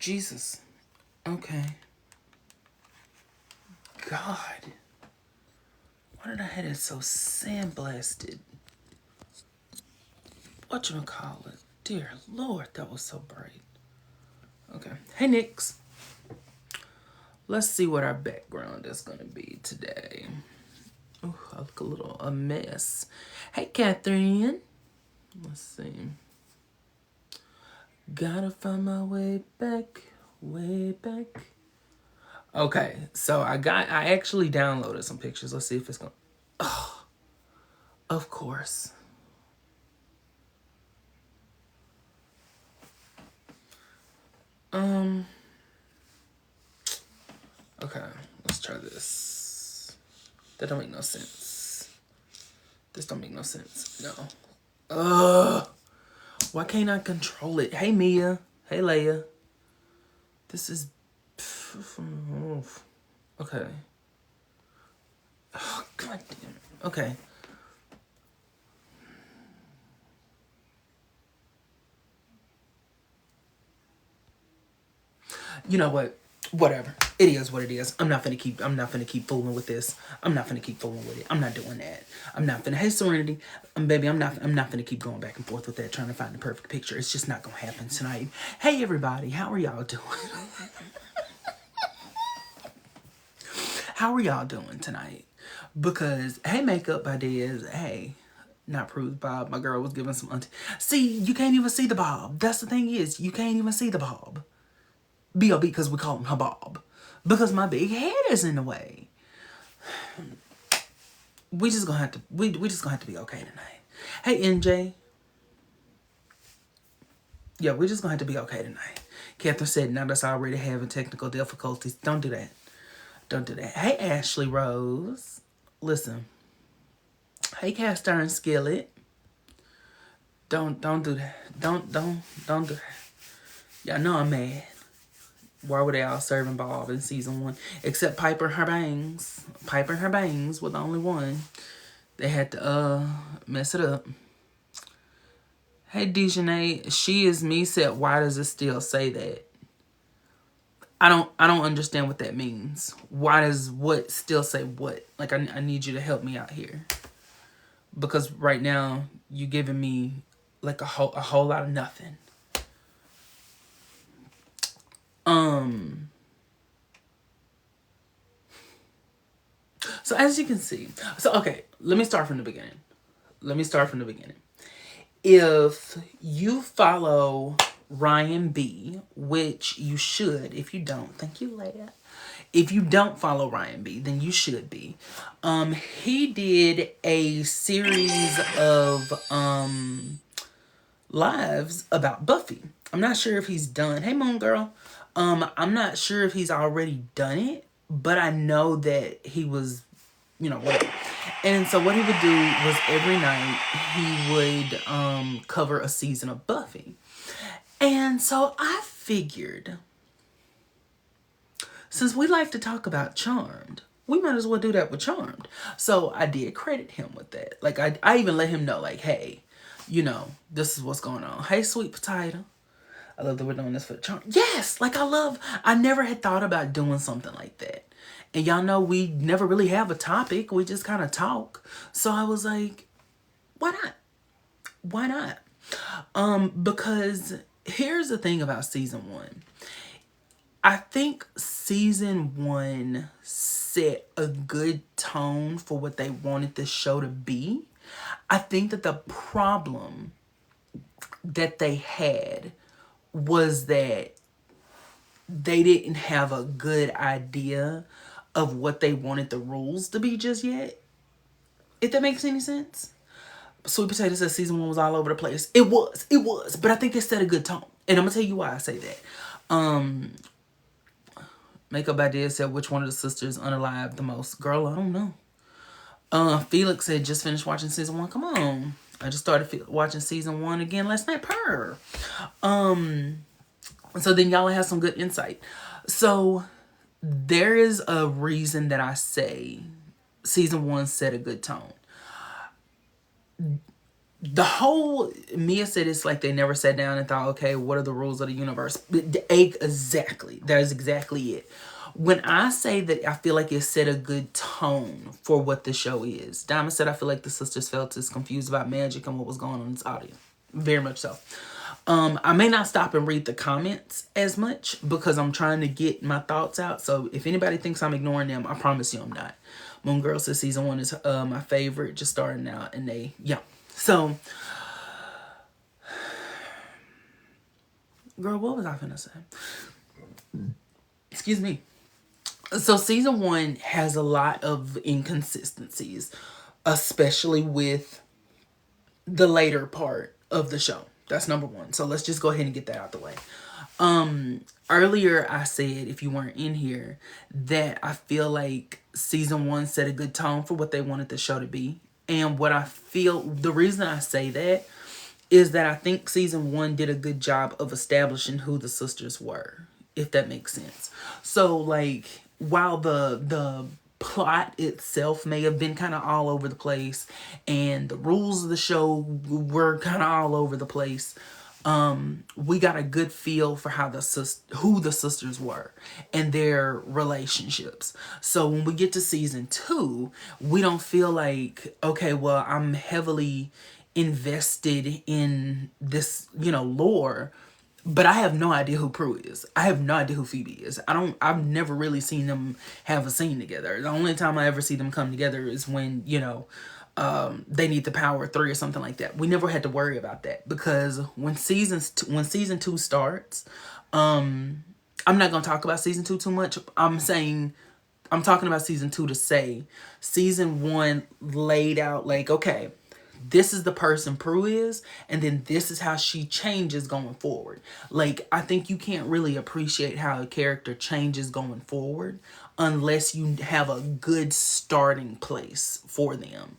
Jesus. Okay. God. Why did I have it so sandblasted? Whatchamacallit? Dear Lord, that was so bright. Okay. Hey, Nix. Let's see what our background is going to be today. Oh, I look a mess. Hey, Catherine. Let's see. Gotta find my way back, way back. Okay, so I actually downloaded some pictures. Let's see if it's going to... Oh, of course. Okay, let's try this. That don't make no sense. This don't make no sense. No. Ugh. Why can't I control it? Hey, Mia. Hey, Leia. This is... Okay. Oh, God damn it. Okay. You know what? Whatever. It is what it is. I'm not finna keep fooling with this. I'm not finna keep fooling with it. I'm not doing that. I'm not finna, hey Serenity, baby, I'm not finna keep going back and forth with that, trying to find the perfect picture. It's just not gonna happen tonight. Hey everybody, how are y'all doing? How are y'all doing tonight? Because, hey Makeup by Dez, hey, not proved Bob, my girl was giving some see, you can't even see the bob. That's the thing is, you can't even see the bob. B.O.B. because we call him Habob. Because my big head is in the way. We just gonna have to be okay tonight. Hey NJ. Yeah, we just gonna have to be okay tonight. Catherine said now that's already having technical difficulties. Don't do that. Don't do that. Hey Ashley Rose. Listen. Hey Cast Iron Skillet. Don't do that. Don't do that. Y'all know I'm mad. Why were they all serving Bob in season 1? Except Piper and her bangs. Piper and her bangs were the only one. They had to mess it up. Hey Dejanay, she is me said, why does it still say that? I don't understand what that means. Why does what still say what? Like I need you to help me out here. Because right now you giving me like a whole lot of nothing. So as you can see, so okay, let me start from the beginning. If you follow Ryan B, which you should, if you don't, thank you, Leia. If you don't follow Ryan B, then you should be. He did a series of lives about Buffy. I'm not sure if he's done. Hey, Moon Girl. I'm not sure if he's already done it, but I know that he was, whatever. And so what he would do was every night he would cover a season of Buffy. And so I figured, since we like to talk about Charmed, we might as well do that with Charmed. So I did credit him with that. Like I even let him know, like, hey, this is what's going on. Hey, Sweet Potato. I love that we're doing this for Charmed. Yes, like I never had thought about doing something like that. And y'all know we never really have a topic. We just kind of talk. So I was like, why not? Why not? Because here's the thing about season 1. I think season 1 set a good tone for what they wanted this show to be. I think that the problem that they had was that they didn't have a good idea of what they wanted the rules to be just yet. If that makes any sense. Sweet Potato says season 1 was all over the place. It was. But I think they set a good tone. And I'm going to tell you why I say that. Makeup Idea said, which one of the sisters unalived the most? Girl, I don't know. Felix said, just finished watching season 1. Come on. I just started watching season 1 again last night. Purr. So then y'all have some good insight. So there is a reason that I say season 1 set a good tone. the whole, Mia said it's like they never sat down and thought, okay, what are the rules of the universe? Exactly. That is exactly it. When I say that I feel like it set a good tone for what the show is, Diamond said, I feel like the sisters felt as confused about magic and what was going on in this audience. Very much so. I may not stop and read the comments as much because I'm trying to get my thoughts out. So if anybody thinks I'm ignoring them, I promise you I'm not. Moon Girl says season 1 is my favorite, just starting out, and yeah. So, girl, what was I finna say? Excuse me. So season 1 has a lot of inconsistencies, especially with the later part of the show. That's number 1. So let's just go ahead and get that out the way. Earlier I said, if you weren't in here, that I feel like season 1 set a good tone for what they wanted the show to be. And what I feel, the reason I say that is that I think season 1 did a good job of establishing who the sisters were, if that makes sense. So like, while the plot itself may have been kind of all over the place and the rules of the show were kind of all over the place, we got a good feel for how who the sisters were and their relationships. So when we get to season 2, we don't feel like, okay, well, I'm heavily invested in this, lore, but I have no idea who Prue is. I have no idea who Phoebe is. I've never really seen them have a scene together. The only time I ever see them come together is when, they need the power 3 or something like that. We never had to worry about that because when season 2 starts, I'm not going to talk about season 2 too much. I'm talking about season 2 to say season 1 laid out like, okay, this is the person Prue is, and then this is how she changes going forward. Like, I think you can't really appreciate how a character changes going forward unless you have a good starting place for them.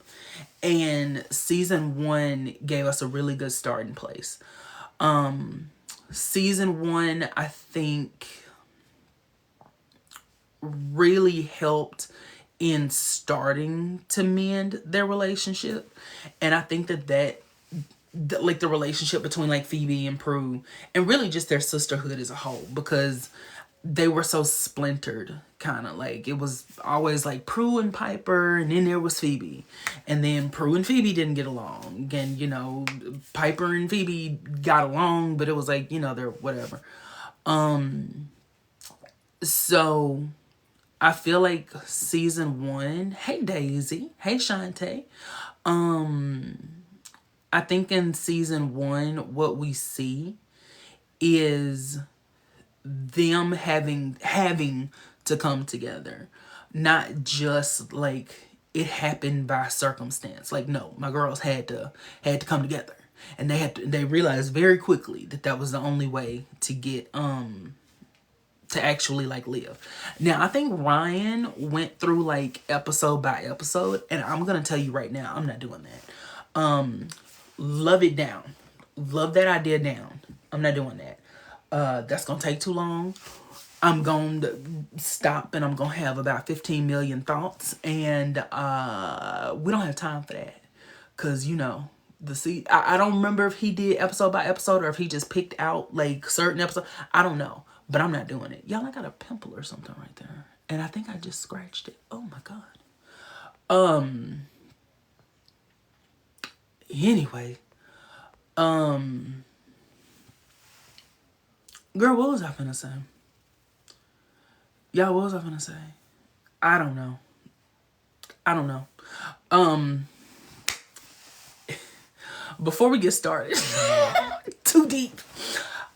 And season 1 gave us a really good starting place. Season 1, I think, really helped in starting to mend their relationship. And I think that like the relationship between like Phoebe and Prue and really just their sisterhood as a whole, because they were so splintered, kind of like it was always like Prue and Piper, and then there was Phoebe, and then Prue and Phoebe didn't get along, and Piper and Phoebe got along, but it was like, they're whatever. So I feel like season 1, hey Daisy, hey Shantae, I think in season 1 what we see is them having to come together, not just like it happened by circumstance. Like, no, my girls had to come together, and they realized very quickly that was the only way to get to actually like live. Now I think Ryan went through like episode by episode, and I'm gonna tell you right now, I'm not doing that. Love it down, love that idea down. I'm not doing that. That's gonna take too long. I'm going to stop and I'm going to have about 15 million thoughts, and we don't have time for that, because I don't remember if he did episode by episode or if he just picked out like certain episodes. I don't know, but I'm not doing it. Y'all, I got a pimple or something right there, and I think I just scratched it. Oh my god. Anyway, girl, what was I finna say? Y'all, what was I finna say? I don't know. Before we get started, too deep.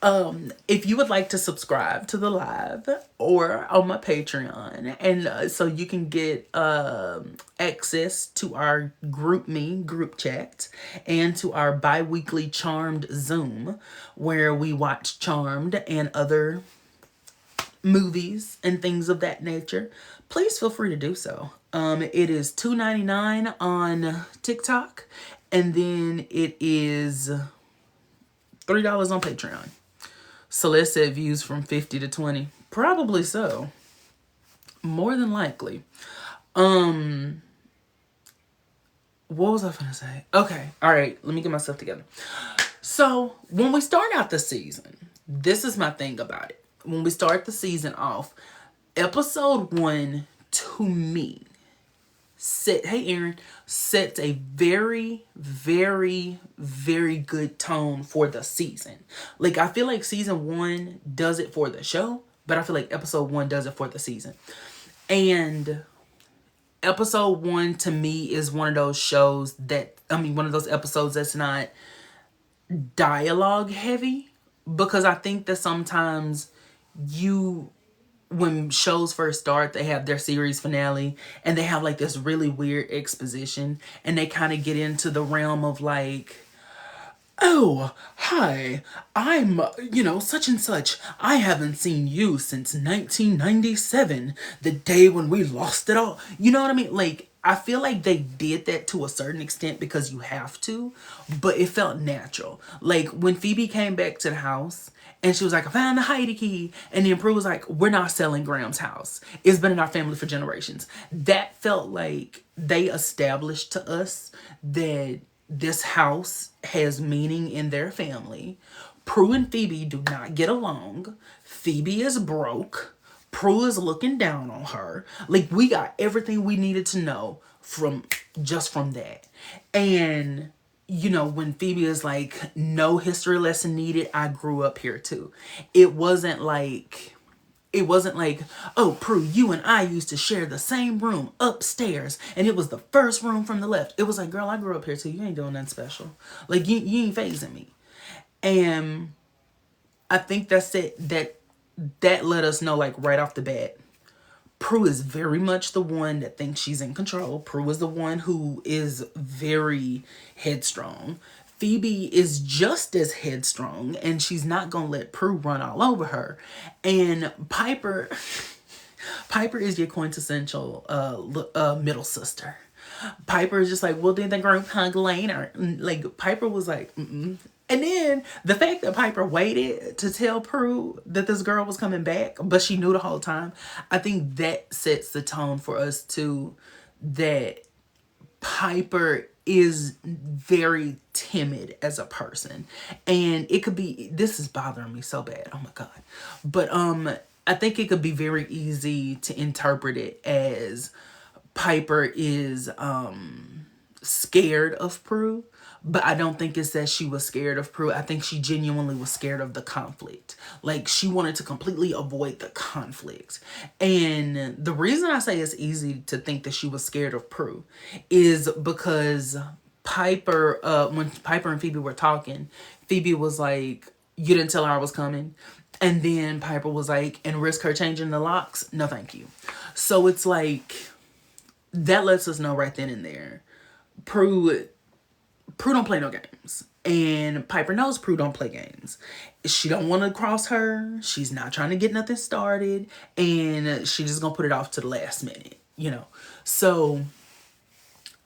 If you would like to subscribe to the live or on my Patreon, and so you can get access to our group chat and to our bi-weekly Charmed Zoom, where we watch Charmed and other movies and things of that nature, please feel free to do so. It is $2.99 on TikTok, and then it is $3 on Patreon. Celeste said views from 50 to 20. Probably so. More than likely. What was I gonna say? Okay, all right, let me get myself together. So when we start out the season, this is my thing about it. When we start the season off, episode 1 to me hey Aaron, sets a very, very, very good tone for the season. Like, I feel like season 1 does it for the show, but I feel like episode 1 does it for the season. And episode 1 to me is one of those shows one of those episodes that's not dialogue heavy, because I think that sometimes when shows first start, they have their series finale and they have like this really weird exposition, and they kind of get into the realm of like, oh, hi, I'm, such and such. I haven't seen you since 1997, the day when we lost it all. You know what I mean? Like, I feel like they did that to a certain extent because you have to, but it felt natural. Like, when Phoebe came back to the house and she was like, I found the Heidi key. And then Prue was like, we're not selling Graham's house. It's been in our family for generations. That felt like they established to us that this house has meaning in their family. Prue and Phoebe do not get along. Phoebe is broke. Prue is looking down on her. Like, we got everything we needed to know from that. And when Phoebe is like, no history lesson needed, I grew up here too. It wasn't like, oh, Prue, you and I used to share the same room upstairs, and it was the first room from the left. It was like, girl, I grew up here too. You ain't doing nothing special. Like, you ain't phasing me. And I think that's it. That let us know, like, right off the bat, Prue is very much the one that thinks she's in control. Prue is the one who is very headstrong. Phoebe is just as headstrong, and she's not gonna let Prue run all over her. And Piper is your quintessential middle sister. Piper is just like, well, did the group hug later? Like, Piper was like, mm-mm. And then the fact that Piper waited to tell Prue that this girl was coming back, but she knew the whole time, I think that sets the tone for us too, that Piper is very timid as a person. And it could be, this is bothering me so bad. Oh my God. But I think it could be very easy to interpret it as Piper is scared of Prue. But I don't think it's that she was scared of Prue. I think she genuinely was scared of the conflict. Like, she wanted to completely avoid the conflict. And the reason I say it's easy to think that she was scared of Prue is because Piper, when Piper and Phoebe were talking, Phoebe was like, you didn't tell her I was coming. And then Piper was like, and risk her changing the locks? No, thank you. So it's like, that lets us know right then and there, Prue don't play no games. And Piper knows Prue don't play games. She don't want to cross her. She's not trying to get nothing started. And she's just going to put it off to the last minute, So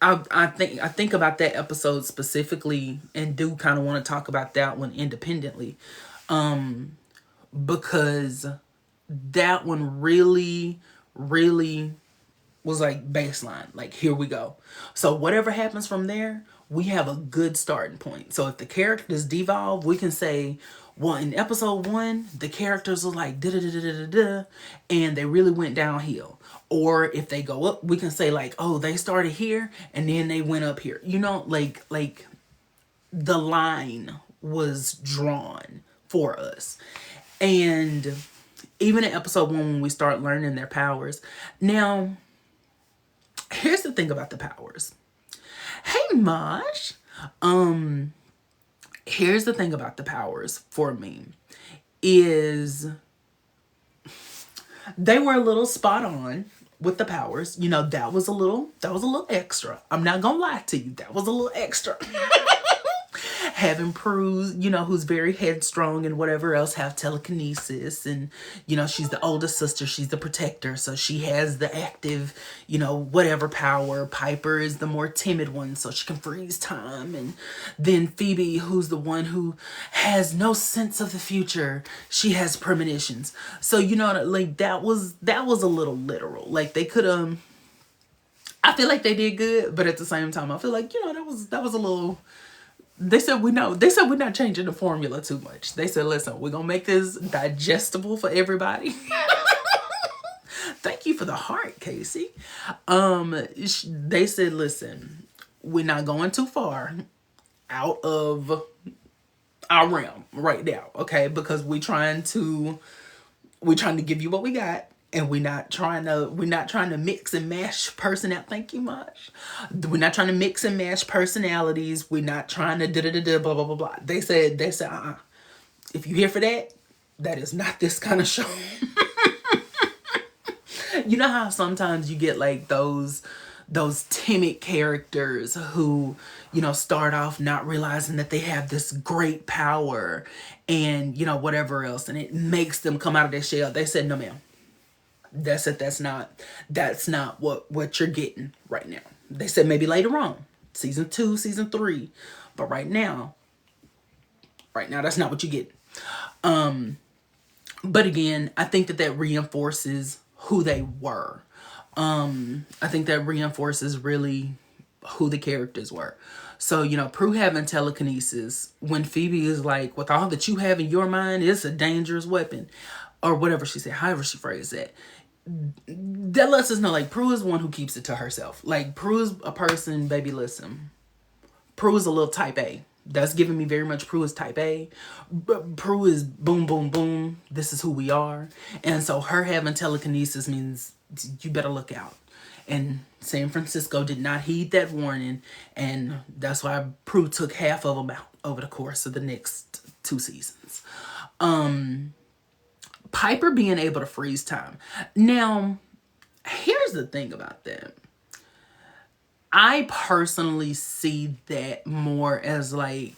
I think about that episode specifically, and do kind of want to talk about that one independently. Because that one really, really was like baseline. Like, here we go. So whatever happens from there, we have a good starting point. So if the characters devolve, we can say, well, in episode 1, the characters are like da-da-da-da-da-da, and they really went downhill. Or if they go up, we can say like, oh, they started here and then they went up here. Like the line was drawn for us. And even in episode 1, when we start learning their powers. Now, here's the thing about the powers. Hey, Mosh. Here's the thing about the powers for me is they were a little spot on with the powers. That was a little extra. I'm not gonna lie to you. That was a little extra. Having Prue, who's very headstrong and whatever else, have telekinesis. And, she's the oldest sister. She's the protector. So she has the active, whatever power. Piper is the more timid one, so she can freeze time. And then Phoebe, who's the one who has no sense of the future. She has premonitions. So, like, that was a little literal. Like, they could have... I feel like they did good, but at the same time, I feel like, that was a little. They said we're not changing the formula too much. They said, listen, we're gonna make this digestible for everybody. Thank you for the heart, Casey. They said, listen, we're not going too far out of our realm right now, okay? Because we're trying to give you what we got, and we're not trying to mix and mash personality. Thank you much. We're not trying to mix and mash personalities. We're not trying to da da da da blah blah blah blah. They said if you're here for that, that is not this kind of show. You know how sometimes you get like those timid characters who, start off not realizing that they have this great power and, whatever else, and it makes them come out of their shell. They said, no, ma'am. That's it. That's not what you're getting right now. They said maybe later on, season 2, season 3, but right now, that's not what you get. But again, I think that reinforces who they were. I think that reinforces really who the characters were. So, Prue having telekinesis, when Phoebe is like, with all that you have in your mind, it's a dangerous weapon. Or whatever she said, however she phrased that. That lets us know, like, Prue is one who keeps it to herself. Like, Prue is a person, baby, listen. Prue is a little type A. That's giving me very much Prue is type A. Prue is boom, boom, boom. This is who we are. And so her having telekinesis means you better look out. And San Francisco did not heed that warning. And that's why Prue took half of them out over the course of the next 2 seasons. Piper being able to freeze time. Now, here's the thing about that. I personally see that more as like,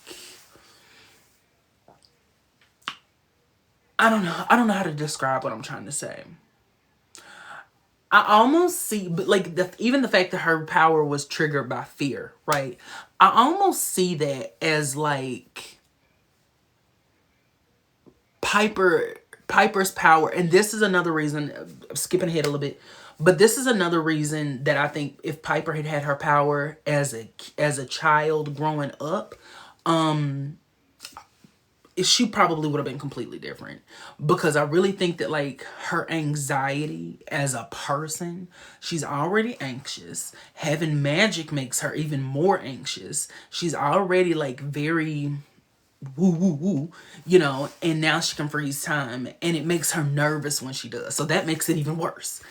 I don't know how to describe what I'm trying to say. I almost see, but like even the fact that her power was triggered by fear, right? I almost see that as like Piper's power, and this is another reason, I'm skipping ahead a little bit, but this is another reason that I think if Piper had her power as a child growing up, she probably would have been completely different. Because I really think that like her anxiety as a person, she's already anxious. Having magic makes her even more anxious. She's already like very woo woo woo, and now she can freeze time, and it makes her nervous when she does, so that makes it even worse.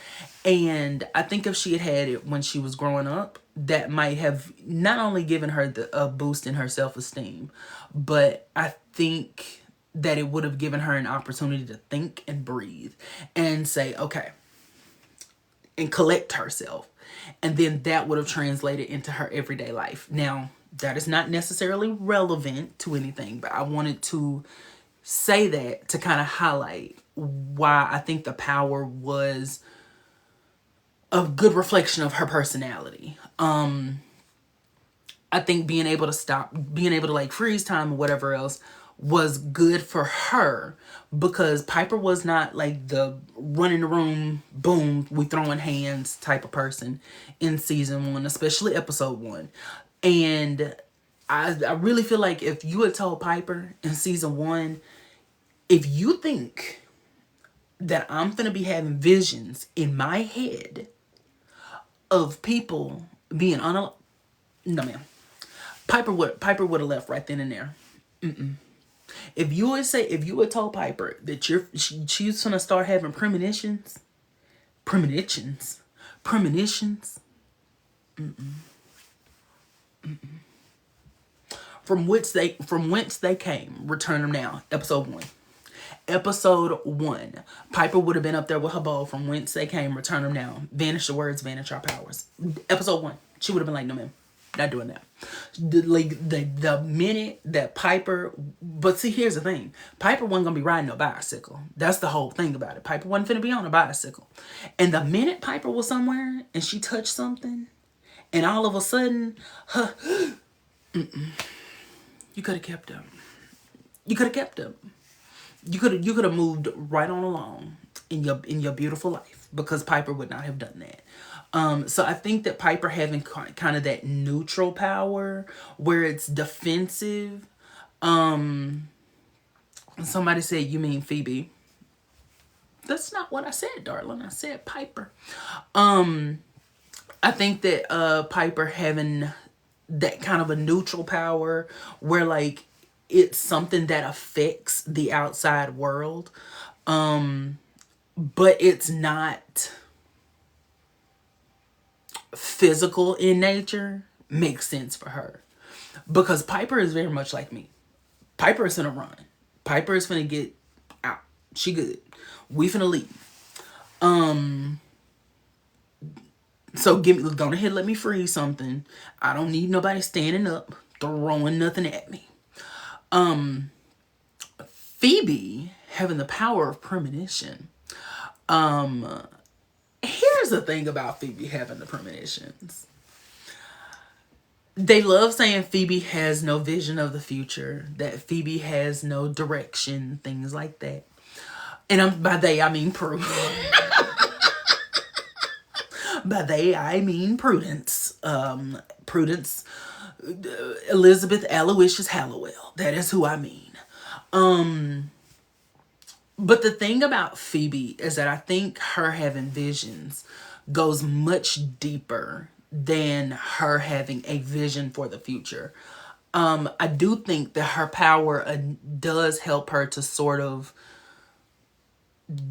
And I think if she had it when she was growing up, that might have not only given her a boost in her self-esteem, but I think that it would have given her an opportunity to think and breathe and say, okay, and collect herself. And then that would have translated into her everyday life. Now, that is not necessarily relevant to anything, but I wanted to say that to kind of highlight why I think the power was a good reflection of her personality. I think being able to like freeze time or whatever else was good for her, because Piper was not like the run in the room, boom, we throwing hands type of person in season 1, especially episode 1. And I really feel like if you had told Piper in season 1, if you think that I'm finna be having visions in my head of people being no ma'am, Piper would have left right then and there. If you had told Piper that she's gonna start having premonitions, from whence they came, return them now. Episode 1, Piper would have been up there with her bow. From whence they came, return them now. Vanish the words, vanish our powers. Episode 1, she would have been like, no ma'am, not doing that. The minute that Piper, but see, here's the thing, Piper wasn't gonna be riding no bicycle. That's the whole thing about it. Piper wasn't finna be on a bicycle. And the minute Piper was somewhere and she touched something, and all of a sudden, you could have kept him. You could have moved right on along in your beautiful life, because Piper would not have done that. So I think that Piper having kind of that neutral power where it's defensive. Somebody said, you mean Phoebe? That's not what I said, darling. I said Piper. I think that Piper having that kind of a neutral power where like it's something that affects the outside world, but it's not physical in nature makes sense for her. Because Piper is very much like me. Piper is finna run. Piper is finna get out. She good. We finna leave. So go ahead, let me freeze something. I don't need nobody standing up, throwing nothing at me. Phoebe having the power of premonition. Here's the thing about Phoebe having the premonitions. They love saying Phoebe has no vision of the future, that Phoebe has no direction, things like that. And by they, I mean Prue. By they, I mean Prudence. Prudence, Elizabeth Aloysius Hallowell. That is who I mean. But the thing about Phoebe is that I think her having visions goes much deeper than her having a vision for the future. I do think that her power does help her to sort of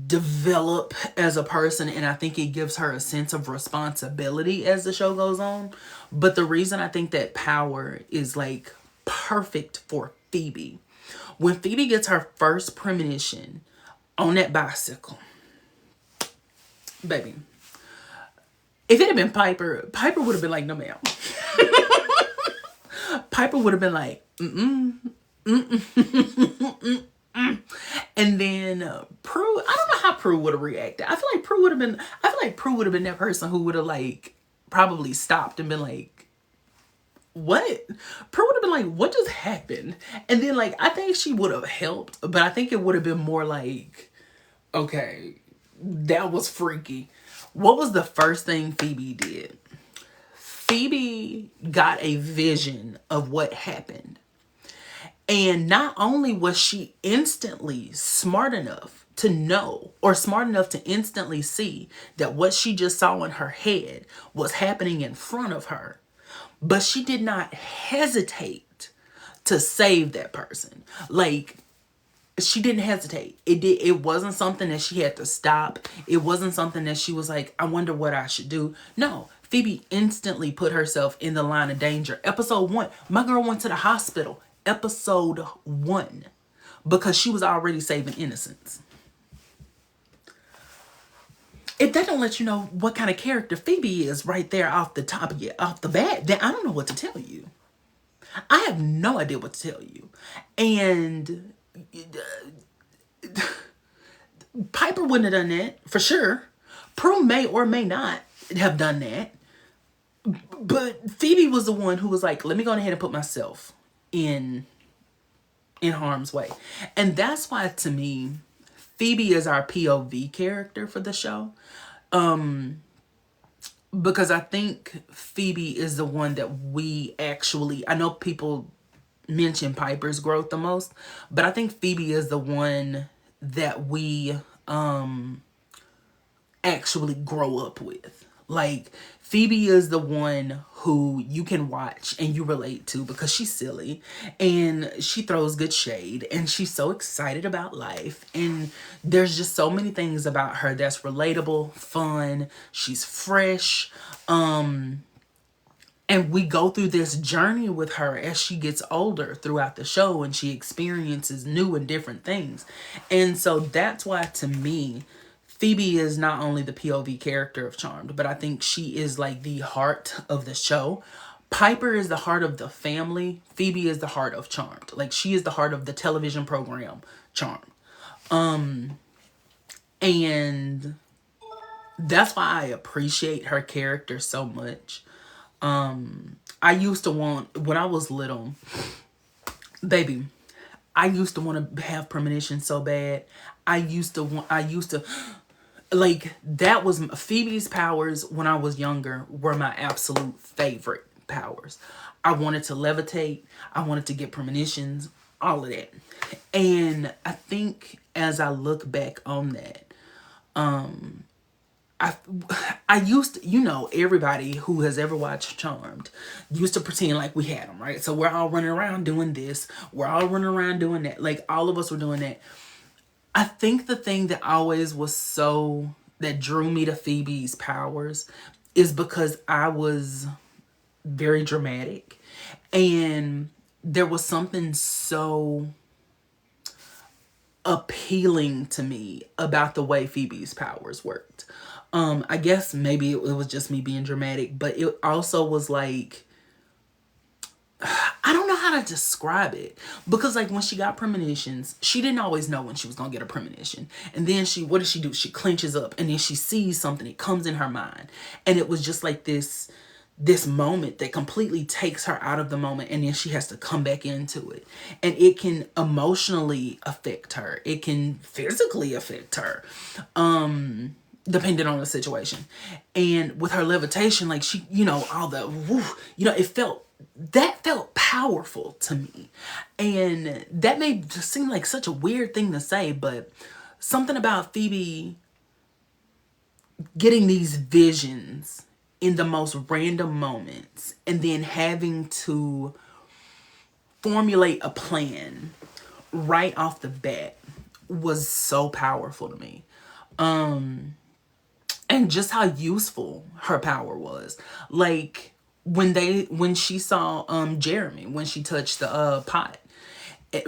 develop as a person, and I think it gives her a sense of responsibility as the show goes on. But the reason I think that power is like perfect for Phoebe, when Phoebe gets her first premonition on that bicycle, baby, if it had been Piper, Piper would have been like, no ma'am. Piper would have been like, And then Prue, I don't know how Prue would have reacted. I feel like Prue would have been that person who would have like probably stopped and been like, what? Prue would have been like, what just happened? And then like, I think she would have helped, but I think it would have been more like, okay, that was freaky. What was the first thing Phoebe did? Phoebe got a vision of what happened. And not only was she instantly smart enough to know, or smart enough to instantly see that what she just saw in her head was happening in front of her, but she did not hesitate to save that person. Like, she didn't hesitate. It wasn't something that she had to stop. It wasn't something that she was like, I wonder what I should do. No, Phoebe instantly put herself in the line of danger. Episode 1, my girl went to the hospital. Episode 1, because she was already saving innocents. If that don't let you know what kind of character Phoebe is right there off the top of off the bat, then I don't know what to tell you. I have no idea what to tell you. And Piper wouldn't have done that for sure. Prue may or may not have done that. But Phoebe was the one who was like, let me go ahead and put myself in harm's way. And that's why, to me, Phoebe is our POV character for the show. Because I think Phoebe is the one that we actually, I know people mention Piper's growth the most, but I think Phoebe is the one that we actually grow up with. Like, Phoebe is the one who you can watch and you relate to because she's silly and she throws good shade and she's so excited about life. And there's just so many things about her that's relatable, fun. She's fresh. And we go through this journey with her as she gets older throughout the show and she experiences new and different things. And so that's why, to me, Phoebe is not only the POV character of Charmed, but I think she is like the heart of the show. Piper is the heart of the family. Phoebe is the heart of Charmed. Like, she is the heart of the television program Charmed. And that's why I appreciate her character so much. I used to want, when I was little, baby, I used to want to have premonition so bad. I used to like, that was Phoebe's powers when I was younger were my absolute favorite powers. I wanted to levitate. I wanted to get premonitions, all of that. And I think as I look back on that, I used to, everybody who has ever watched Charmed used to pretend like we had them, right? So we're all running around doing this. We're all running around doing that. Like, all of us were doing that. I think the thing that always that drew me to Phoebe's powers is because I was very dramatic. And there was something so appealing to me about the way Phoebe's powers worked. I guess maybe it was just me being dramatic, but it also was like, I don't know how to describe it, because like when she got premonitions, she didn't always know when she was gonna get a premonition. And then what does she do? She clenches up and then she sees something. It comes in her mind, and it was just like this moment that completely takes her out of the moment, and then she has to come back into it. And it can emotionally affect her. It can physically affect her. Depending on the situation. And with her levitation, like, she, all the it felt powerful to me. And that may just seem like such a weird thing to say, but something about Phoebe getting these visions in the most random moments and then having to formulate a plan right off the bat was so powerful to me. And just how useful her power was. Like, when she saw Jeremy, when she touched the pot.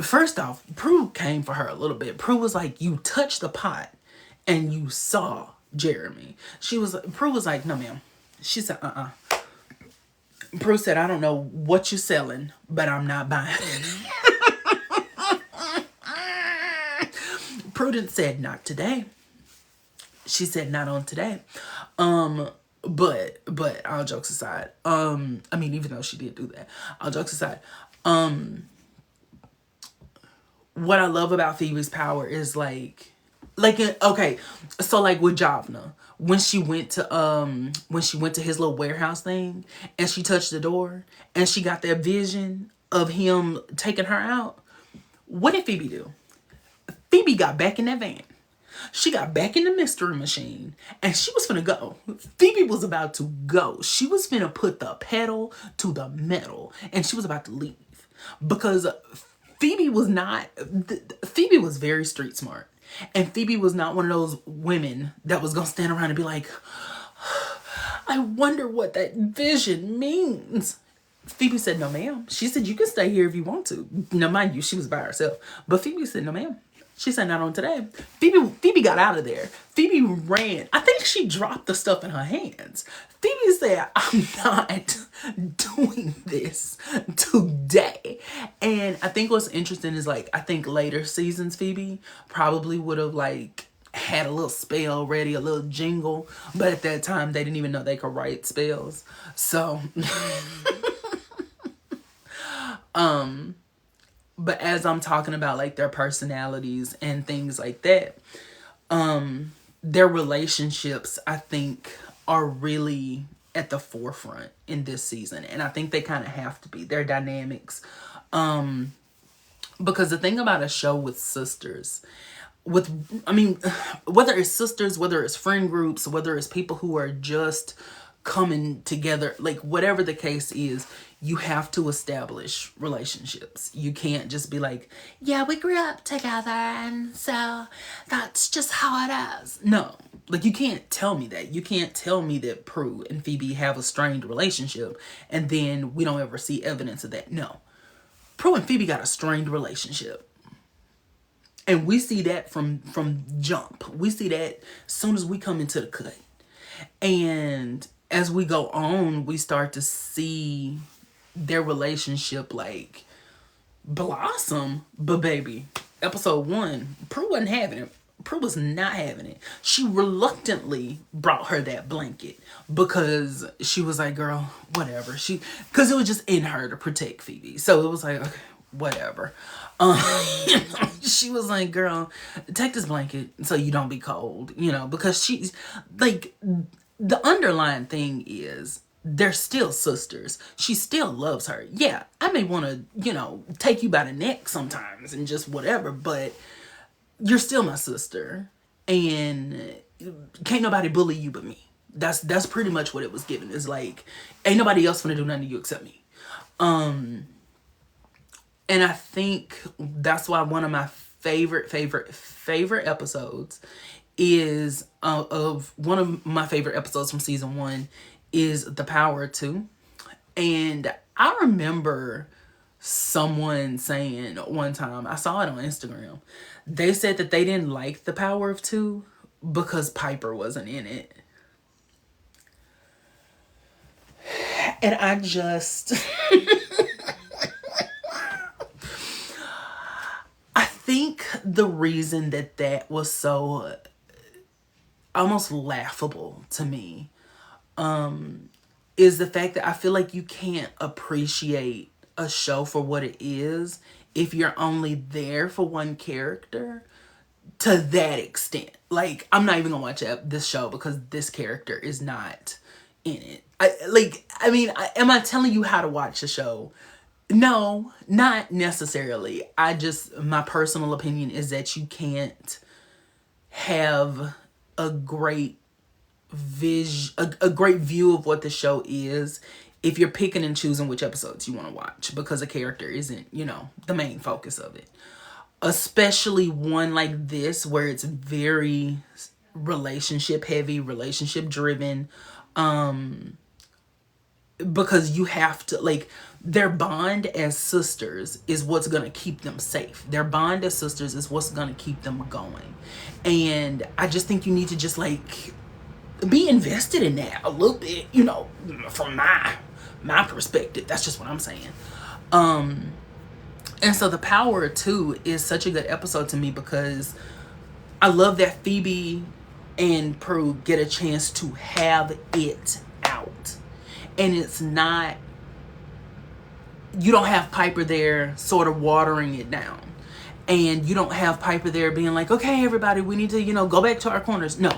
First off, Prue came for her a little bit. Prue was like, you touched the pot and you saw Jeremy. Prue was like, no ma'am. She said, Prue said, I don't know what you're selling, but I'm not buying it. Prudence said, not today. She said, not on today. But all jokes aside, even though she did do that, all jokes aside, what I love about Phoebe's power is okay, so like with Javna, when she went to his little warehouse thing and she touched the door and she got that vision of him taking her out, what did Phoebe do? Phoebe got back in that van. She got back in the mystery machine and she was finna go. Phoebe was about to go. She was finna put the pedal to the metal and she was about to leave, because Phoebe was very street smart. And Phoebe was not one of those women that was gonna stand around and be like, I wonder what that vision means. Phoebe said, no ma'am. She said, you can stay here if you want to. Now mind you, she was by herself. But Phoebe said, no ma'am. She said, not on today. Phoebe got out of there. Phoebe ran. I think she dropped the stuff in her hands. Phoebe said, I'm not doing this today. And I think what's interesting is, like, I think later seasons Phoebe probably would have, like, had a little spell ready, a little jingle. But at that time, they didn't even know they could write spells. So, but as I'm talking about, like, their personalities and things like that, their relationships, I think, are really at the forefront in this season. And I think they kind of have to be. Their dynamics. Because the thing about a show with sisters, whether it's sisters, whether it's friend groups, whether it's people who are just coming together, like, whatever the case is, you have to establish relationships. You can't just be like, yeah, we grew up together and so that's just how it is. No, like, you can't tell me that. You can't tell me that Prue and Phoebe have a strained relationship and then we don't ever see evidence of that. No, Prue and Phoebe got a strained relationship. And we see that from jump. We see that as soon as we come into the cut. And as we go on, we start to see their relationship, like, blossom. But baby, episode 1, Prue wasn't having it. Prue was not having it. She reluctantly brought her that blanket because she was like, girl, whatever. Because it was just in her to protect Phoebe. So it was like, okay, whatever. she was like, girl, take this blanket so you don't be cold, you know, because she's like, the underlying thing is they're still sisters. She still loves her. Yeah, I may want to, you know, take you by the neck sometimes and just whatever, but you're still my sister, and can't nobody bully you but me. That's pretty much what it was given. It's like, ain't nobody else gonna do nothing to you except me. And I think that's why one of my favorite episodes is of one of my favorite episodes from season 1 is The Power of Two. And I remember someone saying one time, I saw it on Instagram, they said that they didn't like The Power of Two because Piper wasn't in it. And I just I think the reason that that was so almost laughable to me is the fact that I feel like you can't appreciate a show for what it is if you're only there for one character to that extent. Like, I'm not even gonna watch this show because this character is not in it. Am I telling you how to watch the show? No, not necessarily. My personal opinion is that you can't have a great a great view of what the show is if you're picking and choosing which episodes you want to watch because a character isn't, you know, the main focus of it. Especially one like this where it's very relationship heavy, relationship driven, because you have to, like, their bond as sisters is what's gonna keep them safe. Their bond as sisters is what's gonna keep them going. And I just think you need to just, like, be invested in that a little bit, you know, from my perspective. That's just what I'm saying. And so The Power of Two is such a good episode to me because I love that Phoebe and Prue get a chance to have it out. And it's not, you don't have Piper there sort of watering it down. And you don't have Piper there being like, okay, everybody, we need to, you know, go back to our corners. No.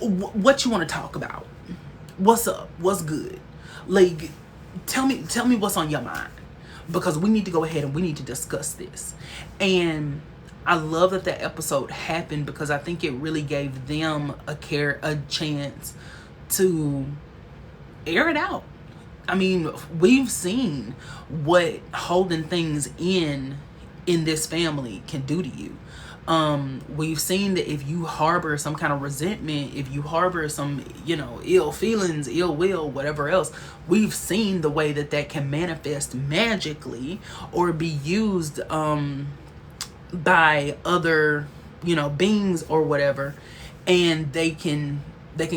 What you want to talk about? What's up? What's good? Like, tell me what's on your mind, because we need to go ahead and we need to discuss this. And I love that that episode happened because I think it really gave them a chance to air it out. I mean, we've seen what holding things in this family can do to you. We've seen that if you harbor some kind of resentment, if you harbor some, you know, ill feelings, ill will, whatever else, we've seen the way that that can manifest magically or be used by other, you know, beings or whatever, and they can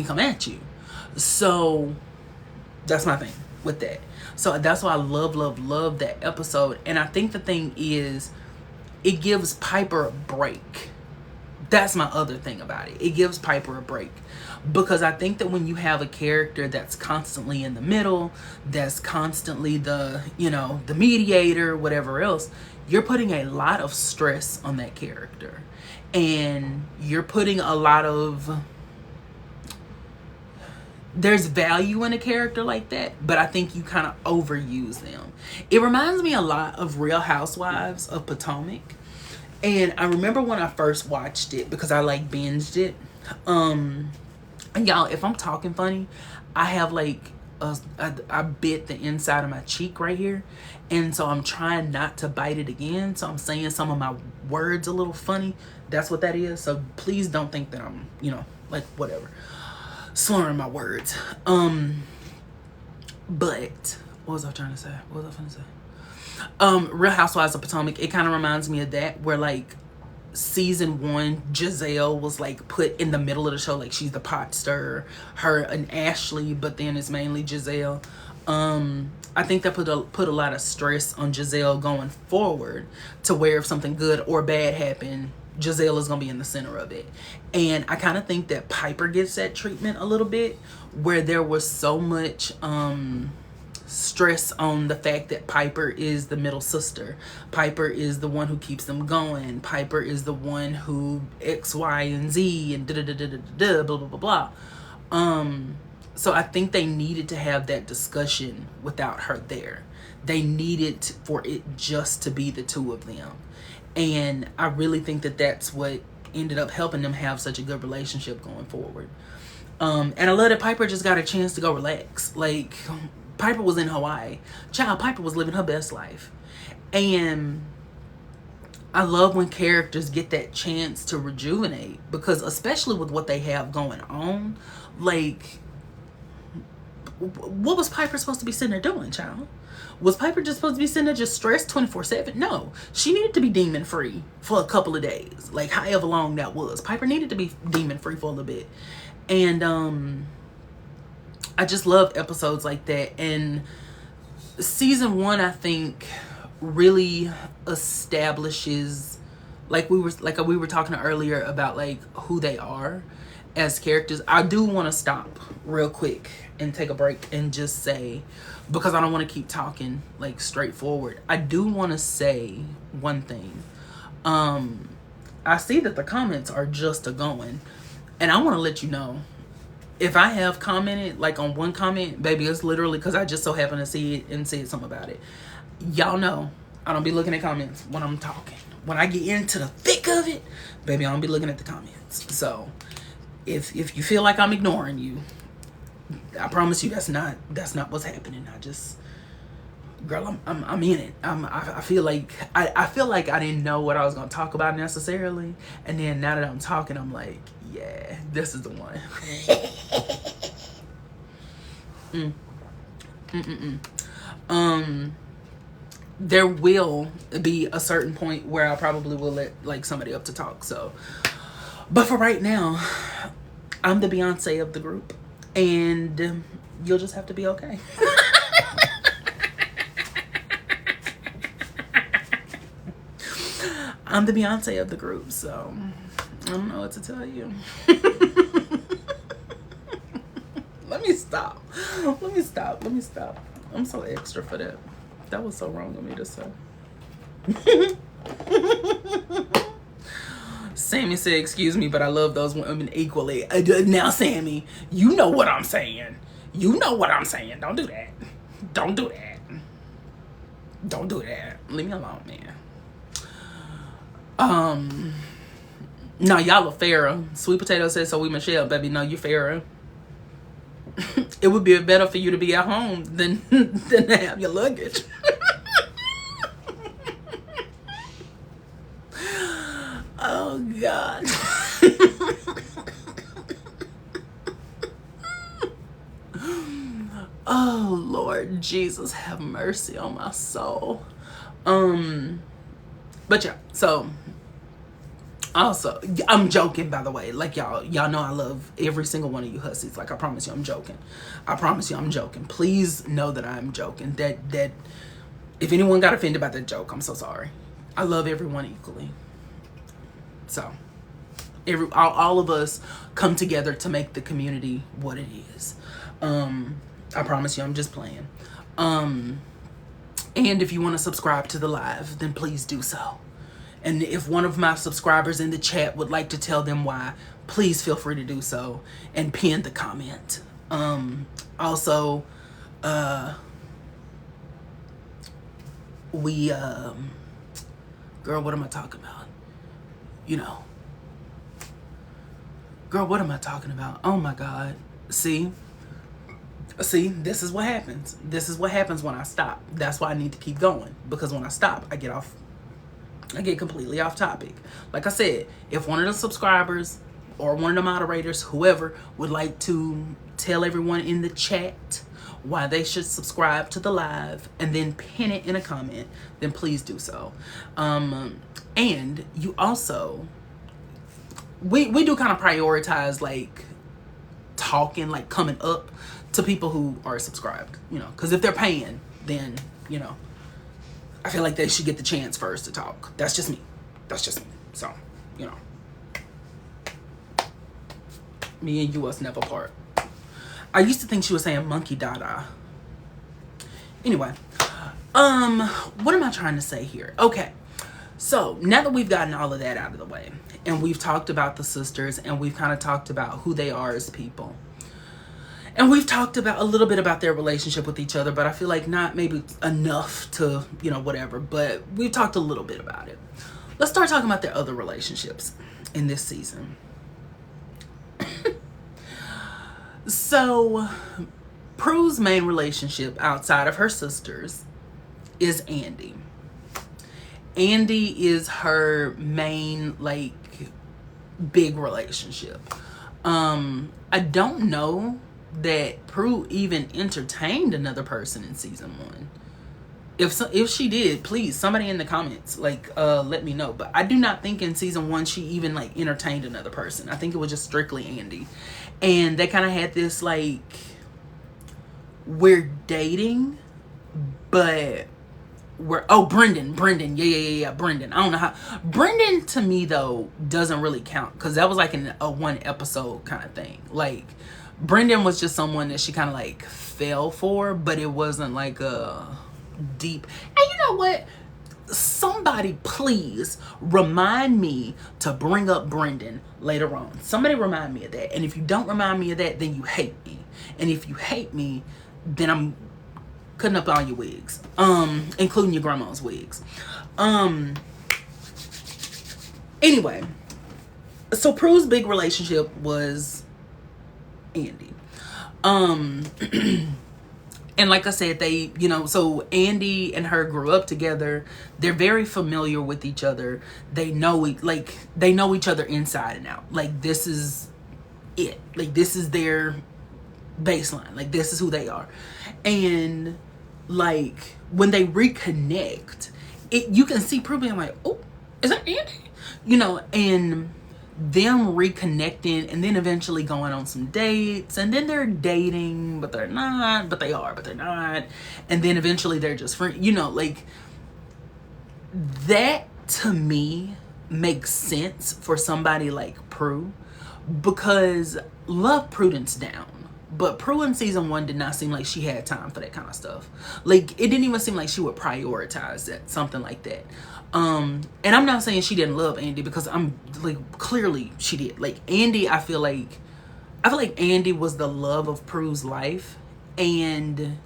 come at you. So that's my thing with that. So that's why I love that episode. And I think the thing is, it gives Piper a break. That's my other thing about it. It gives Piper a break. Because I think that when you have a character that's constantly in the middle, that's constantly the, you know, the mediator, whatever else, you're putting a lot of stress on that character. And you're putting a lot of, there's value in a character like that, but I think you kind of overuse them. It reminds me a lot of Real Housewives of Potomac. And I remember when I first watched it, because I like binged it. And y'all, if I'm talking funny, I have like I bit the inside of my cheek right here. And so I'm trying not to bite it again. So I'm saying some of my words a little funny. That's what that is. So please don't think that I'm, you know, like whatever, slurring my words. But what was I trying to say? Real Housewives of Potomac, it kind of reminds me of that, where like season 1, Giselle was like put in the middle of the show, like she's the pot stirrer, her and Ashley, but then it's mainly Giselle. I think that put a lot of stress on Giselle going forward, to where if something good or bad happened, Giselle is gonna be in the center of it. And I kind of think that Piper gets that treatment a little bit, where there was so much stress on the fact that Piper is the middle sister. Piper is the one who keeps them going. Piper is the one who X, Y, and Z and blah, blah, blah, blah. So I think they needed to have that discussion without her there. They needed for it just to be the two of them. And I really think that that's what ended up helping them have such a good relationship going forward. And I love that Piper just got a chance to go relax. Like, Piper was in Hawaii. Child, Piper was living her best life. And I love when characters get that chance to rejuvenate, because especially with what they have going on, like, what was Piper supposed to be sitting there doing, child? Was Piper just supposed to be sitting there just stressed 24/7? No, she needed to be demon free for a couple of days, like however long that was. Piper needed to be demon free for a little bit. And I just love episodes like that. And season 1, I think, really establishes, like we were talking earlier about like who they are as characters. I do want to stop real quick and take a break and just say, because I don't want to keep talking like straightforward, I do want to say one thing. I see that the comments are just a-going, and I want to let you know, if I have commented like on one comment, baby, it's literally because I just so happen to see it and said something about it. Y'all know I don't be looking at comments when I'm talking. When I get into the thick of it, baby, I don't be looking at the comments. So if you feel like I'm ignoring you, I promise you that's not what's happening. I just, girl, I'm in it. I feel like I didn't know what I was gonna talk about necessarily, and then now that I'm talking, I'm like, yeah, this is the one. There will be a certain point where I probably will let like somebody up to talk. So, but for right now, I'm the Beyonce of the group, and you'll just have to be okay. I'm the Beyonce of the group, so I don't know what to tell you. Let me stop. I'm so extra for that. That was so wrong of me to say. Sammy said, excuse me, but I love those women equally. Now, Sammy, you know what I'm saying. You know what I'm saying. Don't do that. Don't do that. Don't do that. Leave me alone, man. No, y'all are Farrah. Sweet Potato says, so we Michelle, baby. No, you Farrah. It would be better for you to be at home than to have your luggage. Oh, God. Oh, Lord Jesus, have mercy on my soul. But yeah, so also, I'm joking, by the way. Like, y'all know I love every single one of you hussies. Like, I promise you I'm joking. I promise you I'm joking. Please know that I'm joking. That if anyone got offended by that joke, I'm so sorry. I love everyone equally. So, all of us come together to make the community what it is. I promise you I'm just playing. And if you want to subscribe to the live, then please do so. And if one of my subscribers in the chat would like to tell them why, please feel free to do so and pin the comment. Also, girl, what am I talking about? Girl, what am I talking about? Oh my God. See, this is what happens. This is what happens when I stop. That's why I need to keep going, because when I stop, I get completely off topic. Like I said, if one of the subscribers or one of the moderators, whoever, would like to tell everyone in the chat why they should subscribe to the live and then pin it in a comment, then please do so. And you also, we do kind of prioritize like talking, like coming up to people who are subscribed, because if they're paying, then, I feel like they should get the chance first to talk. That's just me. So, me and you us never part. I used to think she was saying monkey dada. Anyway, what am I trying to say here? Okay, so now that we've gotten all of that out of the way, and we've talked about the sisters, and we've kind of talked about who they are as people, and we've talked about a little bit about their relationship with each other, but I feel like not maybe enough to, you know, whatever, but we've talked a little bit about it. Let's start talking about their other relationships in this season. So, Prue's main relationship outside of her sisters is Andy. Andy is her main, like, big relationship. I don't know that Prue even entertained another person in season 1. If she did, please, somebody in the comments, like, let me know. But I do not think in season 1 she even, like, entertained another person. I think it was just strictly Andy. And they kind of had this, like, we're dating, but Brendan, yeah, Brendan. I don't know how. Brendan, to me, though, doesn't really count, because that was like a 1 episode kind of thing. Like, Brendan was just someone that she kind of like fell for, but it wasn't like a deep. And you know what? Somebody please remind me to bring up Brendan later on. Somebody remind me of that. And if you don't remind me of that, then you hate me. And if you hate me, then I'm cutting up all your wigs, including your grandma's wigs. Anyway, so Prue's big relationship was Andy. And like I said, they, you know, so Andy and her grew up together. They're very familiar with each other. They know they know each other inside and out. Like, this is it. Like, this is their baseline. Like, this is who they are. And like, when they reconnect, you can see Prue being like, oh, is that Andy? You know, and them reconnecting, and then eventually going on some dates, and then they're dating, but they're not, but they are, but they're not, and then eventually they're just friends. You know, like, that to me makes sense for somebody like Prue, because love Prudence down. But Prue in season 1 did not seem like she had time for that kind of stuff. Like, it didn't even seem like she would prioritize that, something like that. And I'm not saying she didn't love Andy, because I'm like, clearly she did. Like, Andy, I feel like Andy was the love of Prue's life. And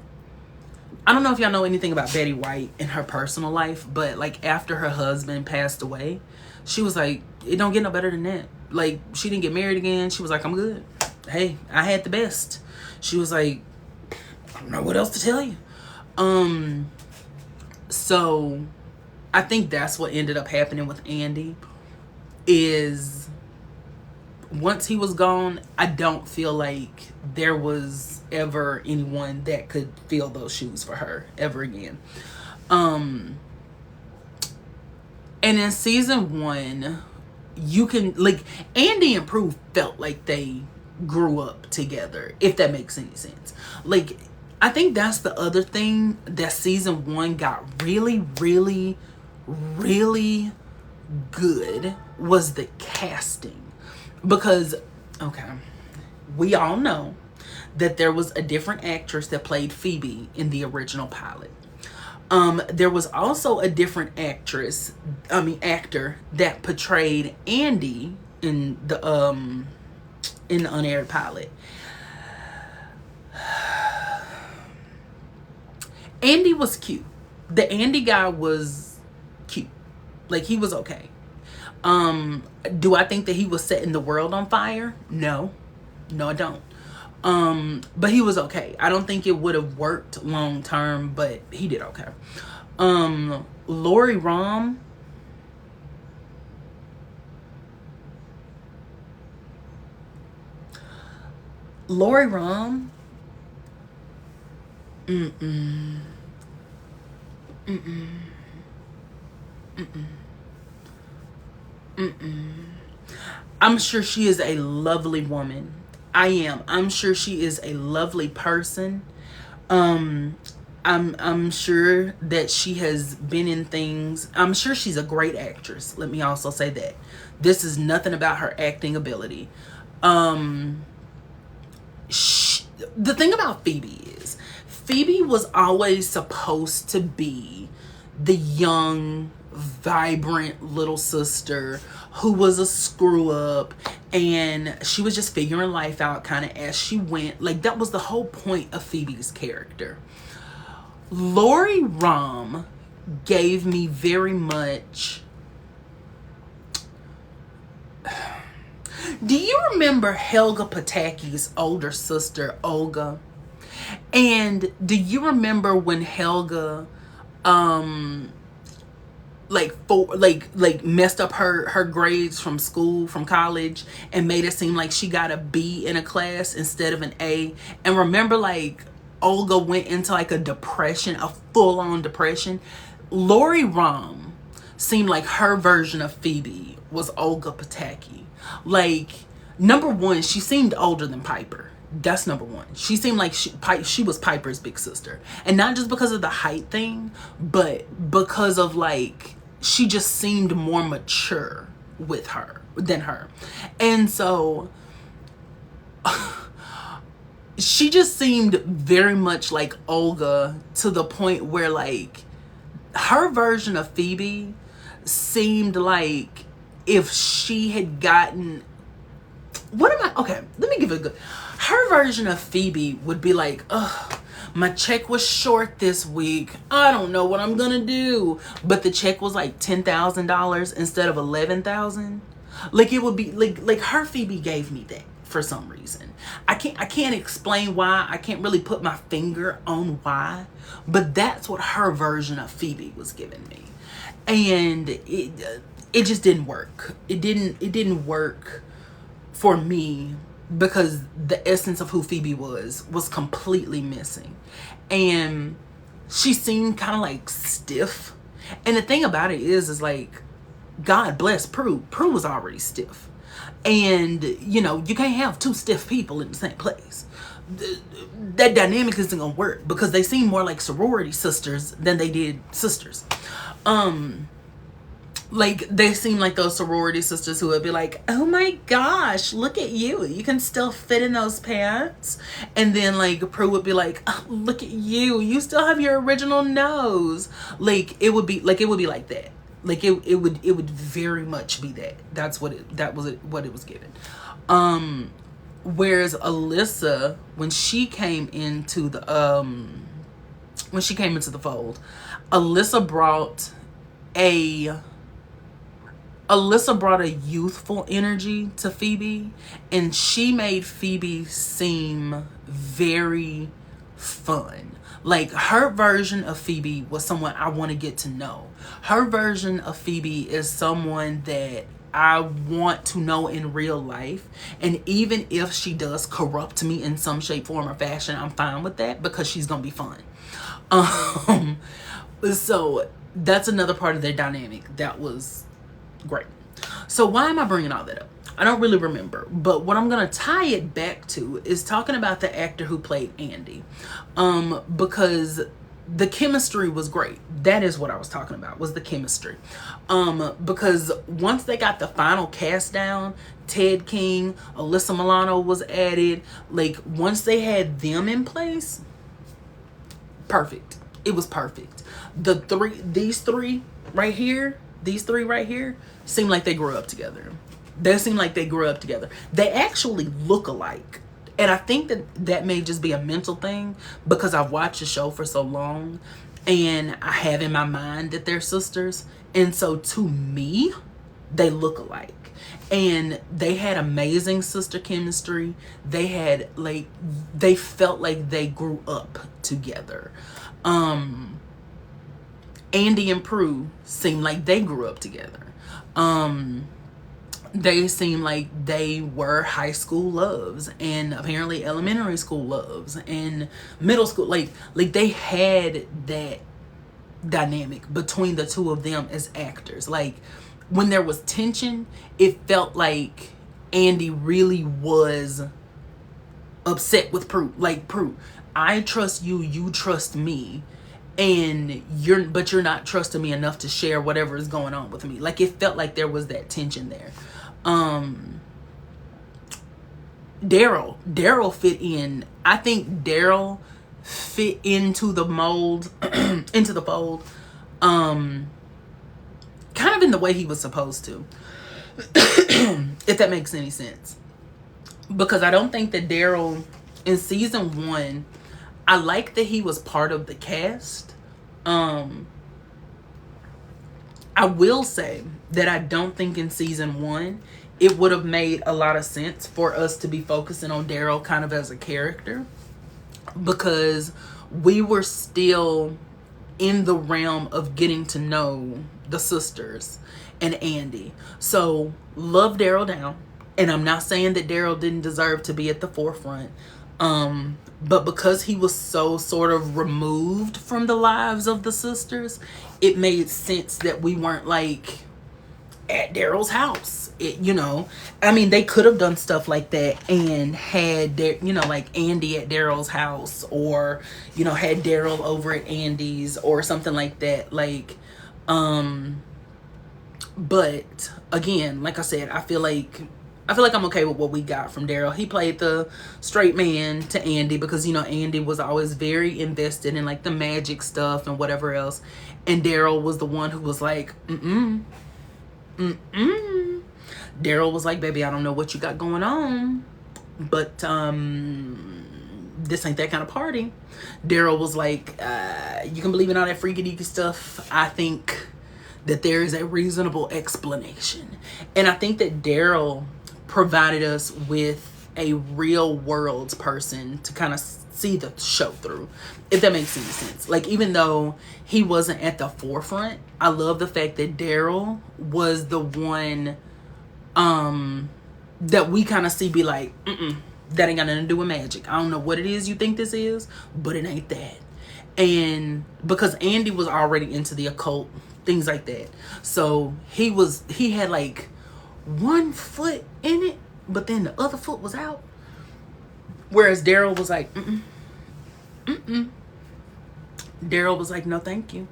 I don't know if y'all know anything about Betty White in her personal life, but like, after her husband passed away, she was like, it don't get no better than that. Like, she didn't get married again. She was like, I'm good. Hey, I had the best. She was like, I don't know what else to tell you. So I think that's what ended up happening with Andy, is once he was gone, I don't feel like there was ever anyone that could fill those shoes for her ever again. And in season 1, you can, like, Andy and Prue felt like they grew up together, if that makes any sense. Like, I think that's the other thing that season 1 got really, really, really good, was the casting. Because, okay, we all know that there was a different actress that played Phoebe in the original pilot. There was also a different actor that portrayed Andy in the unaired pilot. Andy was cute. The Andy guy was cute. Like, he was okay. Do I think that he was setting the world on fire? No, I don't. But he was okay. I don't think it would have worked long term, but he did okay. Lori Rom, I'm sure she is a lovely woman. I'm sure she is a lovely person. I'm sure that she has been in things. I'm sure she's a great actress. Let me also say that. This is nothing about her acting ability. The thing about Phoebe is, Phoebe was always supposed to be the young, vibrant little sister who was a screw up, and she was just figuring life out kind of as she went. Like, that was the whole point of Phoebe's character. Lori Rom gave me very much... Do you remember Helga Pataki's older sister, Olga? And do you remember when Helga messed up her grades from school, from college, and made it seem like she got a B in a class instead of an A? And remember, like, Olga went into like a depression, a full-on depression. Lori Rom seemed like her version of Phoebe was Olga Pataki. Like, number one, she seemed older than Piper. That's number one. She seemed like she was Piper's big sister. And not just because of the height thing, but because of, like, she just seemed more mature with her than her. And so she just seemed very much like Olga, to the point where, like, her version of Phoebe seemed like if she had gotten... Okay, let me give it a good... Her version of Phoebe would be like, ugh, my check was short this week. I don't know what I'm gonna do. But the check was like $10,000 instead of $11,000. Like, it would be like her Phoebe gave me that for some reason. I can't explain why. I can't really put my finger on why. But that's what her version of Phoebe was giving me. And it just didn't work. It didn't work for me, because the essence of who Phoebe was completely missing. And she seemed kind of like stiff. And the thing about it is like, God bless Prue. Prue was already stiff. And, you know, you can't have two stiff people in the same place. That dynamic isn't gonna work, because they seem more like sorority sisters than they did sisters. Like, they seem like those sorority sisters who would be like, oh my gosh, look at you. You can still fit in those pants. And then, like, Prue would be like, oh, look at you. You still have your original nose. Like, it would be like that. Like, it would very much be that. That's what it was given. Whereas Alyssa, when she came into the fold, Alyssa brought a youthful energy to Phoebe, and she made Phoebe seem very fun. Like, her version of Phoebe was someone I want to get to know. Her version of Phoebe is someone that I want to know in real life. And even if she does corrupt me in some shape, form, or fashion, I'm fine with that, because she's gonna be fun. So that's another part of their dynamic that was great. So why am I bringing all that up? I don't really remember, but what I'm gonna tie it back to is talking about the actor who played Andy, because the chemistry was great. That is what I was talking about, was the chemistry. Because once they got the final cast down, Ted King, Alyssa Milano was added. Like, once they had them in place, perfect. It was perfect. These three right here seem like they grew up together. They seem like they grew up together. They actually look alike. And I think that may just be a mental thing, because I've watched the show for so long and I have in my mind that they're sisters. And so to me, they look alike. And they had amazing sister chemistry. They felt like they grew up together. Andy and Prue seemed like they grew up together. They seemed like they were high school loves, and apparently elementary school loves, and middle school. Like they had that dynamic between the two of them as actors. Like, when there was tension, it felt like Andy really was upset with Prue. Like, Prue, I trust you, you trust me, and you're not trusting me enough to share whatever is going on with me. Like, it felt like there was that tension there. Daryl fit in. I think Daryl fit into the mold, into the fold, kind of in the way he was supposed to, if that makes any sense. Because I don't think that Daryl in season 1, I like that he was part of the cast. I will say that I don't think in season 1 it would have made a lot of sense for us to be focusing on Daryl kind of as a character, because we were still in the realm of getting to know the sisters and Andy. So love Daryl down, and I'm not saying that Daryl didn't deserve to be at the forefront, but because he was so sort of removed from the lives of the sisters, it made sense that we weren't like at Daryl's house. I mean, they could have done stuff like that and had like Andy at Daryl's house, or had Daryl over at Andy's or something like that. Like, but again, like I said, I feel like I'm okay with what we got from Daryl. He played the straight man to Andy because, Andy was always very invested in like the magic stuff and whatever else. And Daryl was the one who was like, Daryl was like, baby, I don't know what you got going on, but this ain't that kind of party. Daryl was like, you can believe in all that freaky deaky stuff. I think that there is a reasonable explanation. And I think that Daryl provided us with a real world person to kind of see the show through, if that makes any sense. Like, even though he wasn't at the forefront, I love the fact that Daryl was the one that we kind of see be like, that ain't got nothing to do with magic. I don't know what it is you think this is, but it ain't that. And because Andy was already into the occult, things like that, so he had like one foot in it, but then the other foot was out. Whereas Daryl was like, Daryl was like, no, thank you.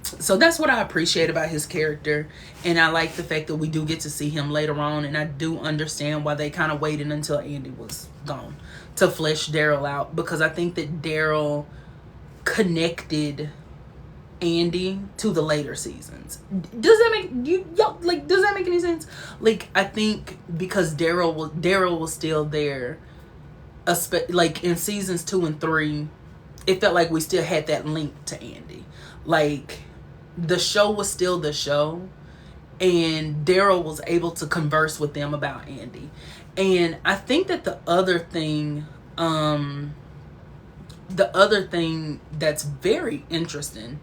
So that's what I appreciate about his character. And I like the fact that we do get to see him later on. And I do understand why they kind of waited until Andy was gone to flesh Daryl out, because I think that Daryl connected Andy to the later seasons. Does that make any sense? Like, I think because Daryl was still there, like in seasons 2 and 3, it felt like we still had that link to Andy. Like, the show was still the show, and Daryl was able to converse with them about Andy. And I think that the other thing that's very interesting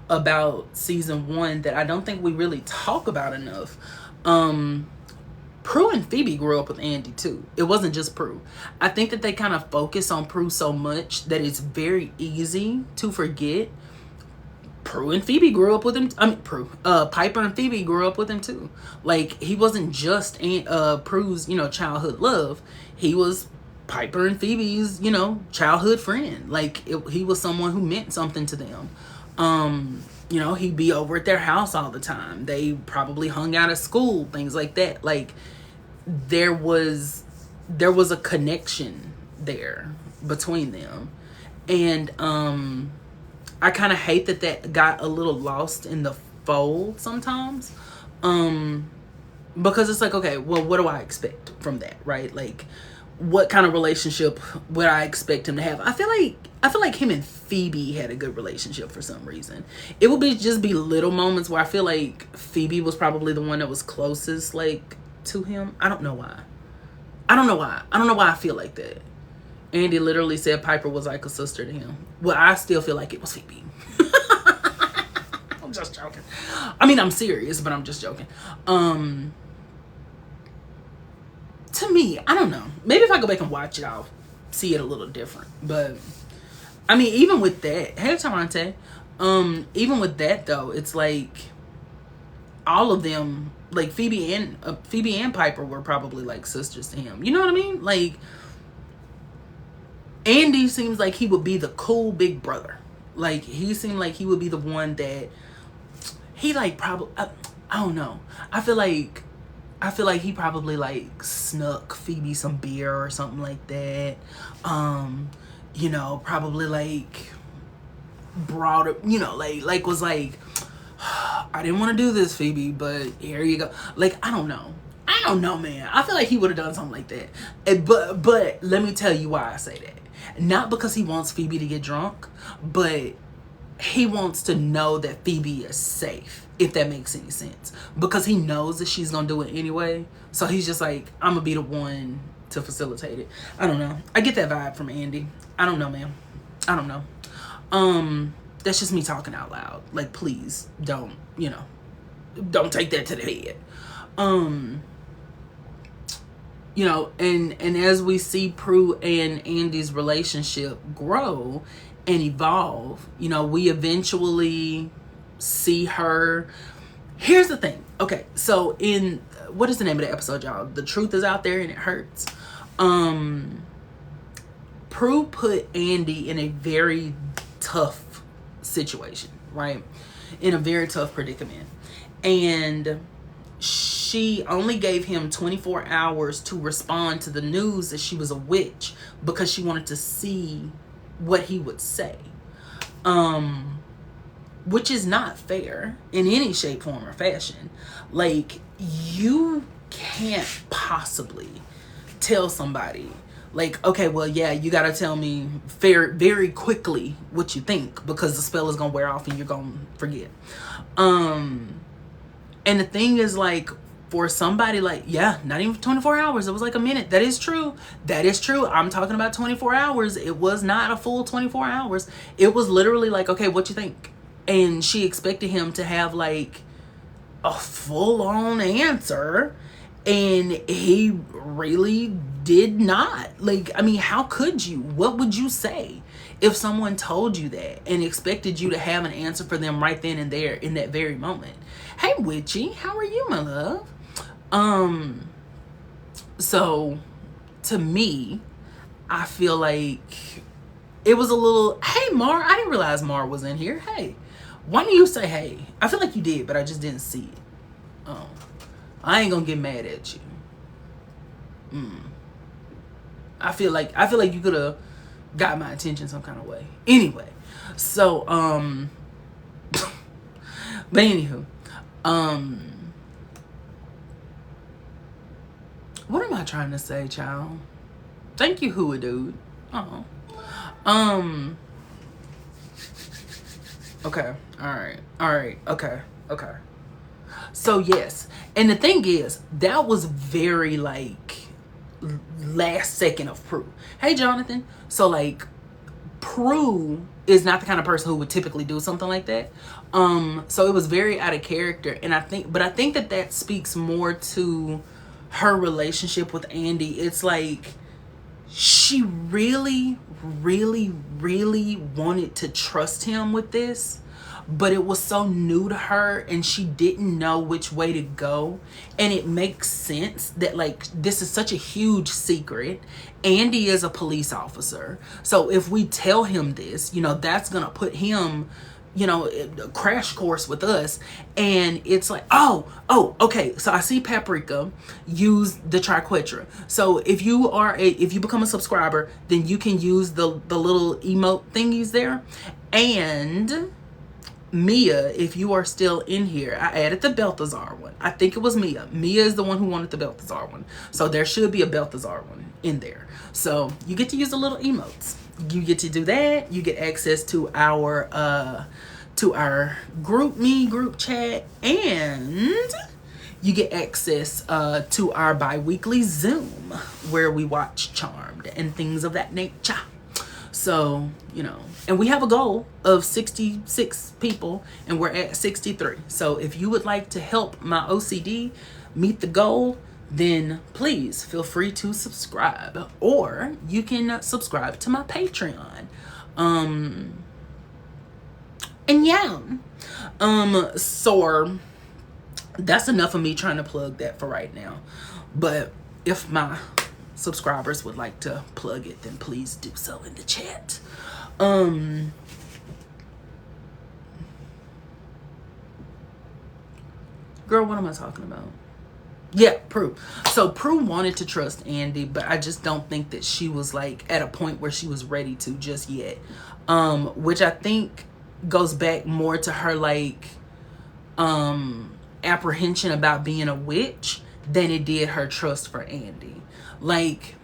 about season 1 that I don't think we really talk about enough, Prue and Phoebe grew up with Andy too. It wasn't just Prue. I think that they kind of focus on Prue so much that it's very easy to forget Prue and Phoebe grew up with him. Piper and Phoebe grew up with him too. Like, he wasn't just Prue's, childhood love. He was Piper and Phoebe's, childhood friend. Like, he was someone who meant something to them. He'd be over at their house all the time. They probably hung out at school, things like that. Like, there was a connection there between them. And I kind of hate that got a little lost in the fold sometimes. Because it's like, okay, well, what do I expect from that, right? Like, what kind of relationship would I expect him to have? I feel like him and Phoebe had a good relationship for some reason. It would just be little moments where I feel like Phoebe was probably the one that was closest, like, to him. I don't know why I feel like that. Andy literally said Piper was like a sister to him. Well, I still feel like it was Phoebe. I'm just joking. I mean, I'm serious, but I'm just joking. To me, I don't know. Maybe if I go back and watch it, I'll see it a little different. But I mean, even with that, hey Tarante, even with that though, it's like all of them, like Phoebe and Piper were probably like sisters to him. You know what I mean? Like, Andy seems like he would be the cool big brother. Like, he seemed like he would be the one that he like probably, I don't know. I feel like I feel like he probably like snuck Phoebe some beer or something like that. You know, probably like brought it, you know, like was like, I didn't want to do this, Phoebe, but here you go. Like, I don't know. I don't know, man. I feel like he would have done something like that. But let me tell you why I say that. Not because he wants Phoebe to get drunk, but he wants to know that Phoebe is safe, if that makes any sense. Because he knows that she's gonna do it anyway. So he's just like, I'm gonna be the one to facilitate it. I don't know. I get that vibe from Andy. I don't know, man. I don't know. That's just me talking out loud. Like, please don't, you know, don't take that to the head. You know, and as we see Prue and Andy's relationship grow and evolve, you know, we eventually see her. Here's the thing. Okay, so in, what is the name of the episode, y'all? The Truth Is Out There and It Hurts. Prue put Andy in a very tough situation, right? In a very tough predicament. And she only gave him 24 hours to respond to the news that she was a witch because she wanted to see what he would say. Which is not fair in any shape, form, or fashion. Like, you can't possibly tell somebody, like, okay, well, yeah, you gotta tell me very quickly what you think because the spell is gonna wear off and you're gonna forget. And the thing is, like, for somebody like, yeah, not even 24 hours. It was like a minute. That is true. That is true. I'm talking about 24 hours. It was not a full 24 hours. It was literally like, okay, what you think? And she expected him to have like a full-on answer. And he really did not. Like, I mean, how could you? What would you say if someone told you that and expected you to have an answer for them right then and there in that very moment? Hey, Witchy, how are you, my love? So to me, I feel like it was a little, hey, Mar, I didn't realize Mar was in here. Hey, why didn't you say hey? I feel like you did, but I just didn't see it. Oh, I ain't gonna get mad at you. I feel like you could have got my attention some kind of way. Anyway, so but anywho, what am I trying to say, child? Thank you, Hua Dude. Oh, okay, all right, okay. So yes, and the thing is, that was very like last second of Prue. Hey, Jonathan. So like, Prue is not the kind of person who would typically do something like that. So it was very out of character, and I think that speaks more to her relationship with Andy. It's like she really wanted to trust him with this, but it was so new to her and she didn't know which way to go. And it makes sense that like this is such a huge secret. Andy is a police officer, so if we tell him this, you know, that's gonna put him, you know, a crash course with us. And it's like, oh, okay, so I see Paprika use the triquetra. So if you become a subscriber, then you can use the little emote thingies there. And Mia, if you are still in here, I added the Balthazar one. I think it was Mia. Mia is the one who wanted the Balthazar one. So there should be a Balthazar one in there. So you get to use the little emotes. You get to do that. You get access to our group chat, and you get access to our bi-weekly Zoom where we watch Charmed and things of that nature. So, you know, and we have a goal of 66 people and we're at 63. So if you would like to help my OCD meet the goal, then please feel free to subscribe, or you can subscribe to my Patreon. And yeah, so that's enough of me trying to plug that for right now. But if my subscribers would like to plug it, then please do so in the chat. Girl, what am I talking about? Yeah, Prue. So Prue wanted to trust Andy, but I just don't think that she was like at a point where she was ready to just yet. Which I think goes back more to her like apprehension about being a witch than it did her trust for Andy. Like,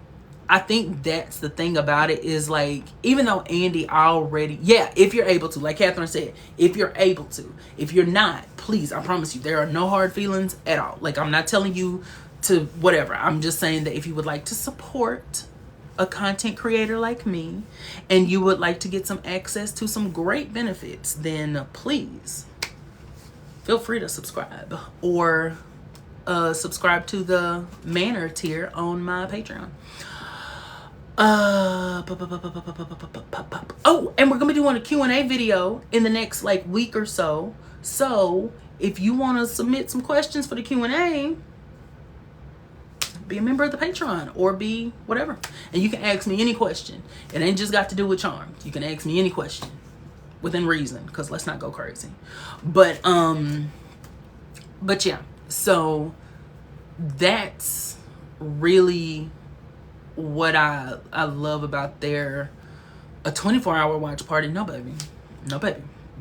I think that's the thing about it is like, even though Andy already, yeah, if you're able to, like Catherine said, if you're able to, if you're not, please, I promise you, there are no hard feelings at all. Like, I'm not telling you to whatever. I'm just saying that if you would like to support a content creator like me and you would like to get some access to some great benefits, then please feel free to subscribe or subscribe to the Manor tier on my Patreon. Oh, and we're gonna be doing a Q&A video in the next like week or so. So if you want to submit some questions for the Q&A, be a member of the Patreon or be whatever, and you can ask me any question. It ain't just got to do with charm. You can ask me any question within reason, because let's not go crazy. But yeah, so that's really what I love about their a 24-hour watch party. No baby,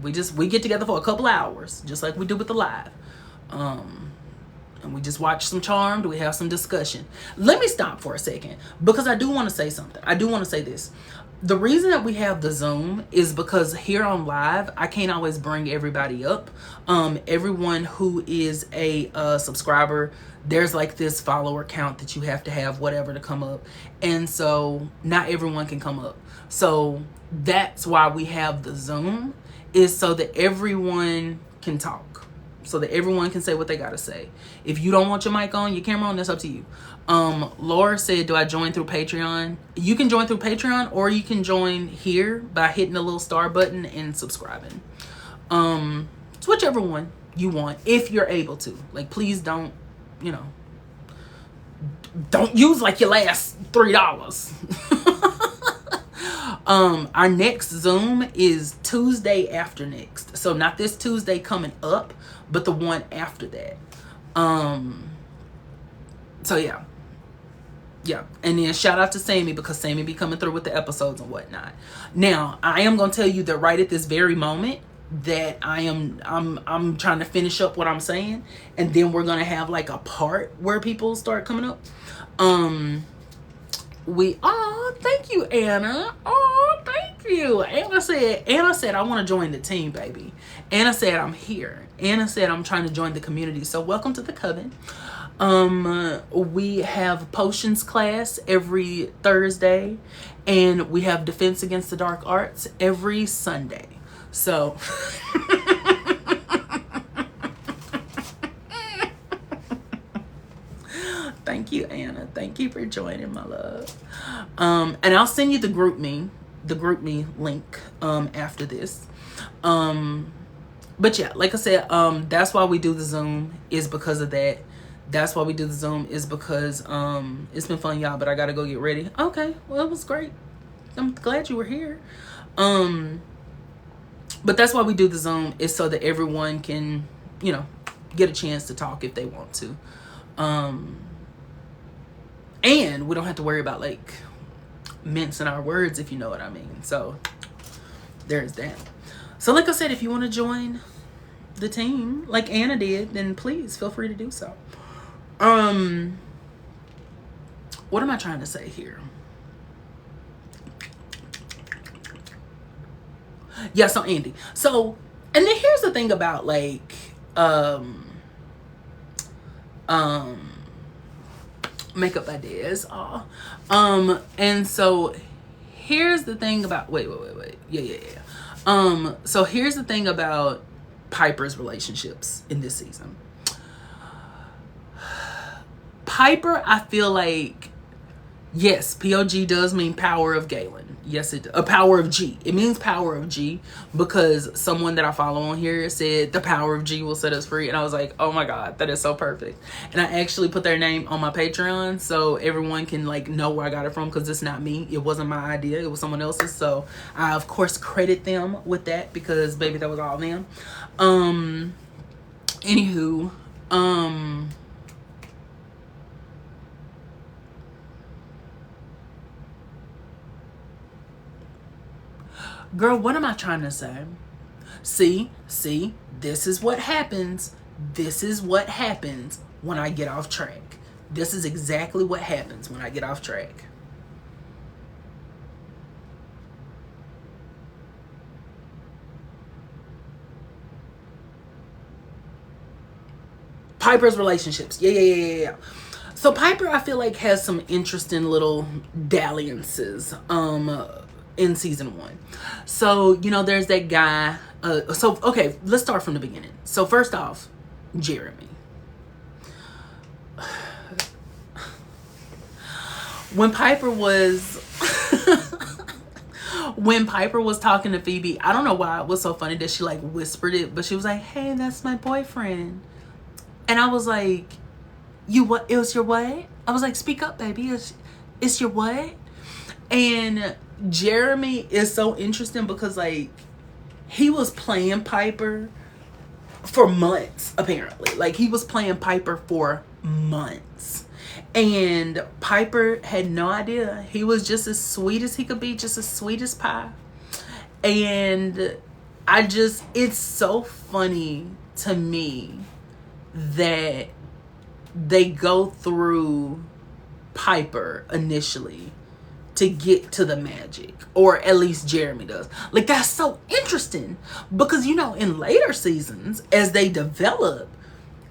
we get together for a couple hours just like we do with the live, and we just watch some Charmed. We have some discussion. Let me stop for a second because I do want to say something. I do want to say this. The reason that we have the Zoom is because here on live, I can't always bring everybody up. Everyone who is a subscriber, there's like this follower count that you have to have whatever to come up. And so not everyone can come up. So that's why we have the Zoom, is so that everyone can talk. So that everyone can say what they got to say. If you don't want your mic on, your camera on, that's up to you. Laura said, do I join through Patreon? You can join through Patreon, or you can join here by hitting the little star button and subscribing. It's whichever one you want, if you're able to. Like, please don't, don't use like your last $3. Our next Zoom is Tuesday after next. So not this Tuesday coming up, but the one after that. So yeah. And then shout out to Sammy, because Sammy be coming through with the episodes and whatnot. Now, I am gonna tell you that right at this very moment that I'm trying to finish up what I'm saying, and then we're gonna have like a part where people start coming up. Thank you, Anna. Thank you. Anna said I want to join the team, baby. Anna said I'm here. Anna said I'm trying to join the community. So welcome to the coven. We have potions class every Thursday, and we have defense against the dark arts every Sunday. So thank you, Anna. Thank you for joining, my love. And I'll send you the group me link after this. But yeah, like I said, that's why we do the Zoom, is because of that. That's why we do the Zoom, is because it's been fun, y'all, but I gotta go get ready. Okay, well, it was great. I'm glad you were here. But that's why we do the Zoom, is so that everyone can, get a chance to talk if they want to. And we don't have to worry about like mincing our words, if you know what I mean. So there's that. So like I said, if you want to join the team like Anna did, then please feel free to do so. What am I trying to say here? Yeah, so Andy. So, and then here's the thing about like makeup ideas. And so here's the thing about wait. Yeah. So here's the thing about Piper's relationships in this season. Piper, I feel like, yes, POG does mean power of Galen. Yes, it does. Power of G. It means power of G, because someone that I follow on here said the power of G will set us free. And I was like, oh my God, that is so perfect. And I actually put their name on my Patreon so everyone can like know where I got it from, because it's not me. It wasn't my idea. It was someone else's. So I, of course, credit them with that, because baby, that was all them. Anywho, Girl, what am I trying to say? See, this is what happens. This is what happens when I get off track. This is exactly what happens when I get off track. Piper's relationships. Yeah. So Piper, I feel like, has some interesting little dalliances in season 1. So, there's that guy. Okay, let's start from the beginning. So first off, Jeremy. When Piper was talking to Phoebe, I don't know why it was so funny that she like whispered it, but she was like, "Hey, that's my boyfriend." And I was like, "You what? It was your what?" I was like, "Speak up, baby. It's your what?" And Jeremy is so interesting because like he was playing Piper for months, apparently. Like he was playing Piper for months. And Piper had no idea. He was just as sweet as he could be, just as sweet as pie. And it's so funny to me that they go through Piper initially to get to the magic, or at least Jeremy does. Like, that's so interesting because in later seasons, as they develop,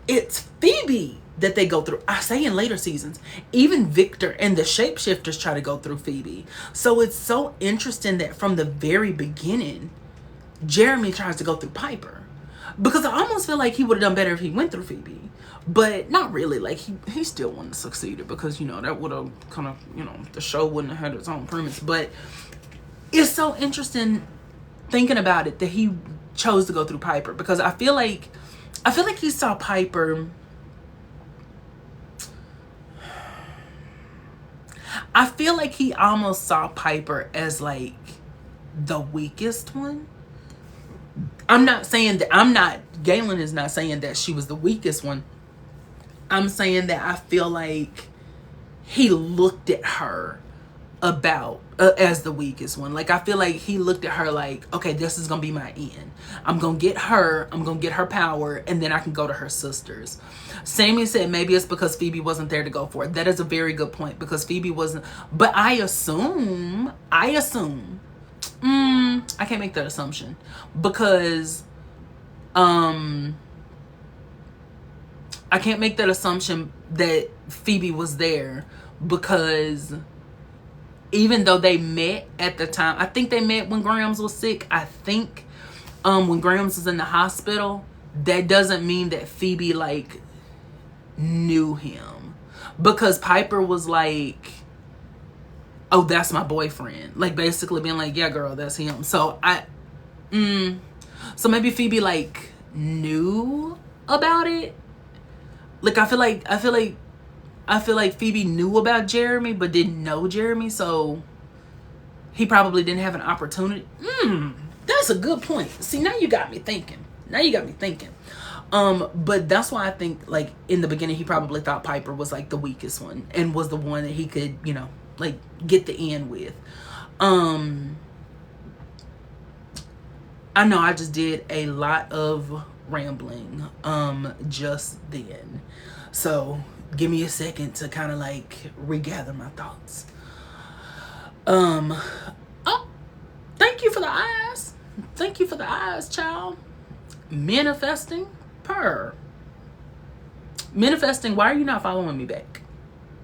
it's Phoebe that they go through. I say in later seasons, even Victor and the shapeshifters try to go through Phoebe. So it's so interesting that from the very beginning, Jeremy tries to go through Piper, because I almost feel like he would have done better if he went through Phoebe. But not really. Like he still wouldn't have succeeded, because that would have kind of the show wouldn't have had its own premise. But it's so interesting thinking about it that he chose to go through Piper, because I feel like he saw Piper. I feel like he almost saw Piper as like the weakest one. Galen is not saying that she was the weakest one. I'm saying that I feel like he looked at her as the weakest one. Like, I feel like he looked at her like, okay, this is gonna be my end. I'm gonna get her power, and then I can go to her sisters. Sammy said maybe it's because Phoebe wasn't there to go for it. That is a very good point, because Phoebe wasn't. But I assume I can't make that assumption, because I can't make that assumption that Phoebe was there, because even though they met at the time, I think they met when Grams was sick. I think when Grams was in the hospital, that doesn't mean that Phoebe like knew him, because Piper was like, "Oh, that's my boyfriend," like basically being like, "Yeah, girl, that's him." So so maybe Phoebe like knew about it. Like I feel like Phoebe knew about Jeremy but didn't know Jeremy, so he probably didn't have an opportunity. That's a good point. See, now you got me thinking. But that's why I think like in the beginning he probably thought Piper was like the weakest one and was the one that he could, like get the end with. I know I just did a lot of rambling just then, so give me a second to kind of like regather my thoughts. Oh, thank you for the eyes, child. Manifesting. Why are you not following me back?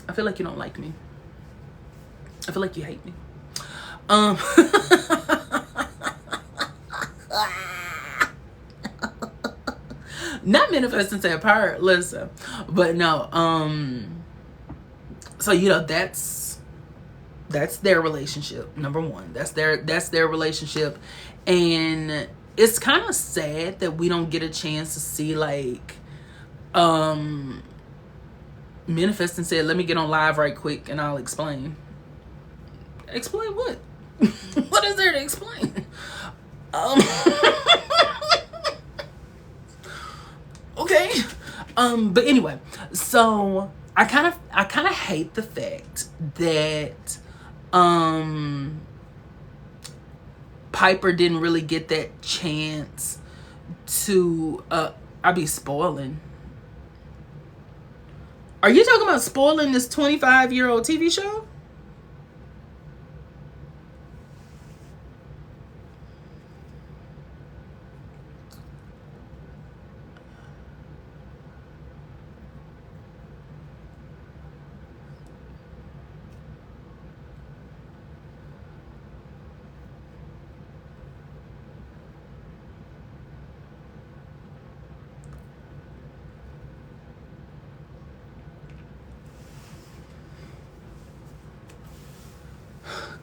I feel like you don't like me. I feel like you hate me. Not manifesting to a part, listen. But no, so that's their relationship, number one. That's their relationship. And it's kind of sad that we don't get a chance to see like Manifesting said, "Let me get on live right quick and I'll explain." Explain what? What is there to explain? Okay. But anyway, so I kind of hate the fact that Piper didn't really get that chance to I be spoiling. Are you talking about spoiling this 25-year-old TV show?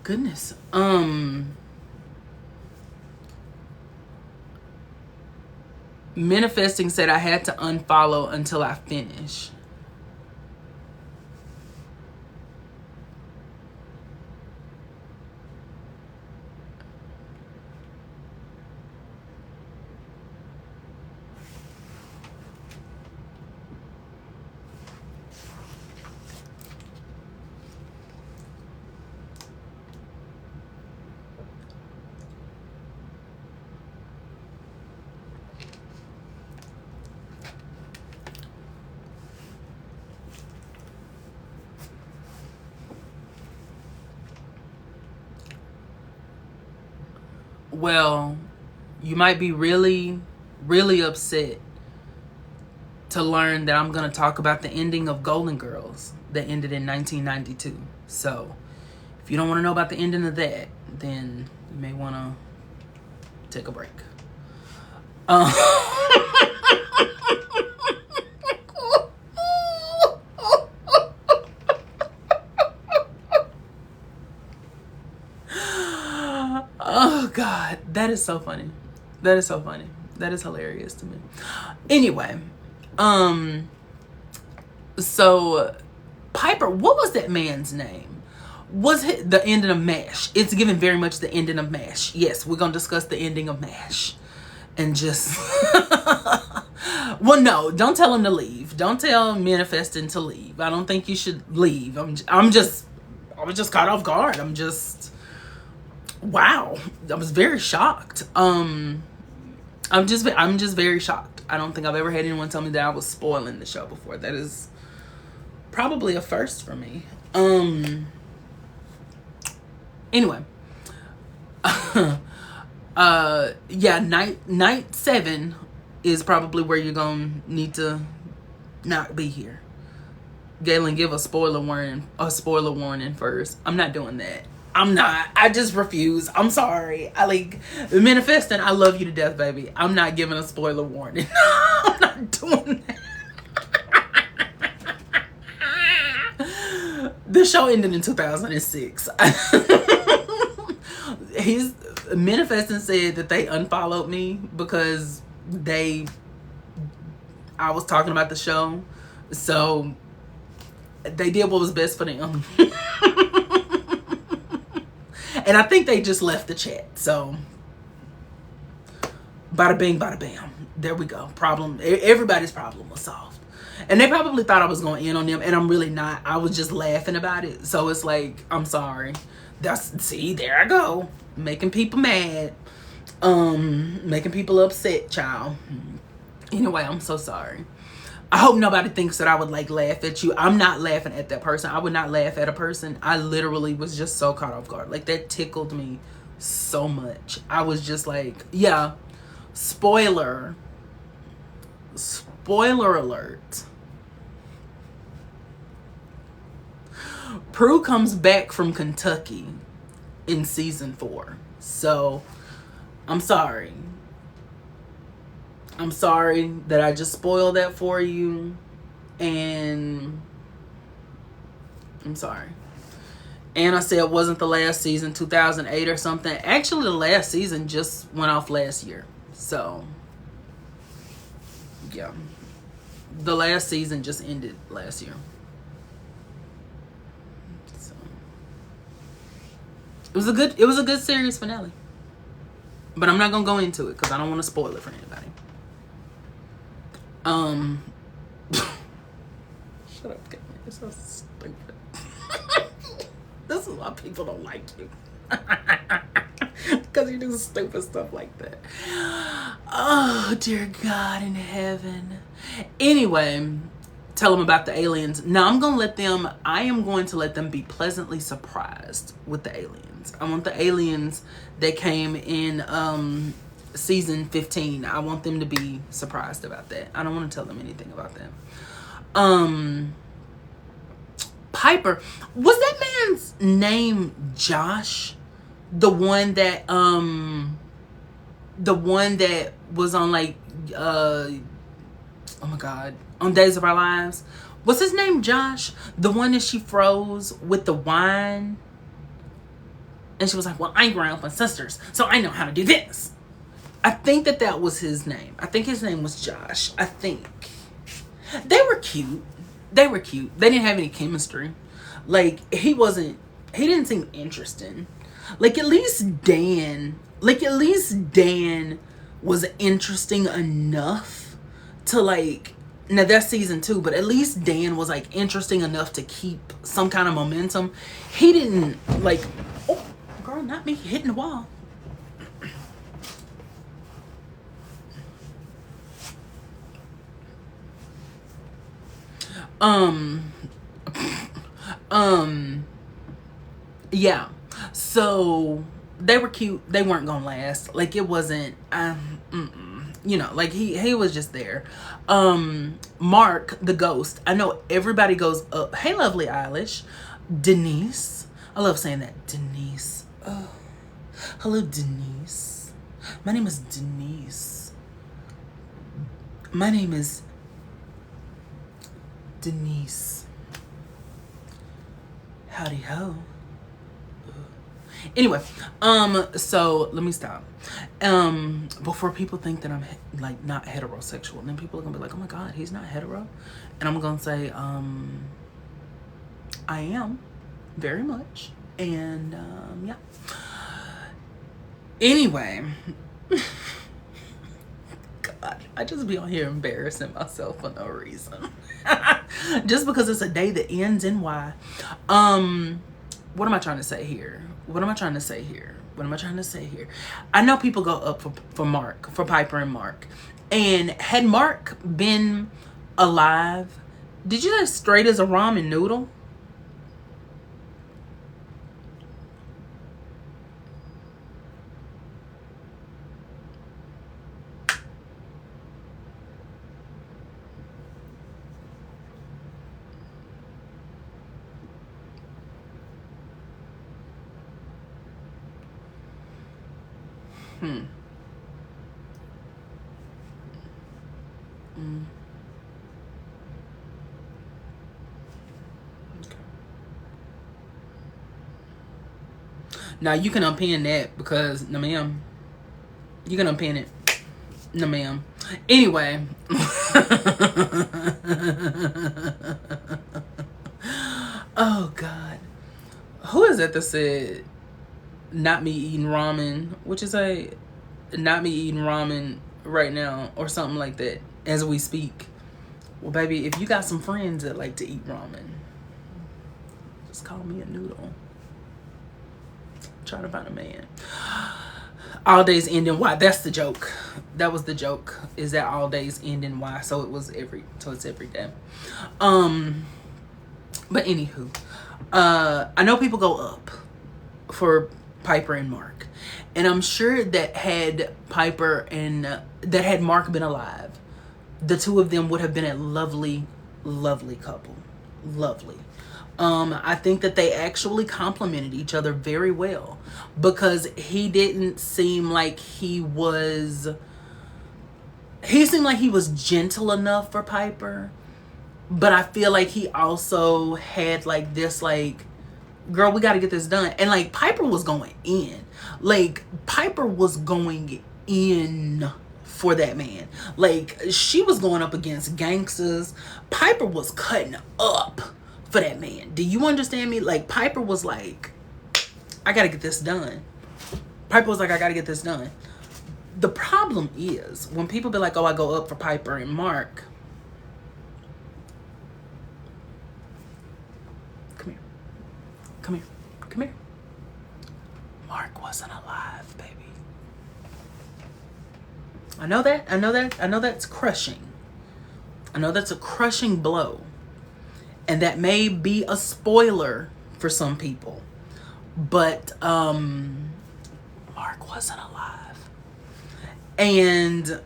Goodness. Manifesting said I had to unfollow until I finish. Well, you might be really, really upset to learn that I'm going to talk about the ending of Golden Girls that ended in 1992. So, if you don't want to know about the ending of that, then you may want to take a break. Oh God, that is so funny. That is so funny. That is hilarious to me. Anyway, so Piper, what was that man's name? Was it the ending of MASH? It's given very much the ending of MASH. Yes, we're gonna discuss the ending of MASH, and just well, no, don't tell him to leave. Don't tell Manifesting to leave. I don't think you should leave. I was just caught off guard. Wow, I was very shocked. I'm just very shocked. I don't think I've ever had anyone tell me that I was spoiling the show before. That is probably a first for me. Anyway, yeah, night 7 is probably where you're gonna need to not be here. Galen, give a spoiler warning first. I'm not doing that. I'm not. I just refuse. I'm sorry. Manifesting. I love you to death, baby. I'm not giving a spoiler warning. I'm not doing that. The show ended in 2006. He's Manifesting said that they unfollowed me because I was talking about the show. So they did what was best for them. And I think they just left the chat. So, bada bing, bada bam. There we go. Everybody's problem was solved. And they probably thought I was going to end on them. And I'm really not. I was just laughing about it. So, it's like, I'm sorry. See, there I go. Making people mad. Making people upset, child. Anyway, I'm so sorry. I hope nobody thinks that I would laugh at you. I'm not laughing at that person. I would not laugh at a person. I literally was just so caught off guard. That tickled me so much. I was just like, yeah, spoiler alert. Prue comes back from Kentucky in season 4. So, I'm sorry. I'm sorry that I just spoiled that for you, and I'm sorry. And I said it wasn't the last season, 2008 or something. Actually, the last season just went off last year. So, yeah. The last season just ended last year. So, it was a good series finale. But I'm not going to go into it because I don't want to spoil it for anybody. Shut up, Kevin. You're so stupid. This is why people don't like you. Because you do stupid stuff like that. Oh, dear God in heaven. Anyway, tell them about the aliens. Now I am going to let them be pleasantly surprised with the aliens. I want the aliens that came in season 15. I want them to be surprised about that. I don't want to tell them anything about that. Piper, was that man's name Josh? The one that was on like oh my God, on Days of Our Lives. Was his name Josh? The one that she froze with the wine? And she was like, well, I grew up with sisters, so I know how to do this. I think that was his name. I think his name was Josh. I think. They were cute. They didn't have any chemistry. Like, he didn't seem interesting. Like, at least Dan was interesting enough to, like, now that's season 2, but at least Dan was, like, interesting enough to keep some kind of momentum. He didn't, like, oh, girl, not me, hitting the wall. Yeah. So they were cute. They weren't gonna last. Like, it wasn't you know, like he was just there. Mark the ghost. I know everybody goes up. Hey, lovely Eilish. Denise. I love saying that. Denise. Oh. Hello, Denise. My name is Denise. My name is Denise. Howdy ho. Anyway, so let me stop. Before people think that I'm like not heterosexual, and then people are gonna be like, oh my God, he's not hetero. And I'm gonna say, I am very much. And yeah. Anyway, God, I just be on here embarrassing myself for no reason. Just because it's a day that ends in Y. What am I trying to say here? I know people go up for Piper and Mark. And had Mark been alive, did you say straight as a ramen noodle? Now you can unpin that because, no ma'am. You can unpin it. No ma'am. Anyway. Oh God. Who is that said not me eating ramen? Which is not me eating ramen right now or something like that as we speak. Well, baby, if you got some friends that like to eat ramen, just call me a noodle. Trying to find a man. All days end in Y. That's the joke. That was the joke. Is that all days end in Y? So it's every day. But anywho, I know people go up for Piper and Mark, and I'm sure that had Mark been alive, the two of them would have been a lovely, lovely couple. Lovely. I think that they actually complemented each other very well, because he didn't seem like he seemed like he was gentle enough for Piper, but I feel like he also had like this, like, girl, we got to get this done. And like Piper was going in for that man. Like, she was going up against gangsters. Piper was cutting up for that man. Do you understand me? Like, Piper was like, I gotta get this done. Piper was like, I gotta get this done. The problem is when people be like, oh, I go up for Piper and Mark. Come here. Mark wasn't alive, baby. I know that's crushing. I know that's a crushing blow. And that may be a spoiler for some people. But Mark wasn't alive. And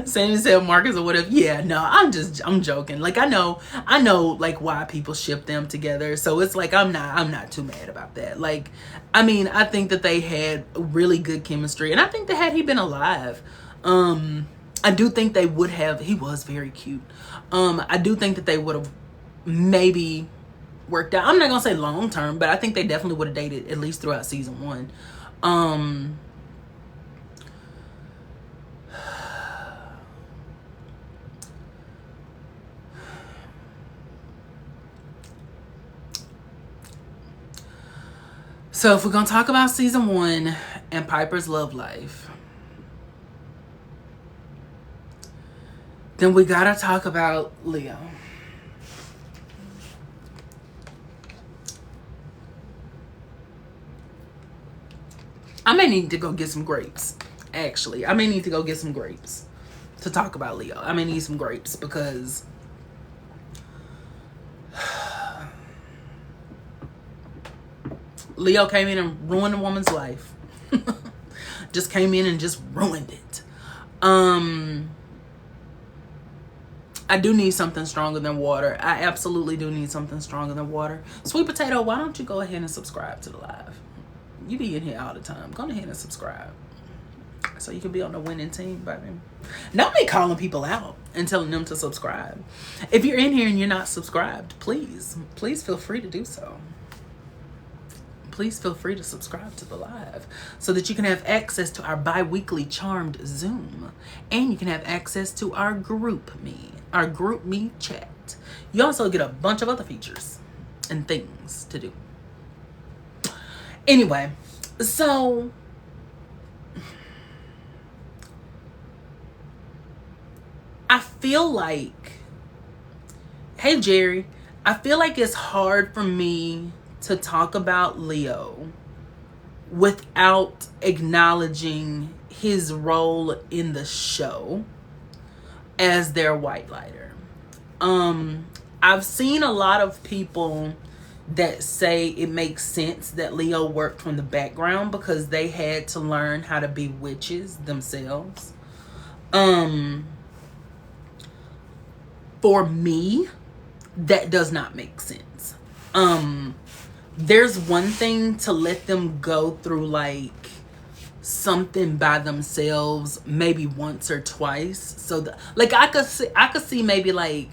Sammy said Marcus or whatever. Yeah, no, I'm joking. Like I know like why people ship them together. So it's like I'm not too mad about that. Like, I mean, I think that they had really good chemistry. And I think that had he been alive, I do think they would have. He was very cute. I do think that they would have maybe worked out. I'm not gonna say long term, but I think they definitely would have dated at least throughout season 1. So if we're gonna talk about season 1 and Piper's love life, then we gotta talk about Leo. I may need to go get some grapes. Actually, I may need to go get some grapes to talk about Leo. I may need some grapes because Leo came in and ruined a woman's life. Just came in and just ruined it. I do need something stronger than water. I absolutely do need something stronger than water. Sweet Potato, why don't you go ahead and subscribe to the live? You be in here all the time. Go ahead and subscribe so you can be on the winning team, baby. Not me calling people out and telling them to subscribe. If you're in here and you're not subscribed, please feel free to do so. Please feel free to subscribe to the live so that you can have access to our bi-weekly Charmed Zoom, and you can have access to our group me chat. You also get a bunch of other features and things to do. Anyway, so I feel like, hey Jerry, I feel like it's hard for me to talk about Leo without acknowledging his role in the show as their white lighter. I've seen a lot of people that say it makes sense that Leo worked from the background because they had to learn how to be witches themselves. For me, that does not make sense. There's one thing to let them go through like something by themselves maybe once or twice, so that, like, I could see maybe like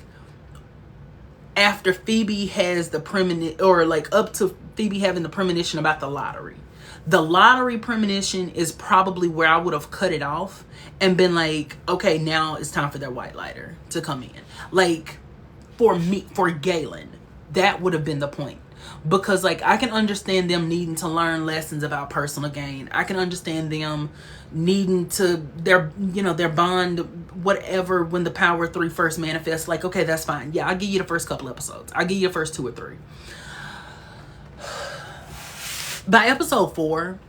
after Phoebe has the premonition, or like up to Phoebe having the premonition about the lottery premonition is probably where I would have cut it off and been like, okay, now it's time for their white lighter to come in. Like, for me, for Galen, that would have been the point. Because like I can understand them needing to learn lessons about personal gain. I can understand them needing to their bond, whatever, when the power 3 first manifests. Like, okay, that's fine. Yeah, I'll give you the first couple episodes. I'll give you the first 2 or 3. By episode 4,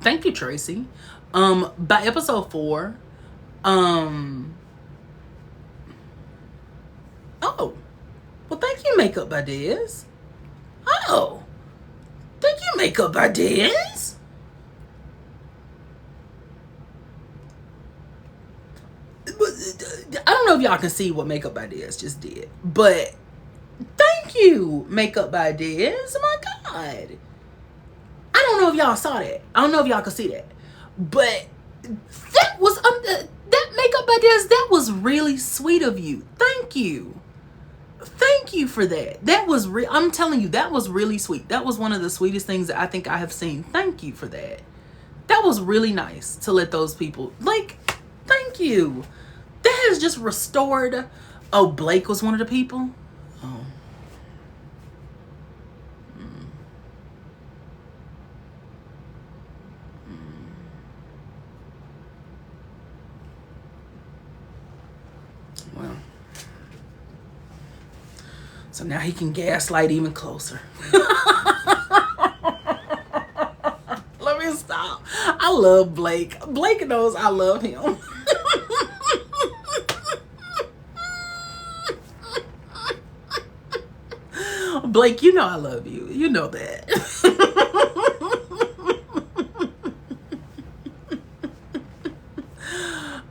thank you, Tracy. By episode 4, oh, well, thank you, Makeup by Diz. Oh, thank you, Makeup by Diz. I don't know if y'all can see what Makeup by Diz just did, but thank you, Makeup by Diz. My God. I don't know if y'all saw that. I don't know if y'all could see that, but that was that Makeup by Diz. That was really sweet of you. Thank you. Thank you for that. That was I'm telling you, that was really sweet. That was one of the sweetest things that I think I have seen. Thank you for that. That was really nice to let those people, like, thank you. That has just restored. Oh, Blake was one of the people. Oh. Well. So now he can gaslight even closer. I love Blake. Blake knows I love him. Blake, you know I love you. You know that.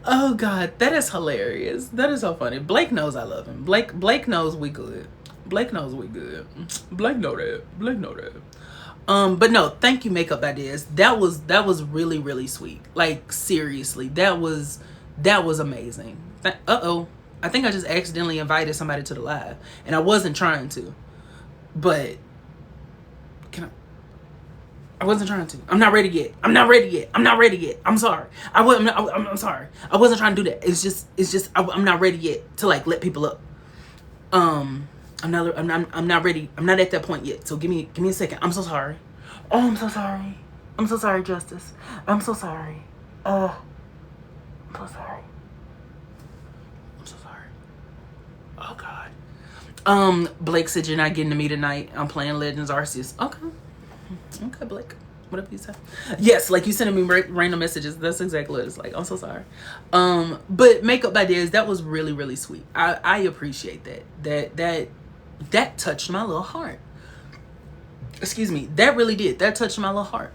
Oh God, that is hilarious. That is so funny. Blake knows I love him. Blake knows we good. Blake knows we good. Blake know that. Blake know that. But no, thank you, Makeup Ideas. That was really, really sweet. Like seriously, that was amazing. Uh-oh. I think I just accidentally invited somebody to the live, and I wasn't trying to. But I wasn't trying to. I'm not ready yet. I'm not ready yet. I'm not ready yet. I'm sorry. I'm sorry. I wasn't trying to do that. It's just I'm not ready yet to like let people up. I'm not ready. I'm not at that point yet. So give me a second. I'm so sorry. Oh, I'm so sorry. I'm so sorry, Justice. I'm so sorry. I'm so sorry. I'm so sorry. Oh God. Blake said you're not getting to me tonight. I'm playing Legends Arceus. Okay, Blake. Whatever you say. Yes, like you sending me random messages. That's exactly what it's like. I'm so sorry. But Makeup Ideas, that was really, really sweet. I appreciate that. That touched my little heart. Excuse me. That really did. That touched my little heart.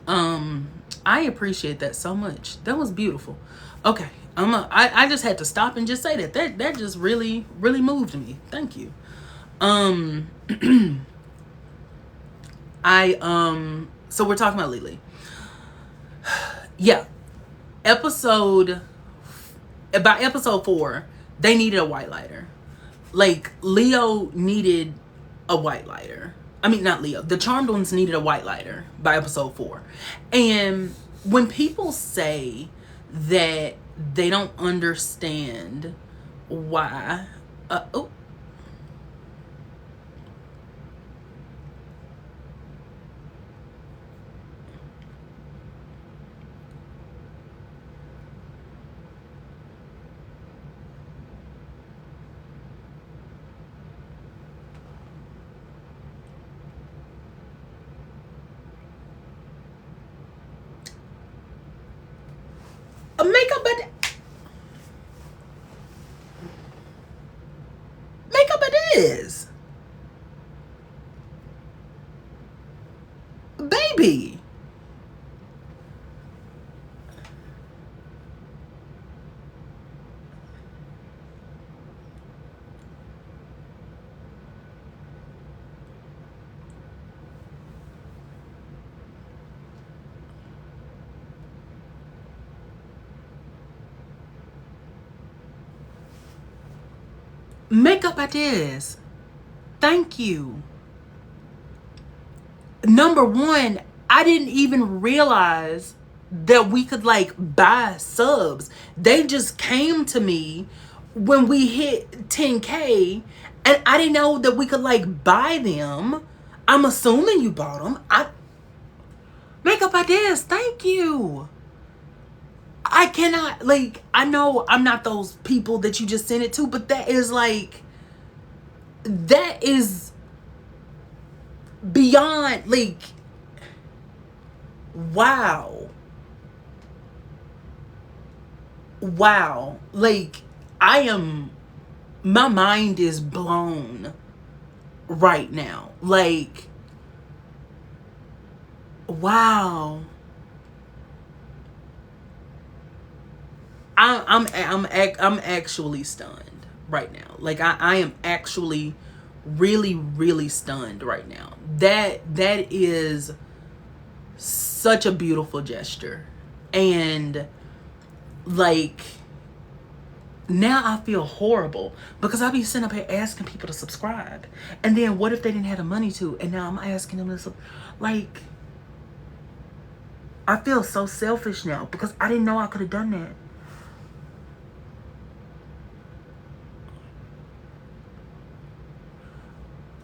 I appreciate that so much. That was beautiful. Okay. I just had to stop and just say that. That just really, really moved me. Thank you. So we're talking about Lily. Yeah. By episode 4, they needed a white lighter. Like, Leo needed a white lighter. I mean, not Leo. The Charmed Ones needed a white lighter by episode 4. And when people say that they don't understand why... Makeup Ideas. Baby. Makeup Ideas. Thank you. Number one, I didn't even realize that we could like buy subs. They just came to me when we hit 10K, and I didn't know that we could like buy them. I'm assuming you bought them. Makeup Ideas, thank you. I cannot, like, I know I'm not those people that you just sent it to, but that is like, that is beyond, like, wow. Like, my mind is blown right now. Like, wow. I'm actually stunned right now. Like, I am actually really, really stunned right now. That is such a beautiful gesture. And like, now I feel horrible because I be sitting up here asking people to subscribe, and then what if they didn't have the money to, and now I'm asking them to like, I feel so selfish now because I didn't know I could have done that.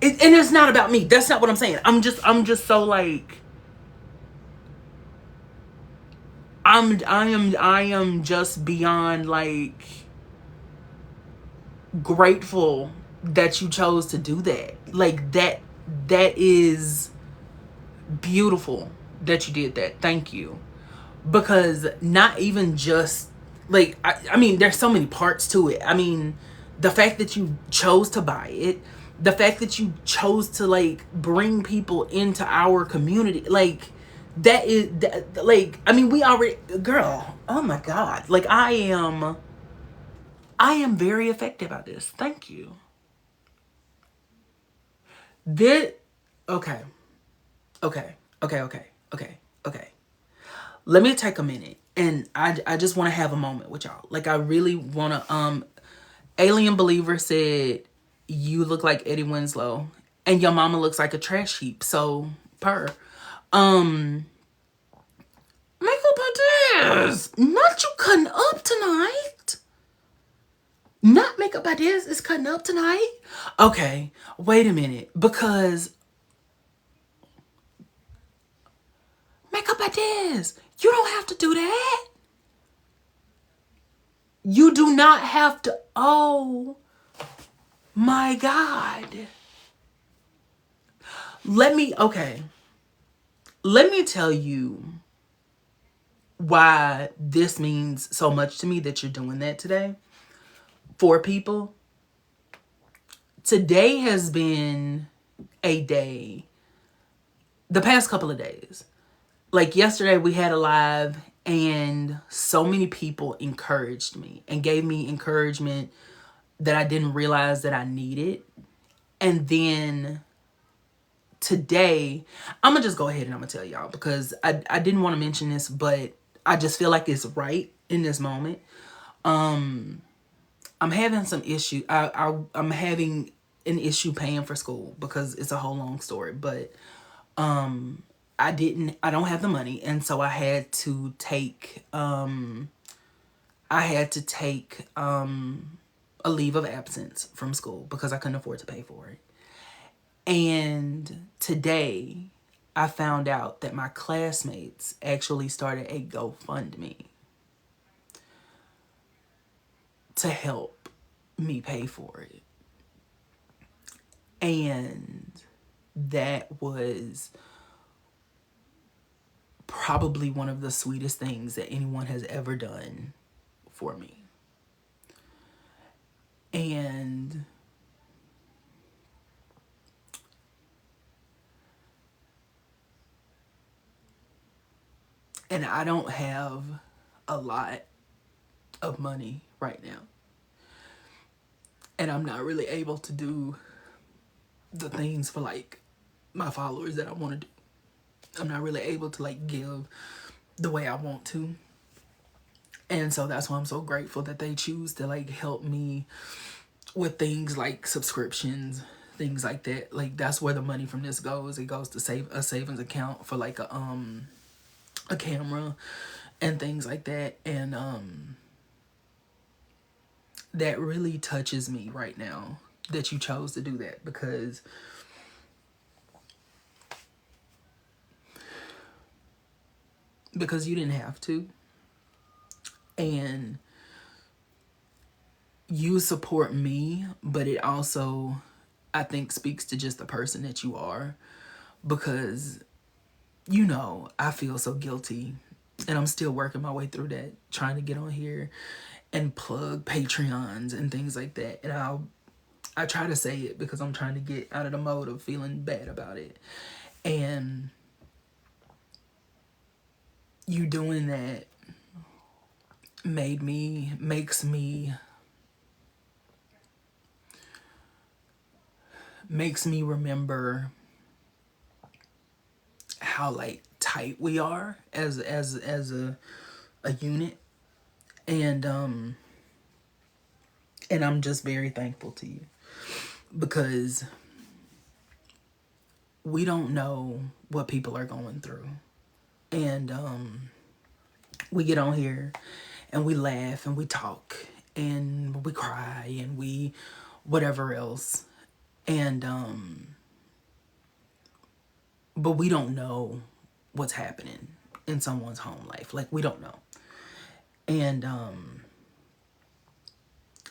And it's not about me. That's not what I'm saying. I'm just so like, I am just beyond like grateful that you chose to do that. Like, that is beautiful. that you did that. Thank you. Because not even just like I mean there's so many parts to it. I mean, the fact that you chose to buy it, the fact that you chose to like bring people into our community, like that is that, like I mean we already, girl, oh my god, like I am very affected by this. Thank you. This okay. Okay. Okay, okay. Okay. Okay. Let me take a minute, and I just want to have a moment with y'all. Like I really want to Alien Believer said you look like Eddie Winslow and your mama looks like a trash heap. So per makeup ideas. Not you cutting up tonight. Not makeup ideas is cutting up tonight. Okay, wait a minute, because makeup ideas, you don't have to do that. You do not have to. Oh my God. Okay. Let me tell you why this means so much to me that you're doing that today for people. Today has been a day, the past couple of days. Like yesterday we had a live and so many people encouraged me and gave me encouragement that I didn't realize that I needed. And then today, I'm gonna just go ahead and I'm gonna tell y'all because I didn't want to mention this, but I just feel like it's right in this moment. I'm having some issue. I'm having an issue paying for school because it's a whole long story, but I don't have the money, and so I had to take a leave of absence from school because I couldn't afford to pay for it. And today I found out that my classmates actually started a GoFundMe to help me pay for it. And that was probably one of the sweetest things that anyone has ever done for me. And I don't have a lot of money right now. And I'm not really able to do the things for like my followers that I want to do. I'm not really able to like give the way I want to. And so that's why I'm so grateful that they choose to like help me with things like subscriptions, things like that. Like that's where the money from this goes. It goes to save a savings account for like a camera and things like that. And that really touches me right now that you chose to do that, because you didn't have to. And you support me, but it also, I think, speaks to just the person that you are, because, you know, I feel so guilty and I'm still working my way through that, trying to get on here and plug Patreons and things like that. And I try to say it because I'm trying to get out of the mode of feeling bad about it. And you doing that makes me remember how like tight we are as a unit. And I'm just very thankful to you, because we don't know what people are going through. And we get on here and we laugh and we talk and we cry and we whatever else. And but we don't know what's happening in someone's home life. Like we don't know. And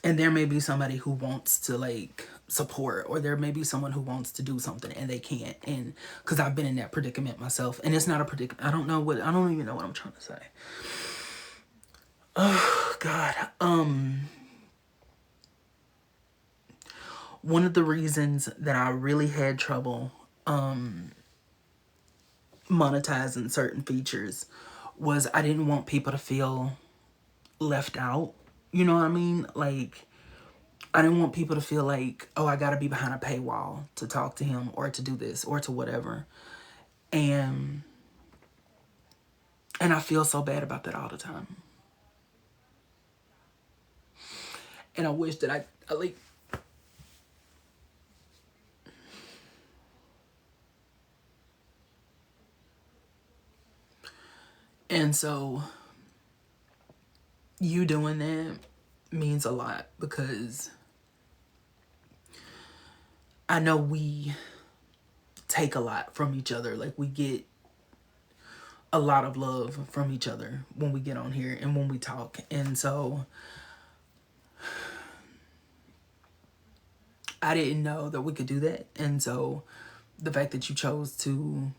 And there may be somebody who wants to like support, or there may be someone who wants to do something and they can't. And because I've been in that predicament myself, and it's not a predicament. I don't even know what I'm trying to say. Oh God. One of the reasons that I really had trouble monetizing certain features was I didn't want people to feel left out. You know what I mean? Like, I didn't want people to feel like, oh, I gotta be behind a paywall to talk to him or to do this or to whatever. And I feel so bad about that all the time. And I wish that I like, and so you doing that means a lot, because I know we take a lot from each other. Like, we get a lot of love from each other when we get on here and when we talk. And so I didn't know that we could do that. And so the fact that you chose to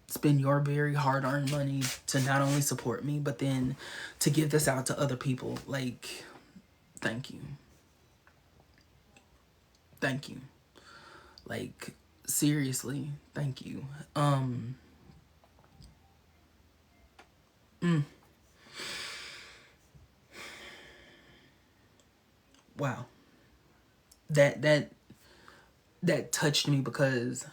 spend your very hard-earned money to not only support me, but then to give this out to other people, like, thank you. Thank you. Like, seriously, thank you. Wow. That touched me, because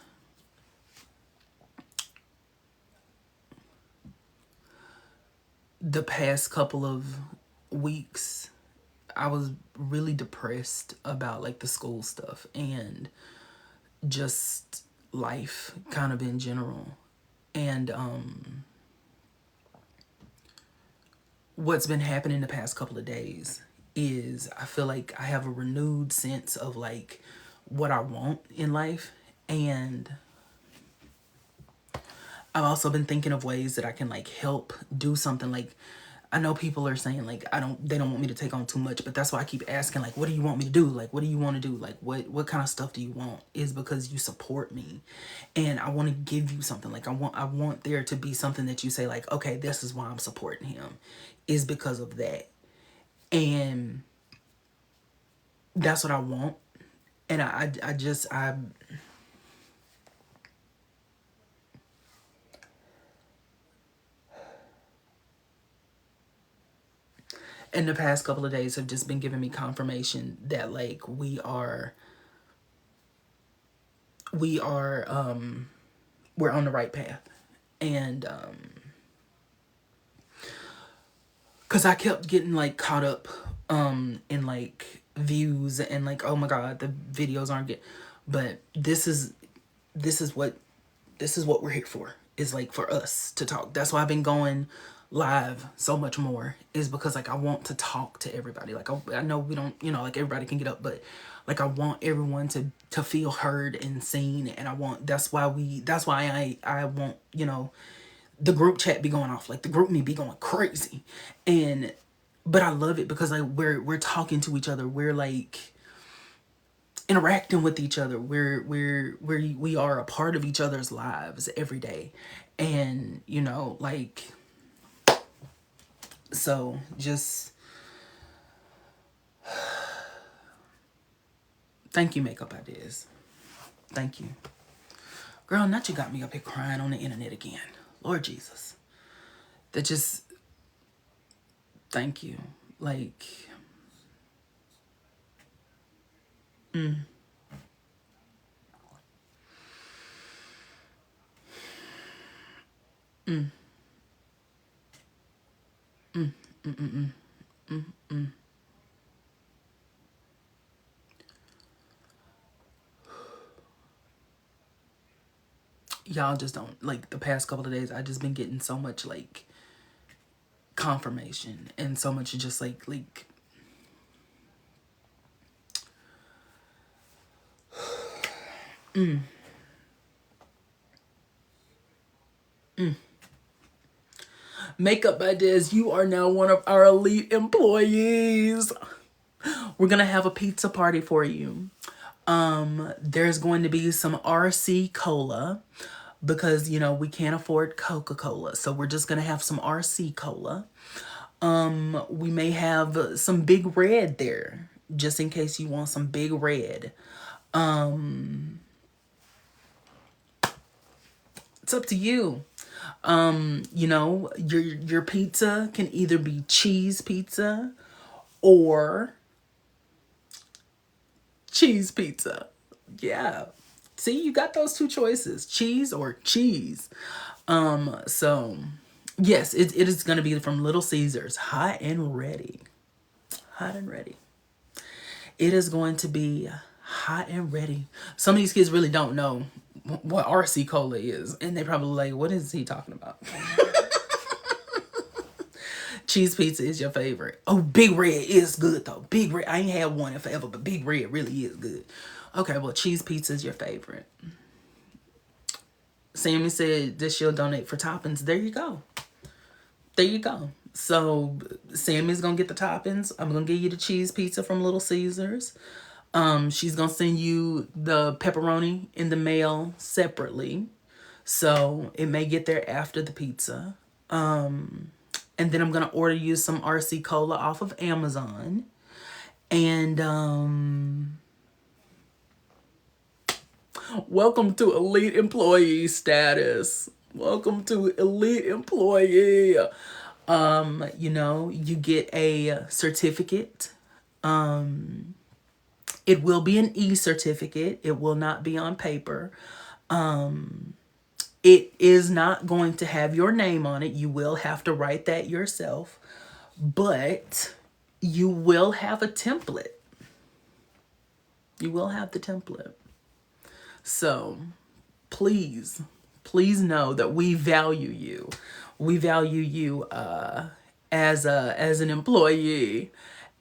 the past couple of weeks I was really depressed about like the school stuff and just life kind of in general. And what's been happening the past couple of days is I feel like I have a renewed sense of like what I want in life. And I've also been thinking of ways that I can like help do something. Like, I know people are saying like they don't want me to take on too much, but that's why I keep asking, like, what do you want me to do? Like, what do you want to do? Like, what kind of stuff do you want? Is because you support me and I want to give you something. Like, I want there to be something that you say like, okay, this is why I'm supporting him, is because of that. And that's what I want. And I in the past couple of days have just been giving me confirmation that like we're on the right path. And because I kept getting like caught up in like views and like, oh my god, the videos aren't good. But this is what we're here for, is like for us to talk. That's why I've been going live so much more, is because like I want to talk to everybody. Like, I know we don't, like everybody can get up, but like I want everyone to feel heard and seen. And that's why I want, the group chat be going off, like the group me be going crazy. And but I love it because like we're talking to each other, we're like interacting with each other, we are a part of each other's lives every day. And like, so just thank you, Makeup Ideas. Thank you, girl. Not you got me up here crying on the internet again. Lord Jesus. That just, thank you. Like, mm, mm, mm, mm, mm, mm, mm. Y'all just don't, like, the past couple of days I just been getting so much like confirmation and so much just like mm, mm. Makeup Ideas, you are now one of our elite employees. We're going to have a pizza party for you. There's going to be some RC Cola because, you know, we can't afford Coca-Cola. So we're just going to have some RC Cola. We may have some Big Red there, just in case you want some Big Red. It's up to you. You know, your pizza can either be cheese pizza or cheese pizza. Yeah. See, you got those two choices, cheese or cheese. So yes, it is going to be from Little Caesars, hot and ready. Hot and ready. It is going to be hot and ready. Some of these kids really don't know what RC Cola is, and they probably like, what is he talking about? Cheese pizza is your favorite. Oh, Big Red is good though. Big Red, I ain't had one in forever, but Big Red really is good. Okay, well, cheese pizza is your favorite. Sammy said that she'll donate for toppings. There you go. There you go. So Sammy's gonna get the toppings. I'm gonna give you the cheese pizza from Little Caesars. She's gonna send you the pepperoni in the mail separately. So it may get there after the pizza. And then I'm going to order you some RC Cola off of Amazon. And welcome to elite employee status. Welcome to elite employee. You know, you get a certificate. It will be an e-certificate. It will not be on paper. It is not going to have your name on it. You will have to write that yourself. But you will have a template. You will have the template. So please know that we value you. We value you as an employee.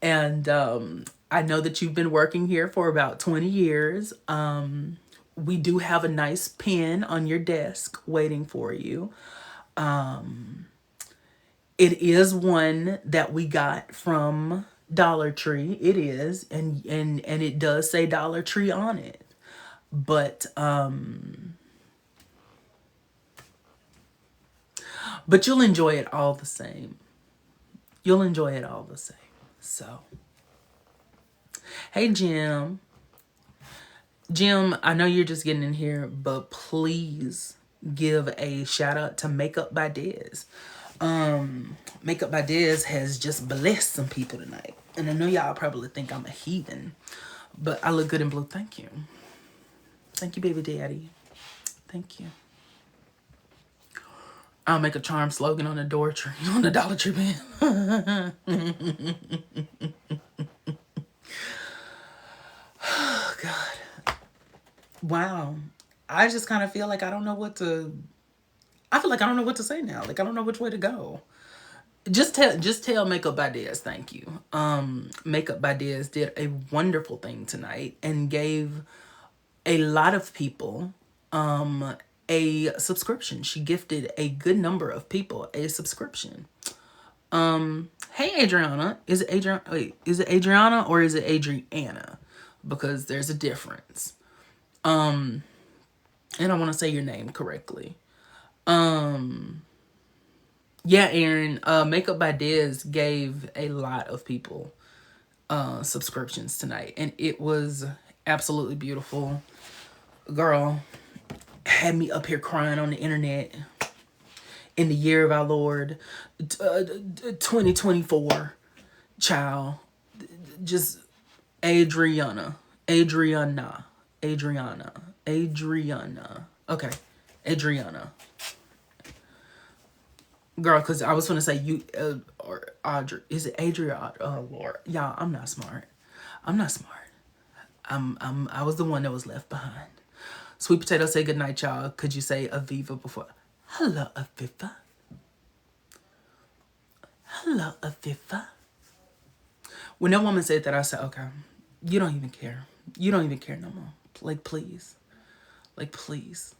And I know that you've been working here for about 20 years. We do have a nice pen on your desk waiting for you. It is one that we got from Dollar Tree. It is, and it does say Dollar Tree on it. But you'll enjoy it all the same. You'll enjoy it all the same. So, hey Jim. Jim, I know you're just getting in here, but please give a shout out to Makeup by Dez. Makeup by Dez has just blessed some people tonight. And I know y'all probably think I'm a heathen, but I look good in blue. Thank you. Thank you, baby daddy. Thank you. I'll make a charm slogan on the door tree, on the Dollar Tree pen. Oh, God. Wow. I just kind of feel like I don't know what to say now. Like, I don't know which way to go. Just tell Makeup by Dez thank you. Makeup by Dez did a wonderful thing tonight and gave a lot of people a subscription. She gifted a good number of people a subscription. Hey Adriana. Is it Adriana or is it Adriana? Because there's a difference. And I want to say your name correctly. Yeah, Aaron, Makeup by Dez gave a lot of people subscriptions tonight, and it was absolutely beautiful. Girl had me up here crying on the internet in the year of our Lord 2024. Child, just Adriana. Okay, Adriana. Girl, because I was going to say you, or Audrey. Is it Adria? Oh, Lord. Y'all, I'm not smart. I was the one that was left behind. Sweet Potato say goodnight, y'all. Could you say Aviva before? Hello, Aviva. Hello, Aviva. When that woman said that, I said, okay, you don't even care. You don't even care no more. Like, please. Like, please.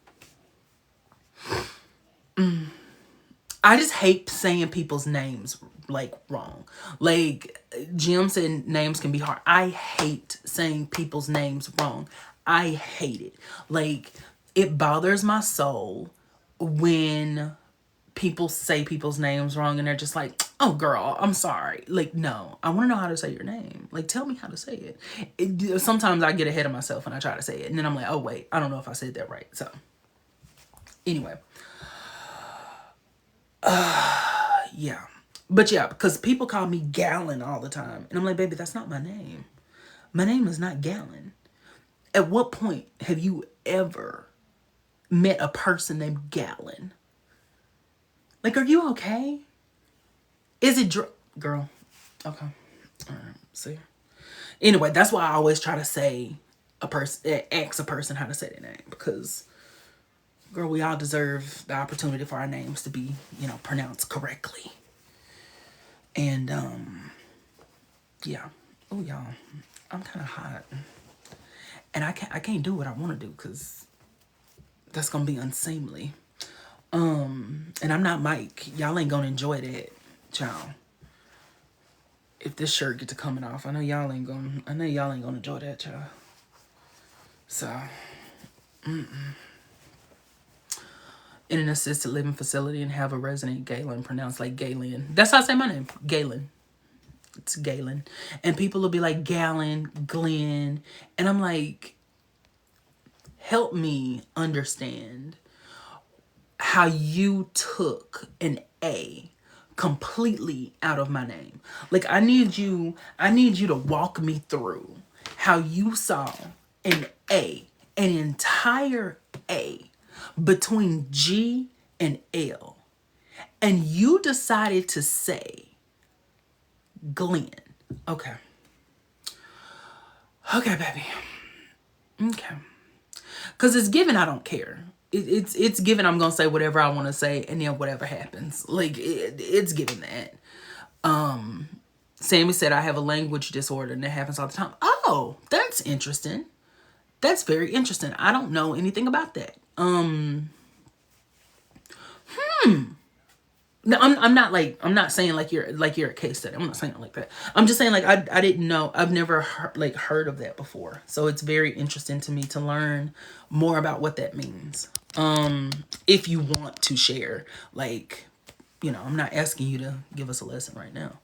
I just hate saying people's names like wrong. Like Jim said, names can be hard. I hate saying people's names wrong. I hate it. Like, it bothers my soul when people say people's names wrong and they're just like, oh girl, I'm sorry. Like, no, I want to know how to say your name. Like, tell me how to say it. Sometimes I get ahead of myself when I try to say it, and then I'm like, oh wait, I don't know if I said that right. So anyway, yeah. But yeah, because people call me Gallon all the time. And I'm like, baby, that's not my name. My name is not Gallon. At what point have you ever met a person named Gallon? Like, are you okay? Is it girl? Okay. All right. See? Anyway, that's why I always try to say ask a person how to say their name. Because, girl, we all deserve the opportunity for our names to be, pronounced correctly. And, yeah. Oh, y'all. I'm kind of hot. And I can't do what I want to do because that's going to be unseemly. And I'm not Mike. Y'all ain't going to enjoy that, child. If this shirt gets to coming off, I know y'all ain't going to enjoy that, child. So, in an assisted living facility and have a resident Galen pronounced like Galen. That's how I say my name, Galen. It's Galen. And people will be like Gallon, Glenn. And I'm like, help me understand how you took an A completely out of my name. Like, I need you to walk me through how you saw an entire A between G and L, and you decided to say Glenn. Okay. Okay, baby. Okay. Because it's given I don't care. It's given I'm going to say whatever I want to say and then whatever happens. Like, it's given that. Sammy said I have a language disorder and it happens all the time. Oh, that's interesting. That's very interesting. I don't know anything about that. No, I'm not saying like you're a case study. I'm not saying it like that. I'm just saying like I didn't know. I've never heard of that before. So it's very interesting to me to learn more about what that means. If you want to share, like, I'm not asking you to give us a lesson right now.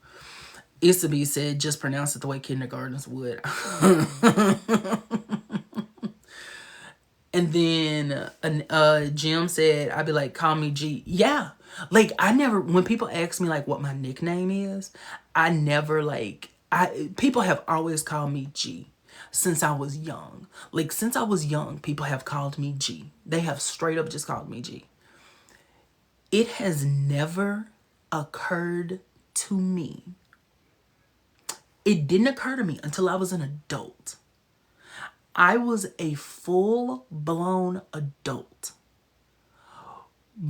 Isabi said, just pronounce it the way kindergartners would. And then Jim said, I'd be like, call me G. Yeah. Like, when people ask me like what my nickname is, I never people have always called me G since I was young. Like, since I was young, people have called me G. They have straight up just called me G. It has never occurred to me. It didn't occur to me until I was an adult. I was a full-blown adult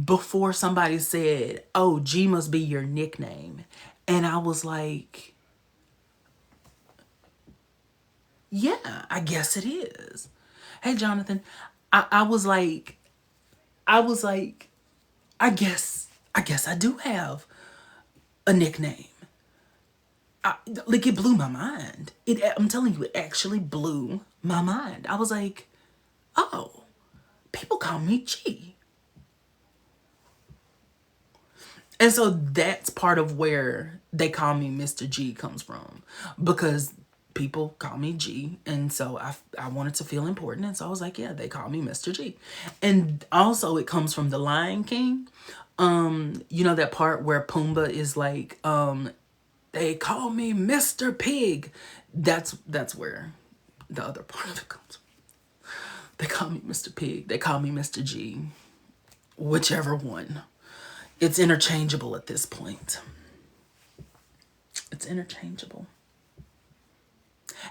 before somebody said, oh, G must be your nickname. And I was like, yeah, I guess it is. Hey, Jonathan, I was like, I guess I do have a nickname. Like, it blew my mind. I'm telling you, it actually blew my mind. I was like, oh, people call me G. And so that's part of where they call me Mr. G comes from, because people call me G. And so I wanted to feel important. And so I was like, yeah, they call me Mr. G. And also it comes from The Lion King. That part where Pumbaa is like, they call me Mr. Pig. That's where the other part of it comes from. They call me Mr. Pig. They call me Mr. G. Whichever one. It's interchangeable at this point. It's interchangeable.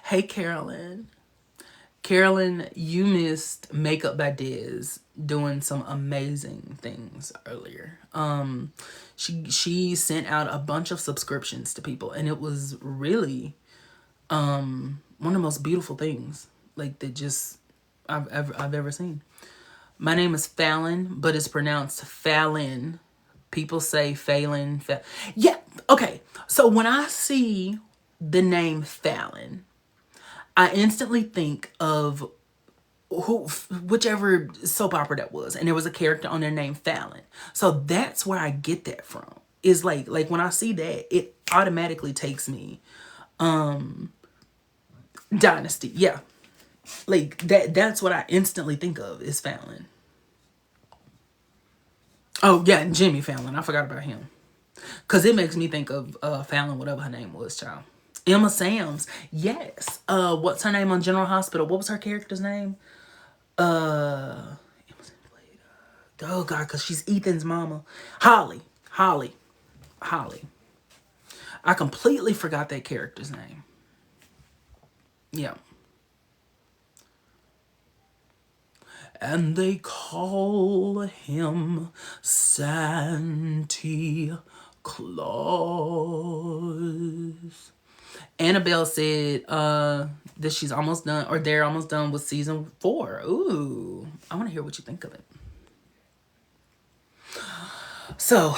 Hey, Carolyn. Carolyn, you missed Makeup by Dez doing some amazing things earlier. She sent out a bunch of subscriptions to people, and it was really one of the most beautiful things like that just I've ever seen. My name is Fallon, but it's pronounced Fallon. People say Phelan. Yeah, Okay, so when I see the name Fallon, I instantly think of whichever soap opera that was, and there was a character on there named Fallon. So that's where I get that from. Is like when I see that, it automatically takes me Dynasty. Yeah. Like that's what I instantly think of is Fallon. Oh yeah, and Jimmy Fallon. I forgot about him. Cause it makes me think of Fallon, whatever her name was, child. Emma Samms. Yes. What's her name on General Hospital? What was her character's name? Emma Samms played, oh God, cause she's Ethan's mama. Holly. Holly. Holly. I completely forgot that character's name. Yeah. And they call him Santa Claus. Annabelle said that she's almost done, or they're almost done with season 4. Ooh, I want to hear what you think of it. So,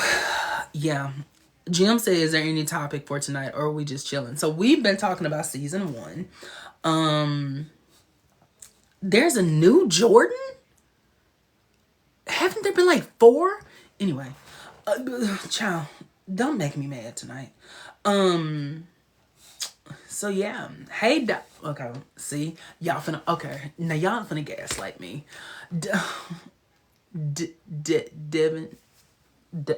yeah. Jim said, is there any topic for tonight, or are we just chilling? So we've been talking about season 1. There's a new Jordan? Haven't there been like 4? Anyway, child, don't make me mad tonight. So yeah, hey, okay, see, y'all finna, okay, now y'all finna gaslight me. Devin, oh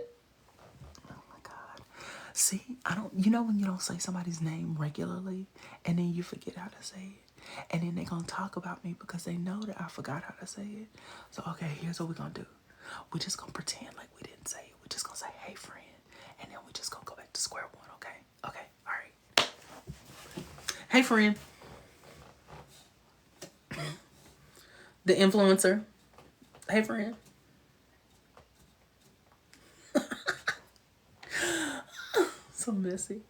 my God. See, I don't, you know when you don't say somebody's name regularly, and then you forget how to say it? And then they're gonna talk about me because they know that I forgot how to say it. So, okay, here's what we're gonna do. We're just gonna pretend like we didn't say it. We're just gonna say, hey, friend. And then we're just gonna go back to square one, okay? Okay, all right. Hey, friend. The influencer. Hey, friend. So messy.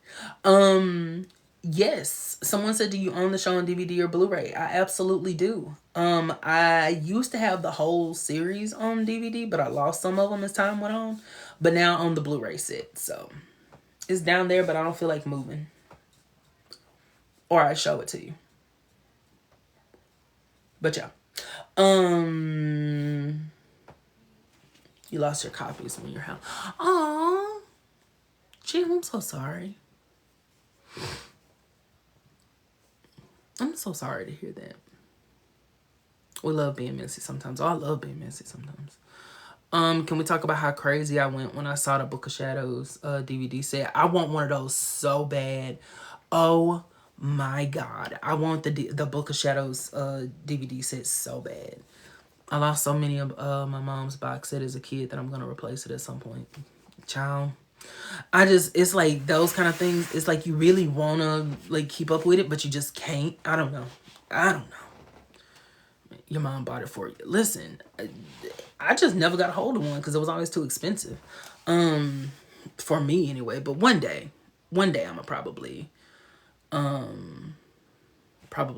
Yes. Someone said, do you own the show on DVD or Blu-ray? I absolutely do. I used to have the whole series on DVD, but I lost some of them as time went on. But now on the Blu-ray set. So it's down there, but I don't feel like moving. Or I show it to you. But yeah. You lost your copies when your house. Aww. Jim, I'm so sorry. I'm so sorry to hear that. We love being messy sometimes. Oh, I love being messy sometimes. Can we talk about how crazy I went when I saw the Book of Shadows DVD set? I want one of those so bad. Oh my God. I want the Book of Shadows DVD set so bad. I lost so many of my mom's box set as a kid that I'm going to replace it at some point. Child. It's like those kind of things. It's like you really want to like keep up with it, but you just can't. I don't know. Your mom bought it for you. Listen, I just never got a hold of one because it was always too expensive. For me anyway. But one day I'm gonna probably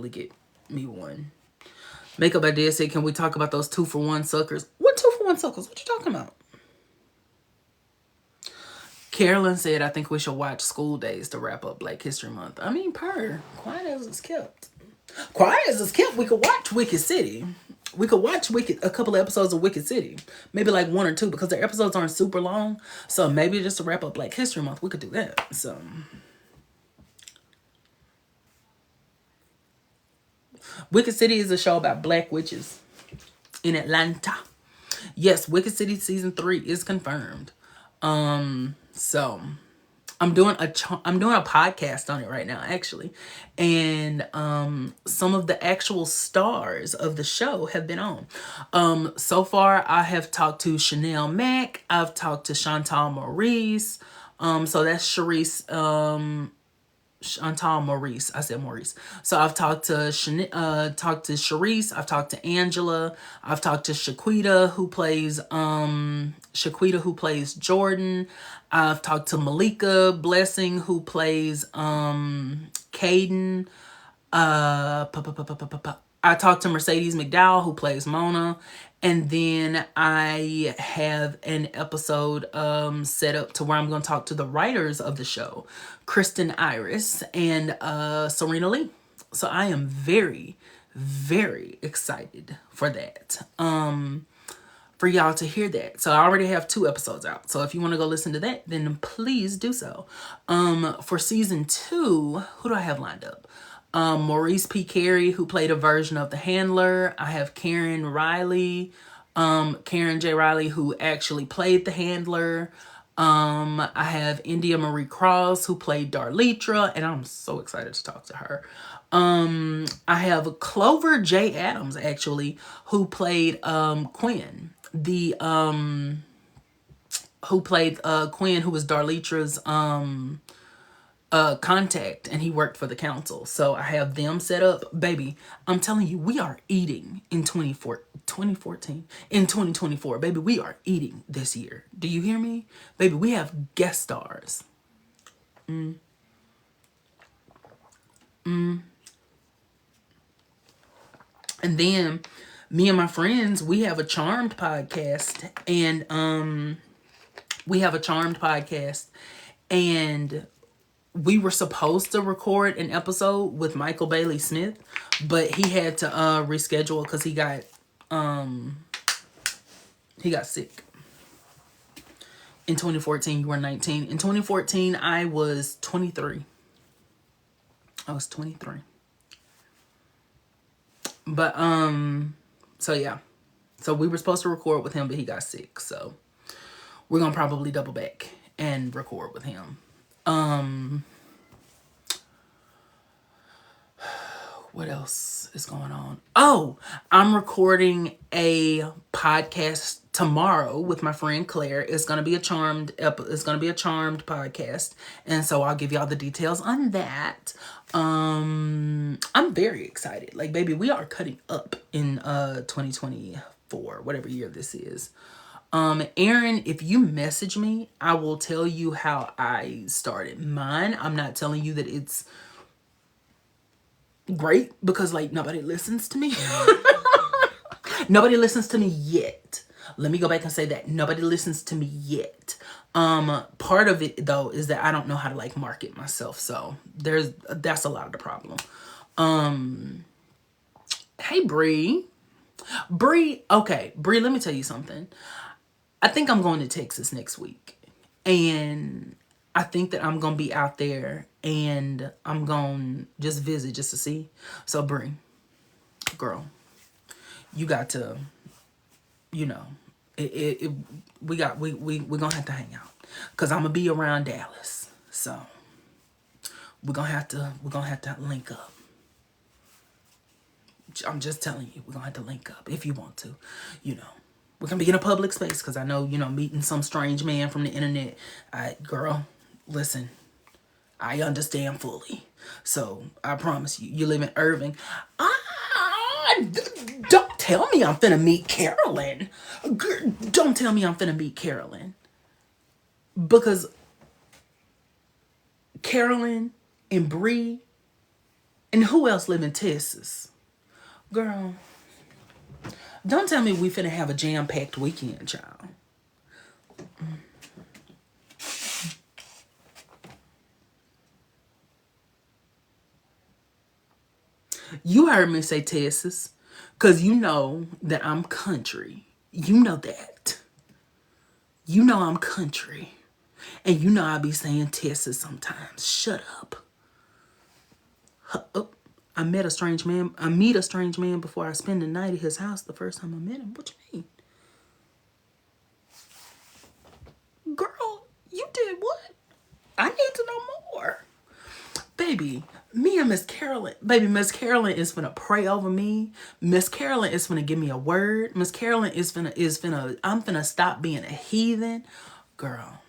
get me one. Makeup Idea said, can we talk about those 2-for-1 suckers? What 2-for-1 suckers? What you talking about? Carolyn said, I think we should watch School Days to wrap up Black History Month. I mean, quiet as it's kept. Quiet as it's kept, we could watch Wicked City. We could watch a couple of episodes of Wicked City. Maybe like 1 or 2 because their episodes aren't super long. So maybe just to wrap up Black History Month, we could do that. So Wicked City is a show about black witches in Atlanta. Yes, Wicked City season 3 is confirmed. So I'm doing a podcast on it right now, actually. And some of the actual stars of the show have been on. So far, I have talked to Chanel Mack. I've talked to Chantal Maurice. So that's Charisse. Chantal Maurice. I said Maurice. So I've talked to Charisse. I've talked to Angela. I've talked to Shaquita who plays Jordan. I've talked to Malika Blessing who plays Caden. I talked to Mercedes McDowell, who plays Mona. And then I have an episode set up to where I'm going to talk to the writers of the show, Kristen Iris and Serena Lee. So I am very, very excited for that. For y'all to hear that. So I already have 2 episodes out. So if you want to go listen to that, then please do so. For season 2, who do I have lined up? Maurice P. Carey, who played a version of the Handler. I have Karen Riley, Karen J. Riley, who actually played the Handler. I have India Marie Cross, who played Darlitra, and I'm so excited to talk to her. I have Clover J. Adams, actually, who played Quinn. Who played Quinn, who was Darlitra's contact, and he worked for the council. So I have them set up. Baby, I'm telling you, we are eating in 2014. In 2024. Baby, we are eating this year. Do you hear me? Baby, we have guest stars. And then me and my friends, we have a Charmed podcast. And we were supposed to record an episode with Michael Bailey Smith, but he had to reschedule because he got sick. In 2014, you were 19. In 2014, I was 23. But so yeah. So we were supposed to record with him, but he got sick. So we're gonna probably double back and record with him. What else is going on? Oh, I'm recording a podcast tomorrow with my friend Claire. It's gonna be a Charmed podcast, and so I'll give y'all the details on that. I'm very excited. Like, baby, we are cutting up in 2024, whatever year this is. Aaron, if you message me, I will tell you how I started mine. I'm not telling you that it's great because, like, nobody listens to me. Nobody listens to me yet. Let me go back and say that. Nobody listens to me yet. Part of it, though, is that I don't know how to, like, market myself. So that's a lot of the problem. Hey, Bree. Okay, Bree, let me tell you something. I think I'm going to Texas next week. And I think that I'm going to be out there and I'm going to just visit just to see. So, Bree, girl, you got to, you know, we're going to have to hang out. Because I'm going to be around Dallas. So, we're going to have to link up. I'm just telling you, we're going to have to link up if you want to, you know. We're going to be in a public space because I know, you know, meeting some strange man from the internet. Girl, listen, I understand fully. So, I promise you, you live in Irving. Don't tell me I'm finna meet Carolyn. Don't tell me I'm finna meet Carolyn. Because Carolyn and Bree and who else live in Texas? Girl, don't tell me we finna have a jam-packed weekend, child. You heard me say Texas, because you know that I'm country. You know that. You know I'm country. And you know I be saying Texas sometimes. Shut up. I meet a strange man before I spend the night at his house the first time I met him. What you mean? Girl, you did what? I need to know more. Baby, me and Miss Carolyn. Baby, Miss Carolyn is finna pray over me. Miss Carolyn is finna give me a word. Miss Carolyn is finna, I'm finna stop being a heathen. Girl.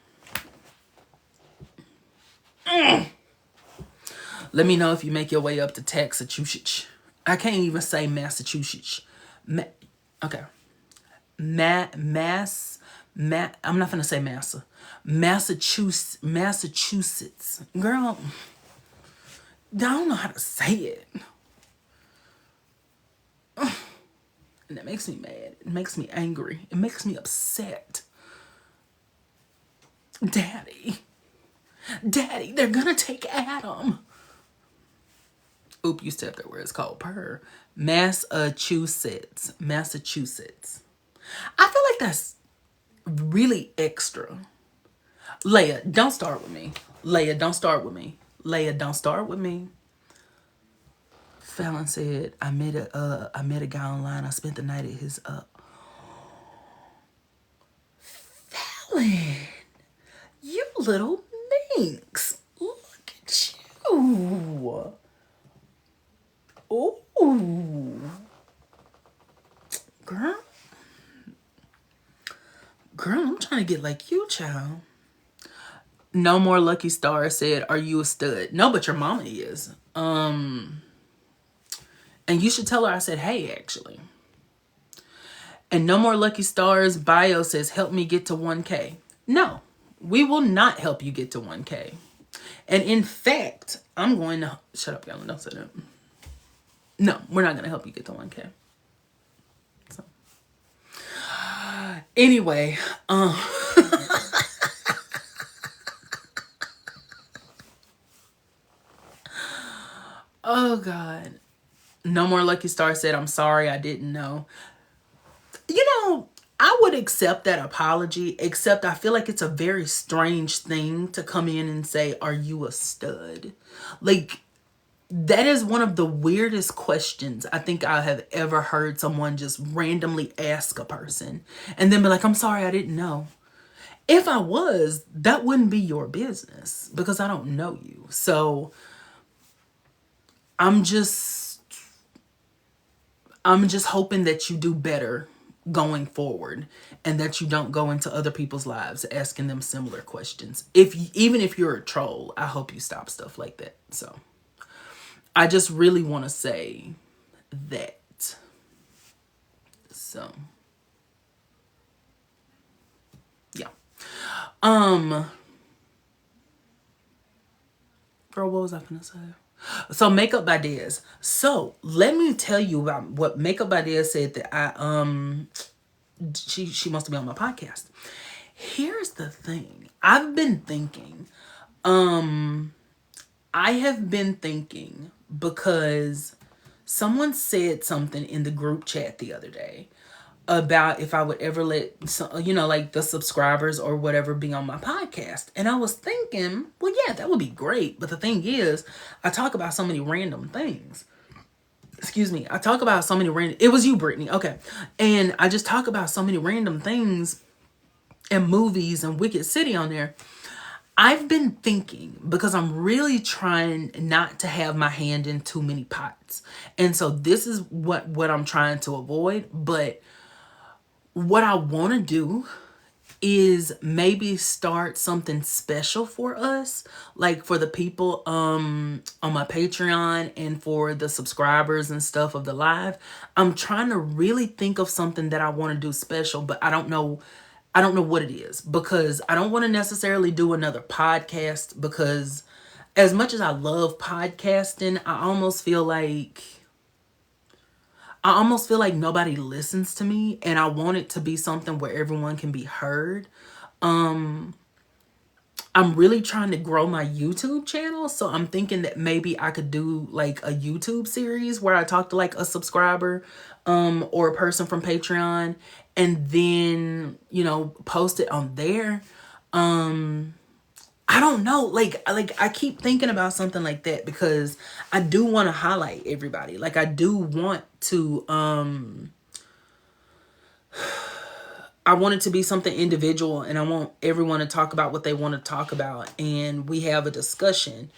Let me know if you make your way up to Massachusetts. I can't even say Massachusetts. Okay. I'm not gonna say Massa. Massachusetts. Girl, I don't know how to say it. And it makes me mad. It makes me angry. It makes me upset. Daddy, they're gonna take Adam. Oop, you stepped there where it's called per. Massachusetts. I feel like that's really extra. Leia, don't start with me. Leia, don't start with me. Fallon said, I met a guy online. I spent the night at his Fallon, you little minx. Look at you. Ooh. Girl, I'm trying to get like you, child. No More Lucky Star said, are you a stud? No, but your mama is. And you should tell her I said, hey, actually. And No More Lucky Stars bio says, help me get to 1K. No, we will not help you get to 1K. And in fact, I'm going to... Shut up, y'all. Don't say that. No, we're not going to help you get to 1K. So. Anyway, oh, God. No More Lucky Star said, I'm sorry, I didn't know. You know, I would accept that apology, except I feel like it's a very strange thing to come in and say, are you a stud? Like, that is one of the weirdest questions I think I have ever heard someone just randomly ask a person and then be like, I'm sorry, I didn't know. If I was, that wouldn't be your business because I don't know you. So I'm just hoping that you do better going forward and that you don't go into other people's lives asking them similar questions. Even if you're a troll, I hope you stop stuff like that. So I just really want to say that. So yeah. Girl, what was I gonna say? So Makeup by Dez. So let me tell you about what Makeup by Dez said that she wants to be on my podcast. Here's the thing. I've been thinking, because someone said something in the group chat the other day about if I would ever let, like the subscribers or whatever be on my podcast. And I was thinking, well, yeah, that would be great. But the thing is, I talk about so many random things. Excuse me. I talk about so many random... It was you, Brittany. Okay. And I just talk about so many random things and movies and Wicked City on there. I've been thinking, because I'm really trying not to have my hand in too many pots. And so this is what I'm trying to avoid. But what I want to do is maybe start something special for us, like for the people on my Patreon and for the subscribers and stuff of the live. I'm trying to really think of something that I want to do special, but I don't know what it is, because I don't want to necessarily do another podcast, because as much as I love podcasting, I almost feel like nobody listens to me, and I want it to be something where everyone can be heard. I'm really trying to grow my YouTube channel, so I'm thinking that maybe I could do like a YouTube series where I talk to like a subscriber or a person from Patreon, and then, post it on there. I don't know, like I keep thinking about something like that, because I do want to highlight everybody. Like I do want to I want it to be something individual, and I want everyone to talk about what they want to talk about, and we have a discussion.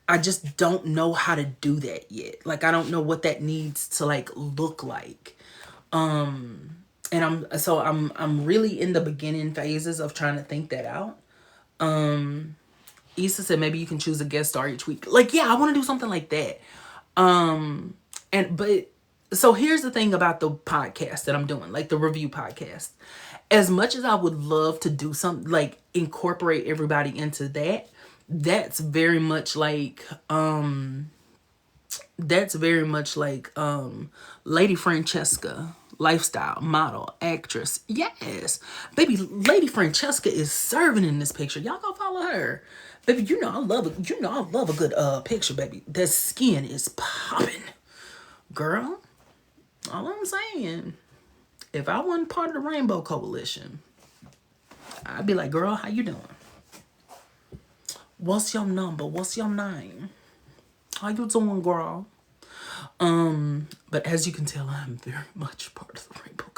I just don't know how to do that yet. Like I don't know what that needs to like look like. And I'm really in the beginning phases of trying to think that out. Issa said maybe you can choose a guest star each week. Like, yeah, I want to do something like that. So here's the thing about the podcast that I'm doing, like the review podcast. As much as I would love to do something like incorporate everybody into that, that's very much like Lady Francesca. lifestyle, model, actress. Yes. Baby, Lady Francesca is serving in this picture. Y'all go follow her. Baby, you know I love it. You know I love a good picture, baby. That skin is popping. Girl, all I'm saying, if I wasn't part of the Rainbow Coalition, I'd be like, girl, how you doing? What's your number? What's your name? How you doing, girl? But as you can tell, I'm very much part of the Rainbow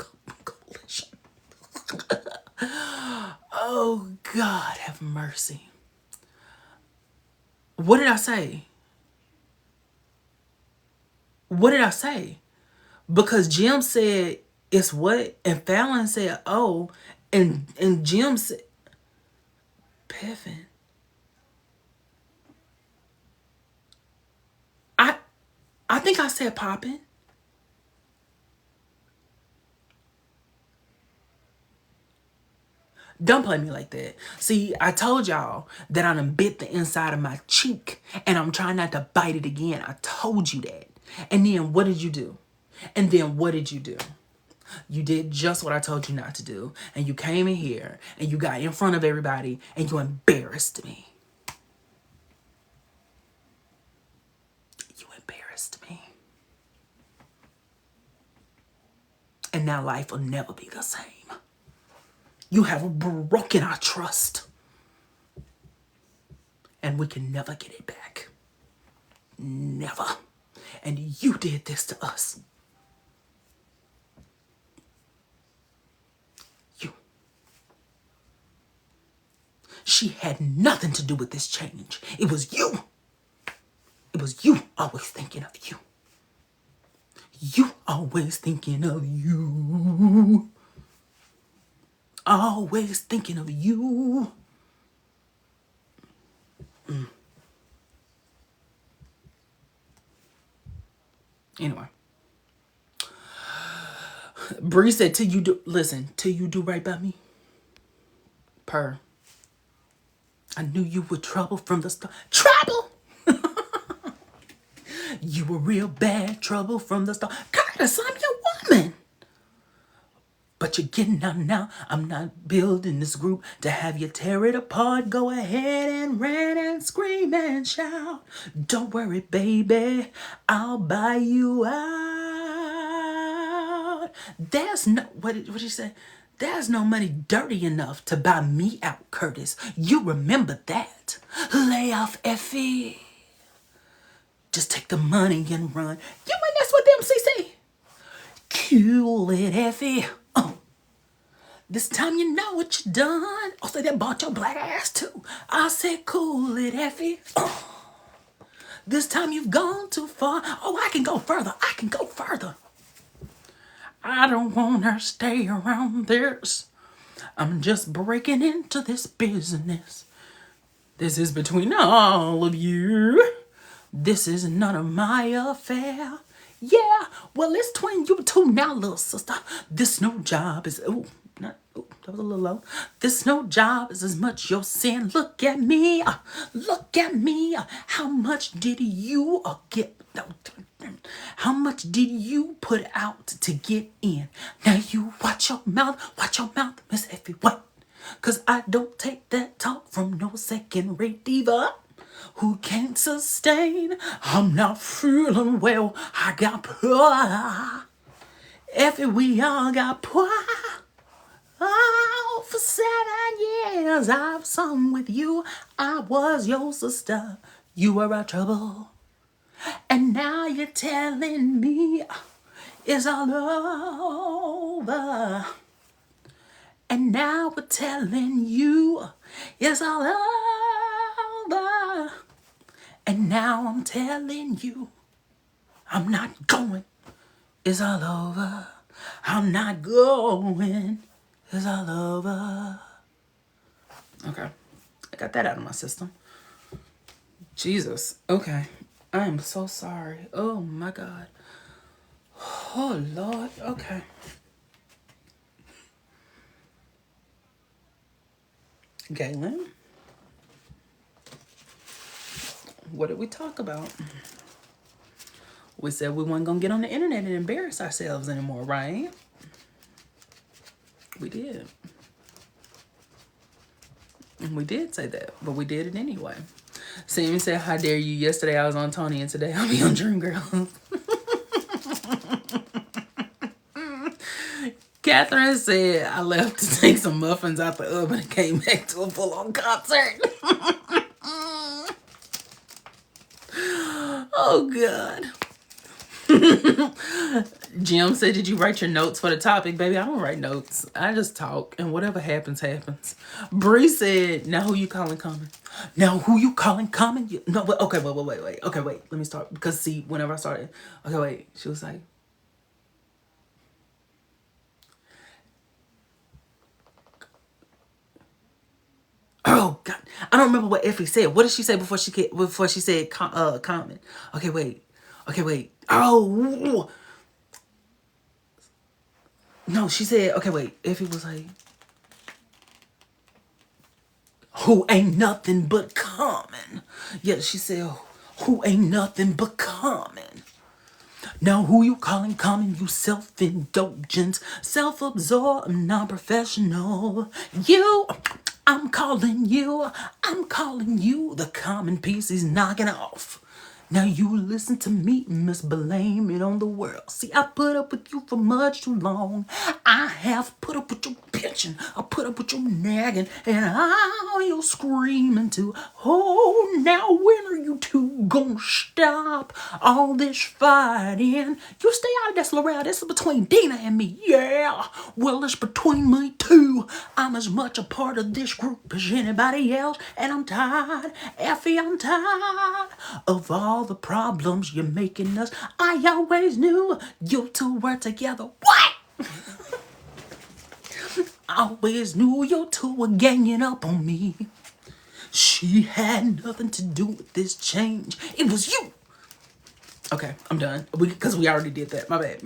Coalition. Oh, God, have mercy. What did I say? What did I say? Because Jim said, it's what? And Fallon said, oh. And Jim said, Piffin. I think I said popping. Don't play me like that. See, I told y'all that I done bit the inside of my cheek and I'm trying not to bite it again. I told you that. And then what did you do? And then what did you do? You did just what I told you not to do. And you came in here and you got in front of everybody and you embarrassed me. You embarrassed me. And now life will never be the same. You have broken our trust. And we can never get it back. Never. And you did this to us. You. She had nothing to do with this change. It was you. It was you always thinking of you. You always thinking of you. Always thinking of you. Anyway. Bree said, till you do right by me. Purr. I knew you were trouble from the start. Trouble! You were real bad trouble from the start. Curtis, I'm your woman. But you're getting out now. I'm not building this group to have you tear it apart. Go ahead and rant and scream and shout. Don't worry, baby. I'll buy you out. There's no, what did you say? There's no money dirty enough to buy me out, Curtis. You remember that. Lay off, Effie. Just take the money and run. You ain't that's what them CC. Cool it, Effie. Oh. This time you know what you done. Oh, say they bought your black ass too. I said cool it, Effie. Oh. This time you've gone too far. Oh, I can go further. I can go further. I don't want to stay around this. I'm just breaking into this business. This is between all of you. This is none of my affair. Yeah, well, it's between you two now, little sister. This no job is, that was a little low. This no job is as much your sin. Look at me. Look at me. How much did you get? How much did you put out to get in? Now you watch your mouth, Miss Effie White. Cause I don't take that talk from no second-rate diva who can't sustain. I'm not feeling well. I got poor. Effie, we all got poor. Oh, for 7 years I've sung with you. I was your sister. You were our trouble. And now you're telling me it's all over. And now we're telling you it's all over. And now I'm telling you I'm not going. It's all over. I'm not going. It's all over. Okay. I got that out of my system. Jesus. Okay. I am so sorry. Oh my God. Oh Lord. Okay. Galen, what did we talk about? We said we weren't gonna get on the internet and embarrass ourselves anymore, right? We did. And we did say that, but we did it anyway. Sammy said, how dare you? Yesterday I was on Tony and today I'll be on Dream Girls. Catherine said, I left to take some muffins out the oven and came back to a full-on concert. Oh, God. Jim said, did you write your notes for the topic? Baby, I don't write notes. I just talk, and whatever happens, happens. Bree said, now who you calling coming? Now who you calling coming? No, but okay, wait. Okay, wait, let me start. Because, see, whenever I started, okay, wait, she was like, oh, God. I don't remember what Effie said. What did she say before she said comment? Okay, wait. Oh, no, she said, okay, wait. Effie was like, who ain't nothing but common. Yeah, she said, who ain't nothing but common. Now who you calling common? You self-indulgent, self-absorbed, non-professional. I'm calling you. The common piece is knocking off. Now you listen to me, Miss Blame It on the World. See, I put up with you for much too long. I have put up with your bitching. I put up with your nagging. And all your screaming too. Oh, now when are you two gonna stop all this fighting? You stay out of this, Laurel. This is between Dina and me. Yeah, well, it's between me too. I'm as much a part of this group as anybody else. And I'm tired, Effie, I'm tired of all the problems you're making us. I always knew you two were together. What? I always knew you two were ganging up on me. She had nothing to do with this change. It was you. Okay, I'm done. Because we already did that. My bad.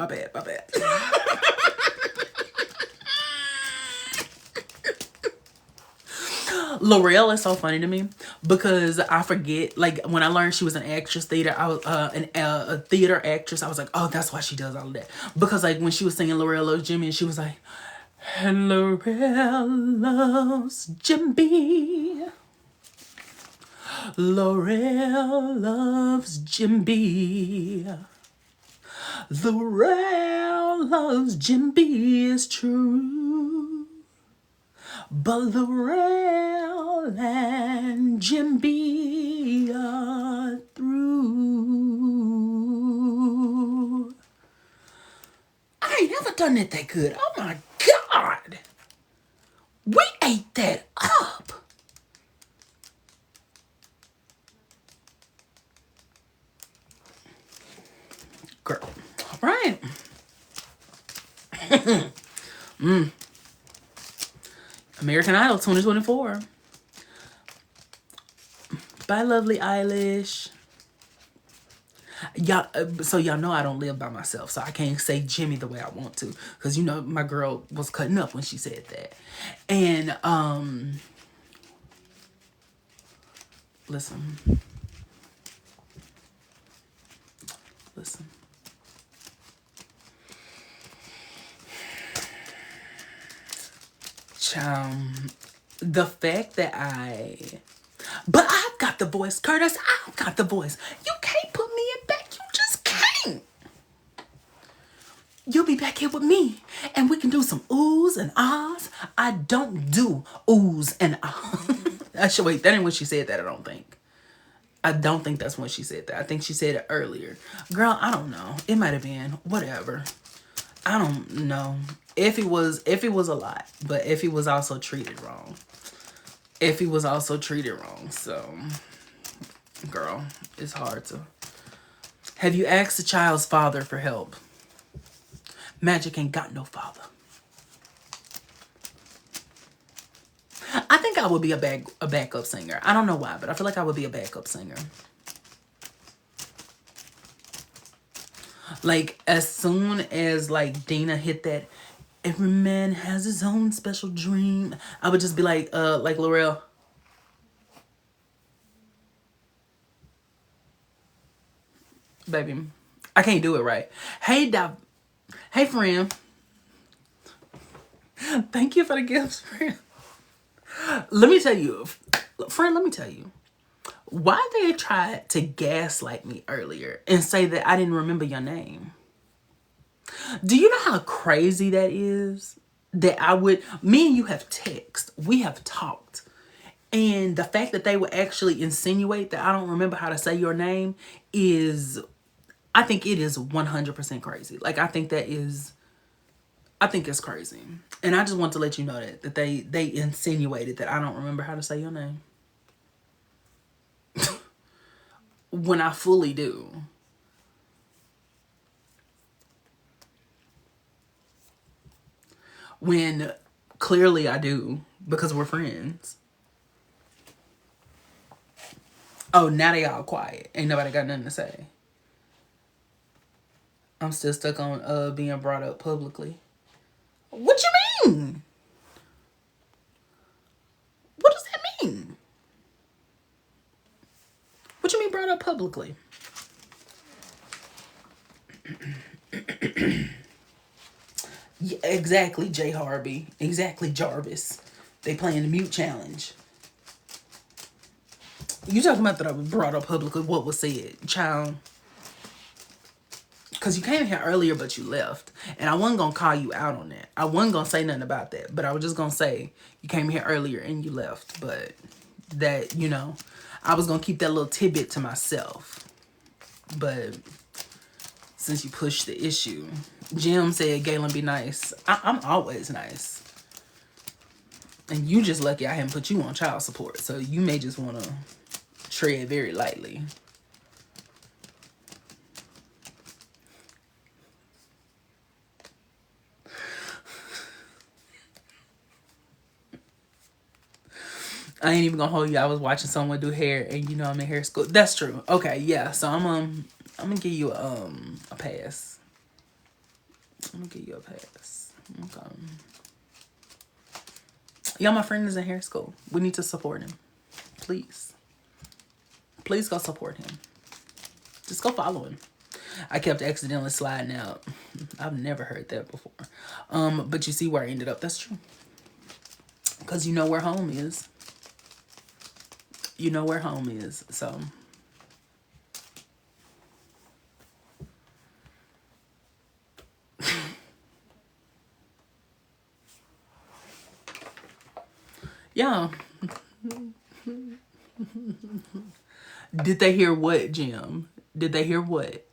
L'Oreal is so funny to me because I forget, like, when I learned she was an actress, I was a theater actress. I was like, oh, that's why she does all of that. Because, like, when she was singing L'Oreal Loves Jimmy, and she was like, L'Oreal loves Jimmy. L'Oreal loves Jimmy. L'Oreal loves Jimmy is true. But L'Oreal and Jimmy are through. I ain't never done it that good. Oh my God. We ate that up. Girl. All right. American Idol 2024. Bye, lovely Eilish. Y'all, so y'all know I don't live by myself, so I can't say Jimmy the way I want to, because you know my girl was cutting up when she said that. And listen. The fact that but I've got the voice, Curtis. I've got the voice. You can't put me in back. You just can't. You'll be back here with me, and we can do some oohs and ahs. I don't do oohs and ahs. Wait, that ain't when she said that, I don't think. I don't think that's when she said that. I think she said it earlier. Girl, I don't know. It might have been. Whatever. I don't know. Effie was a lot, but Effie was also treated wrong. So, girl, it's hard to. Have you asked the child's father for help? Magic ain't got no father. I think I would be a backup singer. I don't know why, but I feel like I would be a backup singer. Like, as soon as, like, Dina hit that, every man has his own special dream, I would just be like L'Oreal. Baby, I can't do it right. Hey, friend. Thank you for the gifts, friend. Let me tell you, friend, let me tell you. Why they tried to gaslight me earlier and say that I didn't remember your name. Do you know how crazy that is? That me and you have text, we have talked. And the fact that they would actually insinuate that I don't remember how to say your name I think it is 100% crazy. Like, I think it's crazy. And I just want to let you know that they insinuated that I don't remember how to say your name. When I fully do. When clearly I do, because we're friends. Oh, now they all quiet. Ain't nobody got nothing to say. I'm still stuck on being brought up publicly. What you mean? What does that mean? What you mean brought up publicly? Yeah, exactly, Jay Harvey. Exactly, Jarvis. They playing the mute challenge. You talking about that I was brought up publicly? What was said, child? Because you came here earlier, but you left. And I wasn't going to call you out on that. I wasn't going to say nothing about that. But I was just going to say, you came here earlier and you left. But that, I was going to keep that little tidbit to myself. But since you pushed the issue, Jim said, Galen, be nice. I'm always nice. And you just lucky I haven't put you on child support. So you may just want to tread very lightly. I ain't even gonna hold you. I was watching someone do hair, and I'm in hair school. That's true. Okay, yeah. So I'm gonna give you a pass. I'm gonna give you a pass. Okay. Yeah, my friend is in hair school. We need to support him. Please go support him. Just go follow him. I kept accidentally sliding out. I've never heard that before. But you see where I ended up. That's true. Because you know where home is. You know where home is, so. Yeah. Did they hear what, Jim? Did they hear what?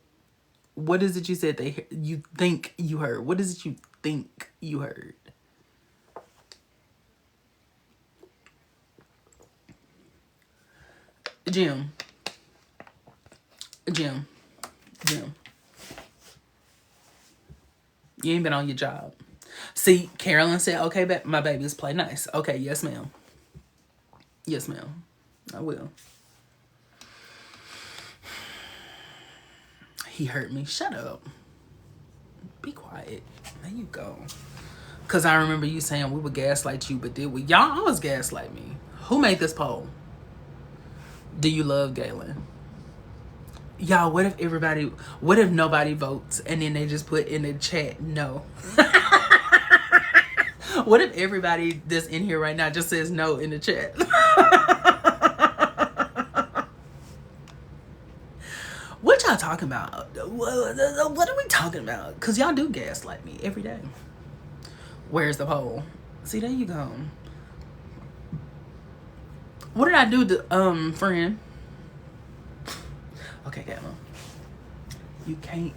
What is it you said you think you heard? What is it you think you heard? Jim. You ain't been on your job. See, Carolyn said, okay, my babies play nice. Okay, yes, ma'am. Yes, ma'am. I will. He hurt me. Shut up. Be quiet. There you go. Because I remember you saying we would gaslight you, but did we? Y'all always gaslight me. Who made this poll? Do you love Galen? Y'all, what if nobody votes and then they just put in the chat no? What if everybody that's in here right now just says no in the chat? What y'all talking about? What are we talking about? Because y'all do gaslight me every day. Where's the poll? See, there you go. What did I do friend? Okay, Caitlin. You can't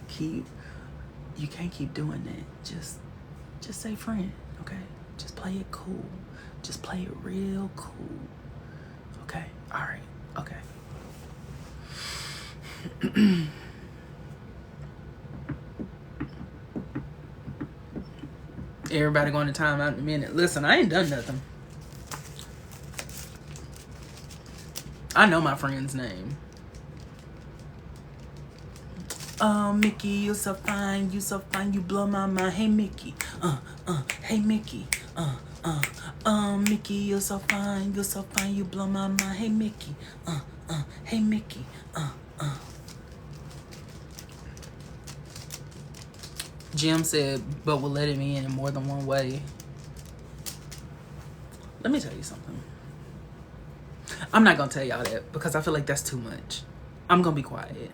keep doing that. Just say friend, okay? Just play it cool. Just play it real cool. Okay? Alright. Okay. Everybody going to timeout in a minute. Listen, I ain't done nothing. I know my friend's name. Mickey, you so fine, you blow my mind. Hey, Mickey, hey, Mickey, Mickey, you're so fine, you blow my mind. Hey, Mickey, hey, Mickey, Jim said, but we'll let him in more than one way. let me tell you something. I'm not gonna tell y'all that because I feel like that's too much. I'm gonna be quiet.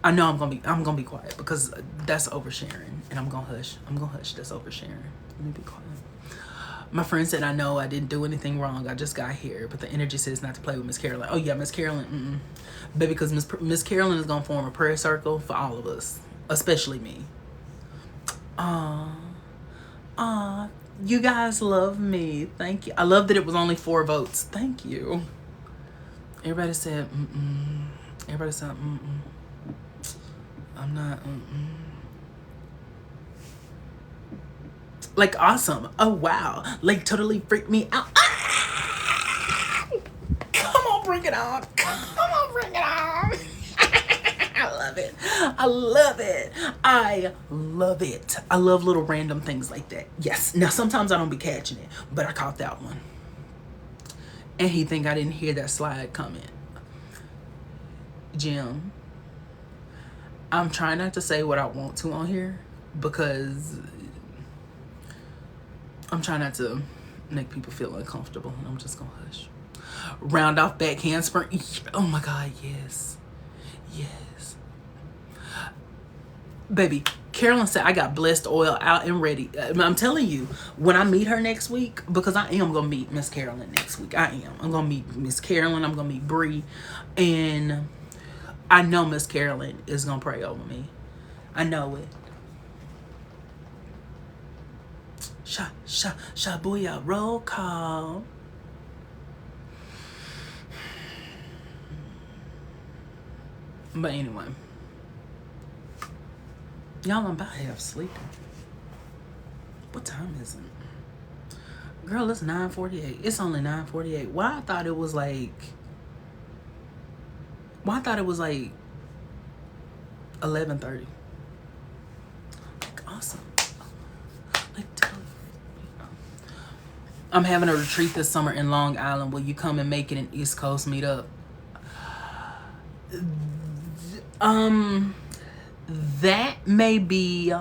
I know I'm gonna be quiet because that's oversharing, and I'm gonna hush. That's oversharing. Let me be quiet. My friend said, I know I didn't do anything wrong. I just got here, but the energy says not to play with Miss Carolyn. Oh yeah, Miss Carolyn, baby, because Miss Carolyn is gonna form a prayer circle for all of us, especially me. You guys love me. Thank you. I love that it was only 4 votes. Thank you. Everybody said, Everybody said, I'm not, Like, awesome. Oh, wow. Like, totally freaked me out. Ah! Come on, bring it on. Come on, bring it on. I love it. I love it. I love it. I love little random things like that. Yes. Now, sometimes I don't be catching it, but I caught that one. And he think I didn't hear that slide comment. Jim, I'm trying not to say what I want to on here because I'm trying not to make people feel uncomfortable, and I'm just gonna hush. Round off backhand spring. Oh my God, yes. Yes. Baby, Carolyn said I got blessed oil out and ready. I'm telling you, when I meet her next week, because I am gonna meet Miss Carolyn next week. I am. I'm gonna meet Miss Carolyn. I'm gonna meet Bree, and I know Miss Carolyn is gonna pray over me. I know it. Booyah, roll call. But anyway, y'all, I'm about half sleeping. What time is it? Girl, it's 9:48. It's only 9:48. Why I thought it was like 11:30. Like, awesome. Like, totally. I'm having a retreat this summer in Long Island. Will you come and make it an East Coast meetup? That may be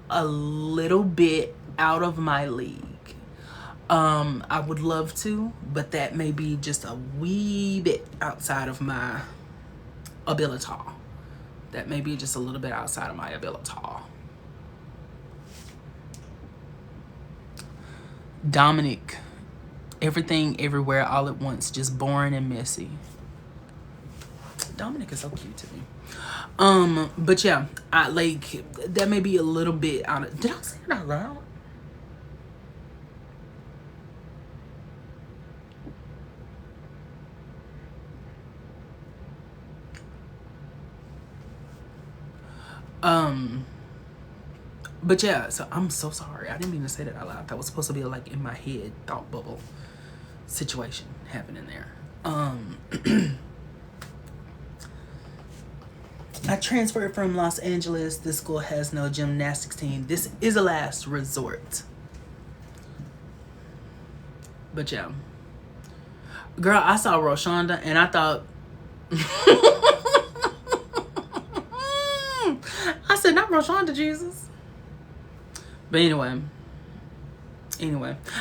a little bit out of my league. I would love to, but that may be just a wee bit outside of my ability. That may be just a little bit outside of my ability. Dominic, everything, everywhere, all at once, just boring and messy. Dominic is so cute to me. But yeah, I like that may be a little bit out of. Did I say it out loud? But yeah, so I'm so sorry. I didn't mean to say that out loud. That was supposed to be like in my head thought bubble situation happening there. I transferred from Los Angeles. This school has no gymnastics team. This is a last resort. But yeah. Girl, I saw Roshonda and I thought I said, not Roshonda, Jesus. But anyway,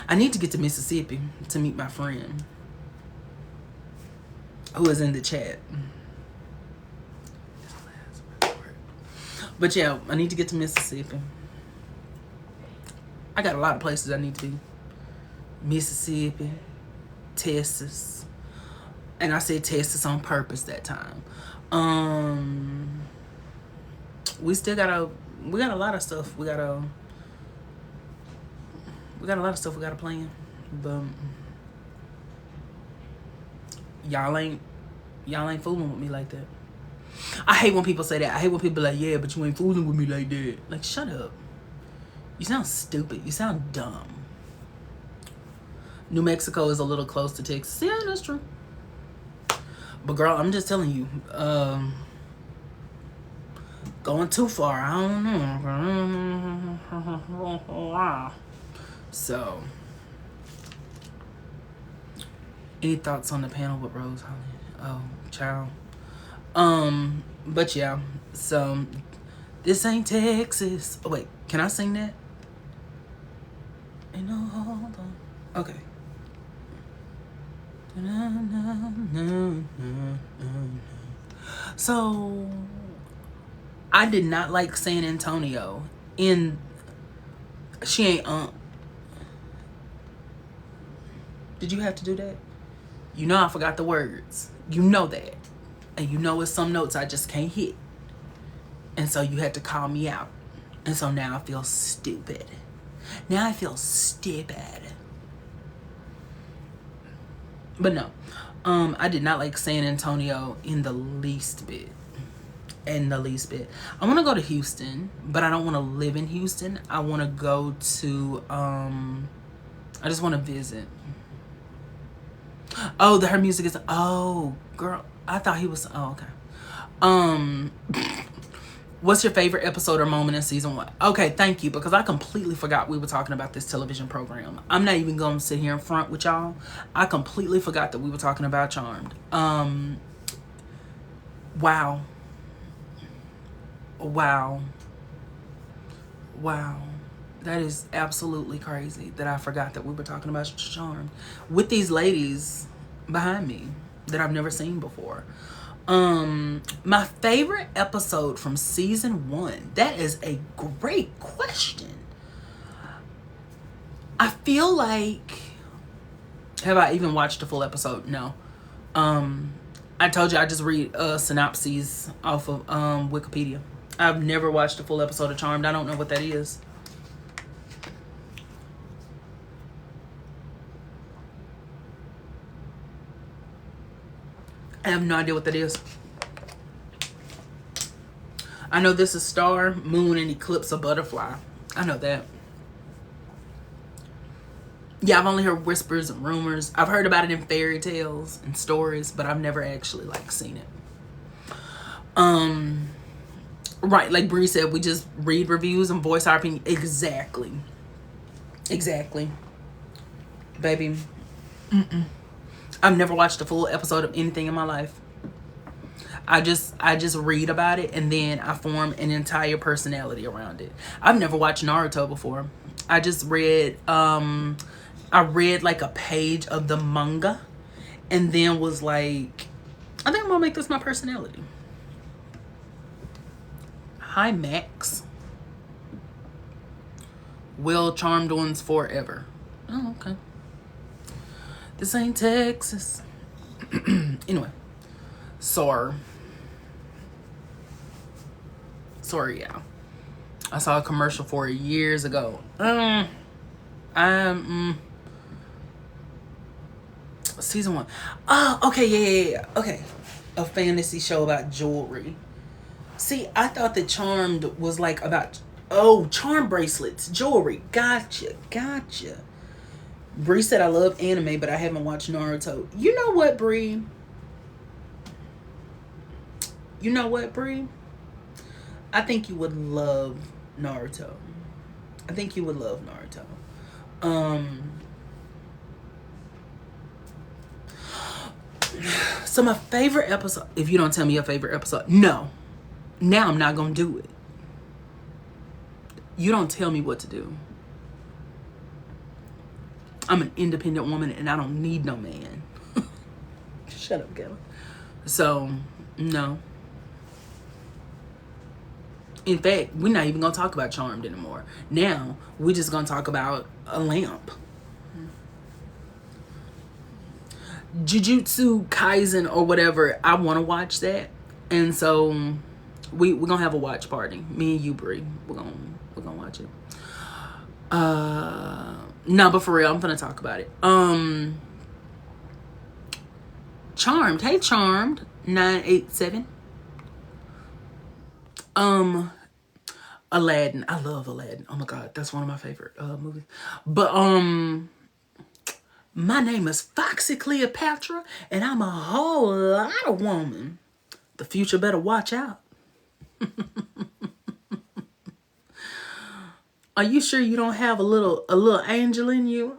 I need to get to Mississippi to meet my friend who is in the chat. But yeah, I need to get to Mississippi. I got a lot of places I need to be. Mississippi, Texas. And I said Texas on purpose that time. We got a lot of stuff we got a lot of stuff we gotta plan, but y'all ain't fooling with me like that. I hate when people say that. I hate when people are like, yeah, but you ain't fooling with me like that. Like, shut up. You sound stupid. You sound dumb. New Mexico is a little close to Texas. Yeah, that's true. But girl, I'm just telling you, going too far, I don't know. So, any thoughts on the panel with Rose Holly? Oh, child. But yeah, so this ain't Texas. Oh, wait, can I sing that? Ain't no hold on. Okay. So I did not like San Antonio in She Ain't Did you have to do that? You know I forgot the words. You know that. And you know it's some notes I just can't hit. And so you had to call me out. And so now I feel stupid. Now I feel stupid. But no. I did not like San Antonio in the least bit. In the least bit. I want to go to Houston, but I don't want to live in Houston. I want to go to I just want to visit. Oh, her music is, oh girl, I thought he was, oh okay. What's your favorite episode or moment in season 1? Okay, thank you, because I completely forgot we were talking about this television program. I'm not even going to sit here in front with y'all. I completely forgot that we were talking about Charmed. Wow. Wow. Wow. That is absolutely crazy that I forgot that we were talking about Charmed with these ladies behind me that I've never seen before. My favorite episode from season 1. That is a great question. I feel like, have I even watched a full episode? No. I told you I just read synopses off of Wikipedia. I've never watched a full episode of Charmed. I don't know what that is. I have no idea what that is. I know this is star, moon, and eclipse of butterfly. I know that. Yeah, I've only heard whispers and rumors. I've heard about it in fairy tales and stories, but I've never actually like seen it. Right, like Bree said, we just read reviews and voice our opinion. Exactly. Exactly. Baby. I've never watched a full episode of anything in my life. I just read about it and then I form an entire personality around it. I've never watched Naruto before. I just read I read like a page of the manga and then was like, I think I'm gonna make this my personality. Hi Max. Will Charmed ones forever. Oh, okay. This ain't Texas. Anyway. Sorry, yeah. I saw a commercial for it years ago. Season 1. Oh, okay, yeah. Okay. A fantasy show about jewelry. See, I thought that Charmed was like about, charm bracelets, jewelry. Gotcha. Bree said I love anime, but I haven't watched Naruto. You know what, Bree? I think you would love Naruto. So my favorite episode, if you don't tell me your favorite episode, no. Now I'm not gonna do it. You don't tell me what to do. I'm an independent woman and I don't need no man. Shut up, Kevin. So, no. In fact, we're not even gonna talk about Charmed anymore. Now, we're just gonna talk about a lamp. Jujutsu Kaisen or whatever, I want to watch that. And so, we're gonna have a watch party. Me and you, Brie. We're gonna watch it. No, but for real, I'm gonna talk about it. Charmed. Hey, Charmed 987. Aladdin. I love Aladdin. Oh my god, that's one of my favorite movies. But my name is Foxy Cleopatra, and I'm a whole lot of woman. The future better watch out. Are you sure you don't have a little angel in you?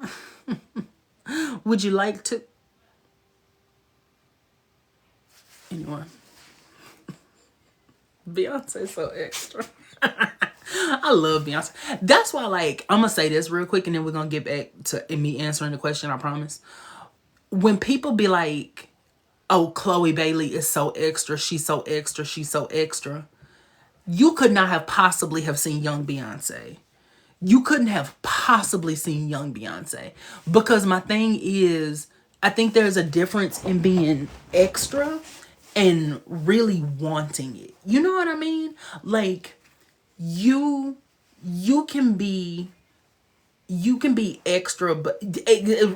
Would you like to? Anyway. Beyonce's so extra. I love Beyonce. That's why, like, I'm gonna say this real quick and then we're gonna get back to me answering the question, I promise. when people be like, oh, Chloe Bailey is so extra, she's so extra, she's so extra, you could not have possibly have seen young Beyonce. You couldn't have possibly seen young Beyonce. Because my thing is, I think there's a difference in being extra and really wanting it. You know what I mean? Like, you you can be extra, but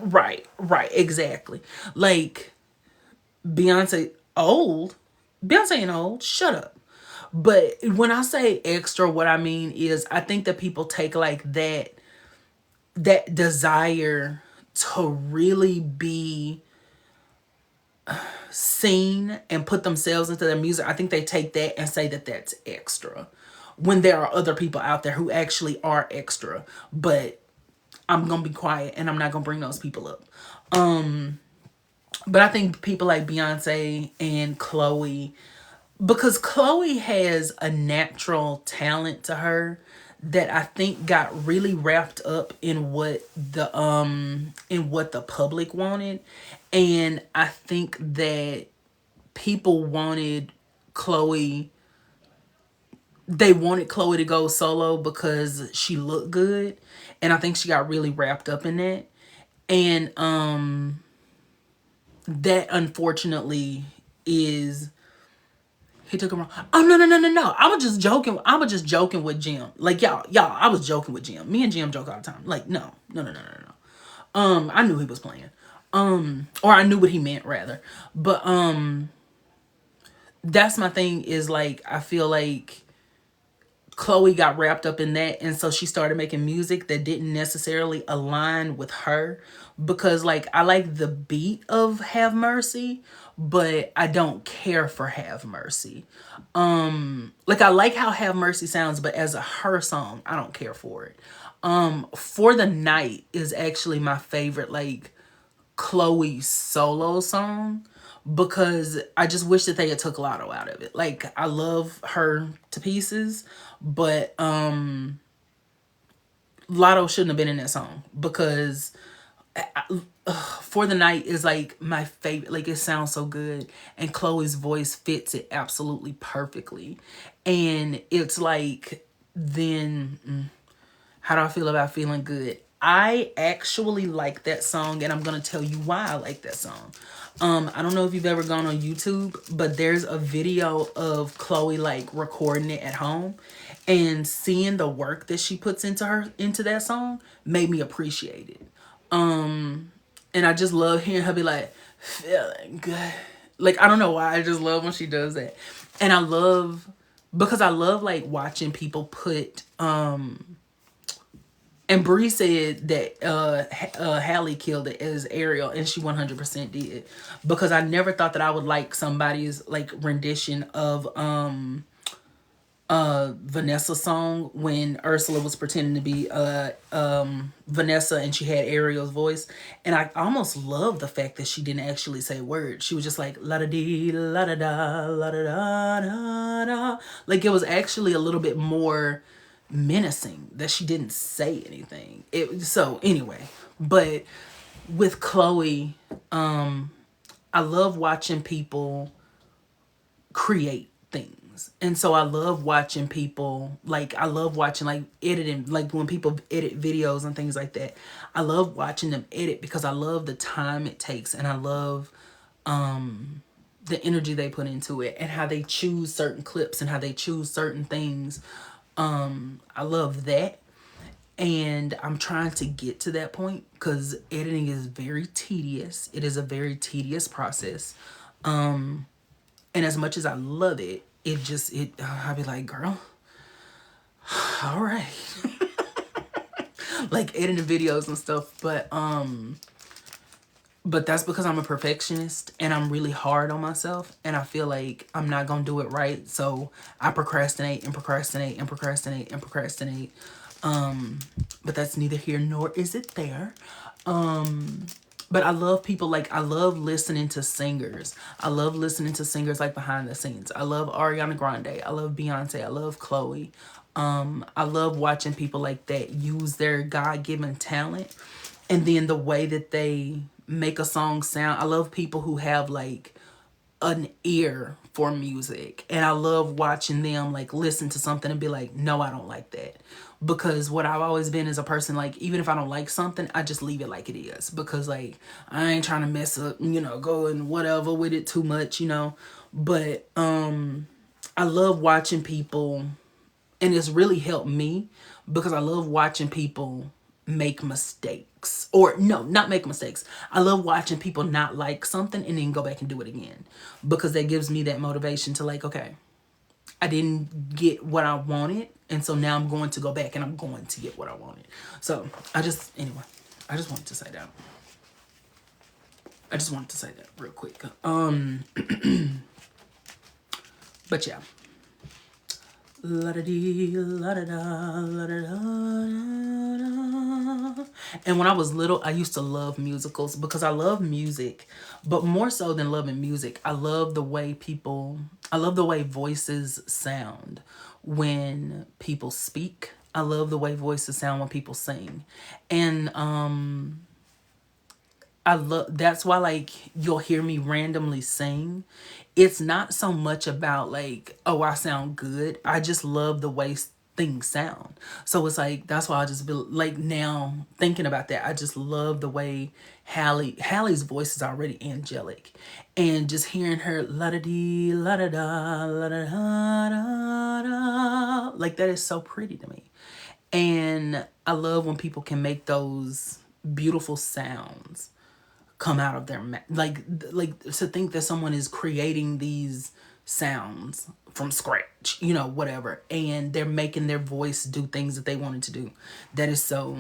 right, exactly. Like, Beyonce old. Beyonce ain't old. Shut up. But when I say extra, what I mean is I think that people take like that desire to really be seen and put themselves into their music. I think they take that and say that that's extra, when there are other people out there who actually are extra. But I'm gonna be quiet and I'm not gonna bring those people up. But I think people like Beyonce and Chloe, because Chloe has a natural talent to her that I think got really wrapped up in what the public wanted. And I think that people wanted Chloe they wanted Chloe to go solo because she looked good. And I think she got really wrapped up in that. And that unfortunately is he took him wrong. Oh, no. I was just joking. I was just joking with Jim. Like, y'all, I was joking with Jim. Me and Jim joke all the time. Like, no. I knew he was playing. Or I knew what he meant rather. But that's my thing is like I feel like Chloe got wrapped up in that, and so she started making music that didn't necessarily align with her, because like I like the beat of Have Mercy, but I don't care for Have Mercy. Like I like how Have Mercy sounds, but as a her song, I don't care for it. For the Night is actually my favorite like Chloe solo song, because I just wish that they had took Lotto out of it. Like I love her to pieces, but Lotto shouldn't have been in that song, because For the Night is like my favorite. Like it sounds so good, and Chloe's voice fits it absolutely perfectly. And it's like, then how do I feel about Feeling Good? I actually like that song, and I'm gonna tell you why I like that song. I don't know if you've ever gone on YouTube, but there's a video of Chloe like recording it at home, and seeing the work that she puts into that song made me appreciate it. And I just love hearing her be like, feeling good. Like, I don't know why, I just love when she does that. And because I love like watching people put and Brie said that Halle killed it as Ariel, and she 100% did. Because I never thought that I would like somebody's like rendition of Vanessa's song when Ursula was pretending to be Vanessa and she had Ariel's voice. And I almost love the fact that she didn't actually say words. She was just like la da dee la da da la da da da da. Like it was actually a little bit more menacing that she didn't say anything. So anyway, but with Chloe, I love watching people create things. And so I love watching people, like I love watching like editing, like when people edit videos and things like that. I love watching them edit because I love the time it takes, and I love the energy they put into it, and how they choose certain clips and how they choose certain things. I love that. And I'm trying to get to that point because editing is very tedious. It is a very tedious process. And as much as I love it, I'll be like, girl, all right. Like editing videos and stuff. But that's because I'm a perfectionist and I'm really hard on myself, and I feel like I'm not gonna do it right. So I procrastinate and procrastinate and procrastinate and procrastinate. But that's neither here nor is it there. But I love people, like I love listening to singers. I love listening to singers like behind the scenes. I love Ariana Grande. I love Beyonce. I love Chloe. I love watching people like that use their God-given talent, and then the way that they make a song sound. I love people who have like an ear for music, and I love watching them like listen to something and be like, no, I don't like that. Because what I've always been is a person, like, even if I don't like something, I just leave it like it is, because like I ain't trying to mess up, go and whatever with it too much, but I love watching people, and it's really helped me, because I love watching people make mistakes, or no, not make mistakes. I love watching people not like something and then go back and do it again, because that gives me that motivation to like, okay, I didn't get what I wanted, and so now I'm going to go back and I'm going to get what I wanted. So I just wanted to say that. I just wanted to say that real quick. But yeah. La-da-dee, la-da-da, la-da-da-da-da. And when I was little, I used to love musicals, because I love music, but more so than loving music, I love the way voices sound when people speak. I love the way voices sound when people sing. And that's why, like, you'll hear me randomly sing. It's not so much about like, oh, I sound good. I just love the way things sound. So it's like, that's why I just be like, now thinking about that, I just love the way Hallie's voice is already angelic, and just hearing her la da dee la da da la da da da, like, that is so pretty to me. And I love when people can make those beautiful sounds come out of their like to think that someone is creating these sounds from scratch, whatever, and they're making their voice do things that they wanted to do. That is so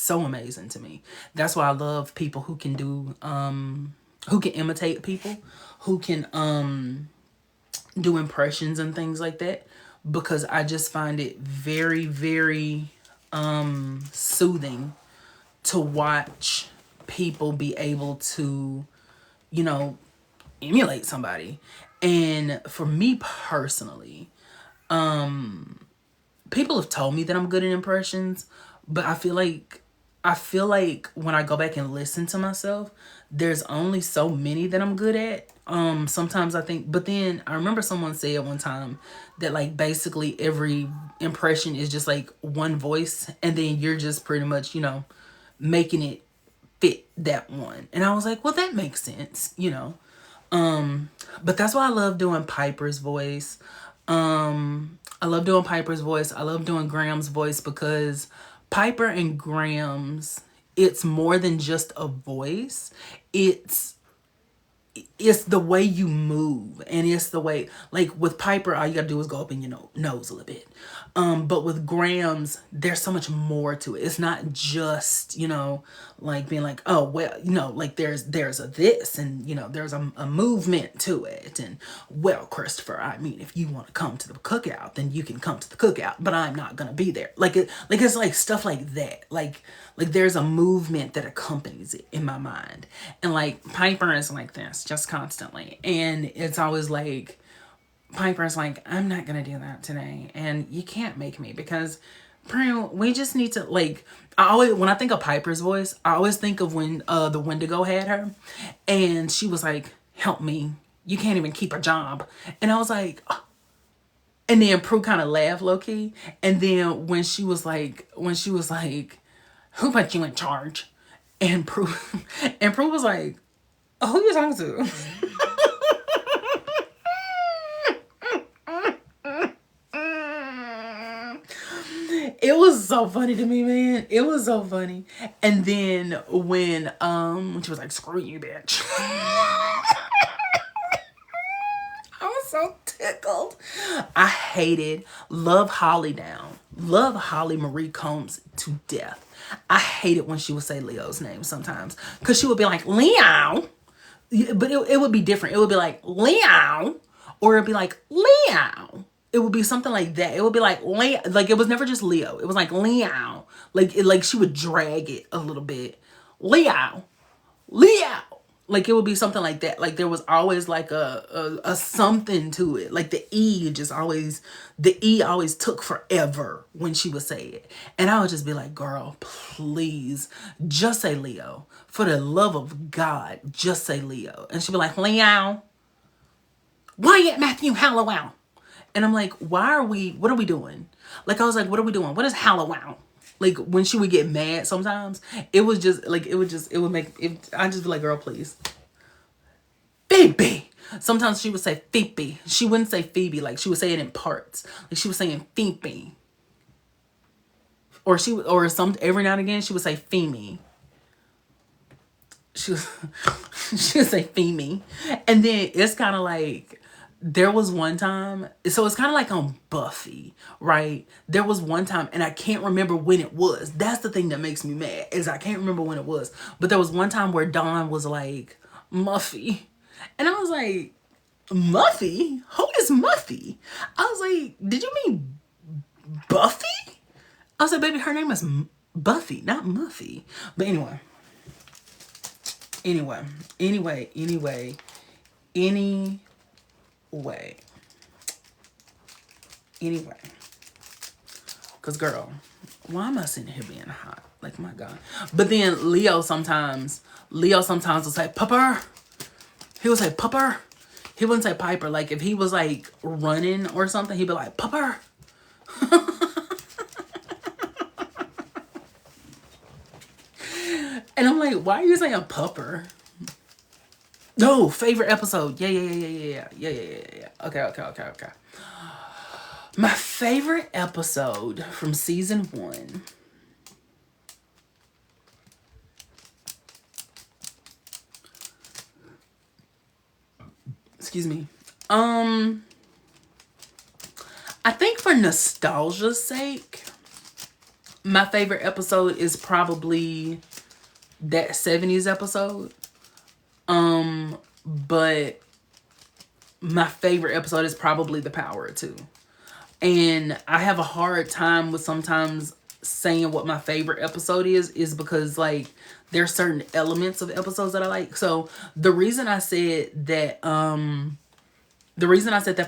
amazing to me. That's why I love people who can do who can imitate people, who can do impressions and things like that, because I just find it very, very soothing to watch people be able to, emulate somebody. And for me personally, people have told me that I'm good at impressions, but I feel like when I go back and listen to myself, there's only so many that I'm good at. Sometimes I think, but then I remember someone said one time that like basically every impression is just like one voice, and then you're just pretty much, making it fit that one. And I was like, well, that makes sense, but that's why I love doing Piper's voice. I love doing Piper's voice. I love doing Graham's voice, because Piper and Graham's, it's more than just a voice. It's the way you move, and it's the way, like with Piper, all you gotta do is go up in your nose a little bit. But with Graham's, there's so much more to it. It's not just, like being like, oh, well, like there's a this, and, there's a movement to it. And, well, Christopher, I mean, if you want to come to the cookout, then you can come to the cookout, but I'm not going to be there. It's like stuff like that. Like there's a movement that accompanies it in my mind. And like Piper is like this just constantly. And it's always like, Piper's like, I'm not going to do that today. And you can't make me, because we just need to, like, when I think of Piper's voice, I always think of when the Wendigo had her, and she was like, help me, you can't even keep a job. And I was like, oh. And then Prue kind of laughed low key. And then when she was like, who put you in charge? And Prue was like, oh, who you talking to? It was so funny to me, man. It was so funny. And then when she was like, screw you, bitch. I was so tickled. I love Holly Marie Combs to death. I hated when she would say Leo's name sometimes, because she would be like, Leo. But it would be different. It would be like, Leo. Or it'd be like, Leo. It would be something like that. It would be like Leo. Like, it was never just Leo. It was like Leo. Like she would drag it a little bit. Leo. Like it would be something like that. Like there was always like a something to it. Like the E always took forever when she would say it. And I would just be like, girl, please just say Leo. For the love of God, just say Leo. And she'd be like, Leo, Wyatt Matthew Hallowell. And I'm like, what are we doing? Like, I was like, what are we doing? What is Hallowell? Like when she would get mad sometimes, it would make it. I just be like, girl, please. Phoebe. Sometimes she would say Phoebe. She wouldn't say Phoebe. Like she would say it in parts. Like she was saying Phoebe. Or every now and again she would say Femi. She would say Femi. And then it's kind of like, there was one time, so it's kind of like on Buffy, right? There was one time, and I can't remember when it was. That's the thing that makes me mad, is I can't remember when it was. But there was one time where Dawn was like, Muffy. And I was like, Muffy? Who is Muffy? I was like, did you mean Buffy? I was like, baby, her name is Buffy, not Muffy. But anyway. Because girl, why am I sitting here being hot? Like, my God. But then Leo sometimes will say pupper. He would say pupper. He wouldn't say Piper. Like if he was like running or something, he'd be like pupper. And I'm like, why are you saying pupper? No, favorite episode. Yeah. Okay. My favorite episode from season 1. Excuse me. I think for nostalgia's sake, my favorite episode is probably that 70s episode. But my favorite episode is probably The Power of Two. And I have a hard time with sometimes saying what my favorite episode is because like there's certain elements of episodes that I like. So the reason I said that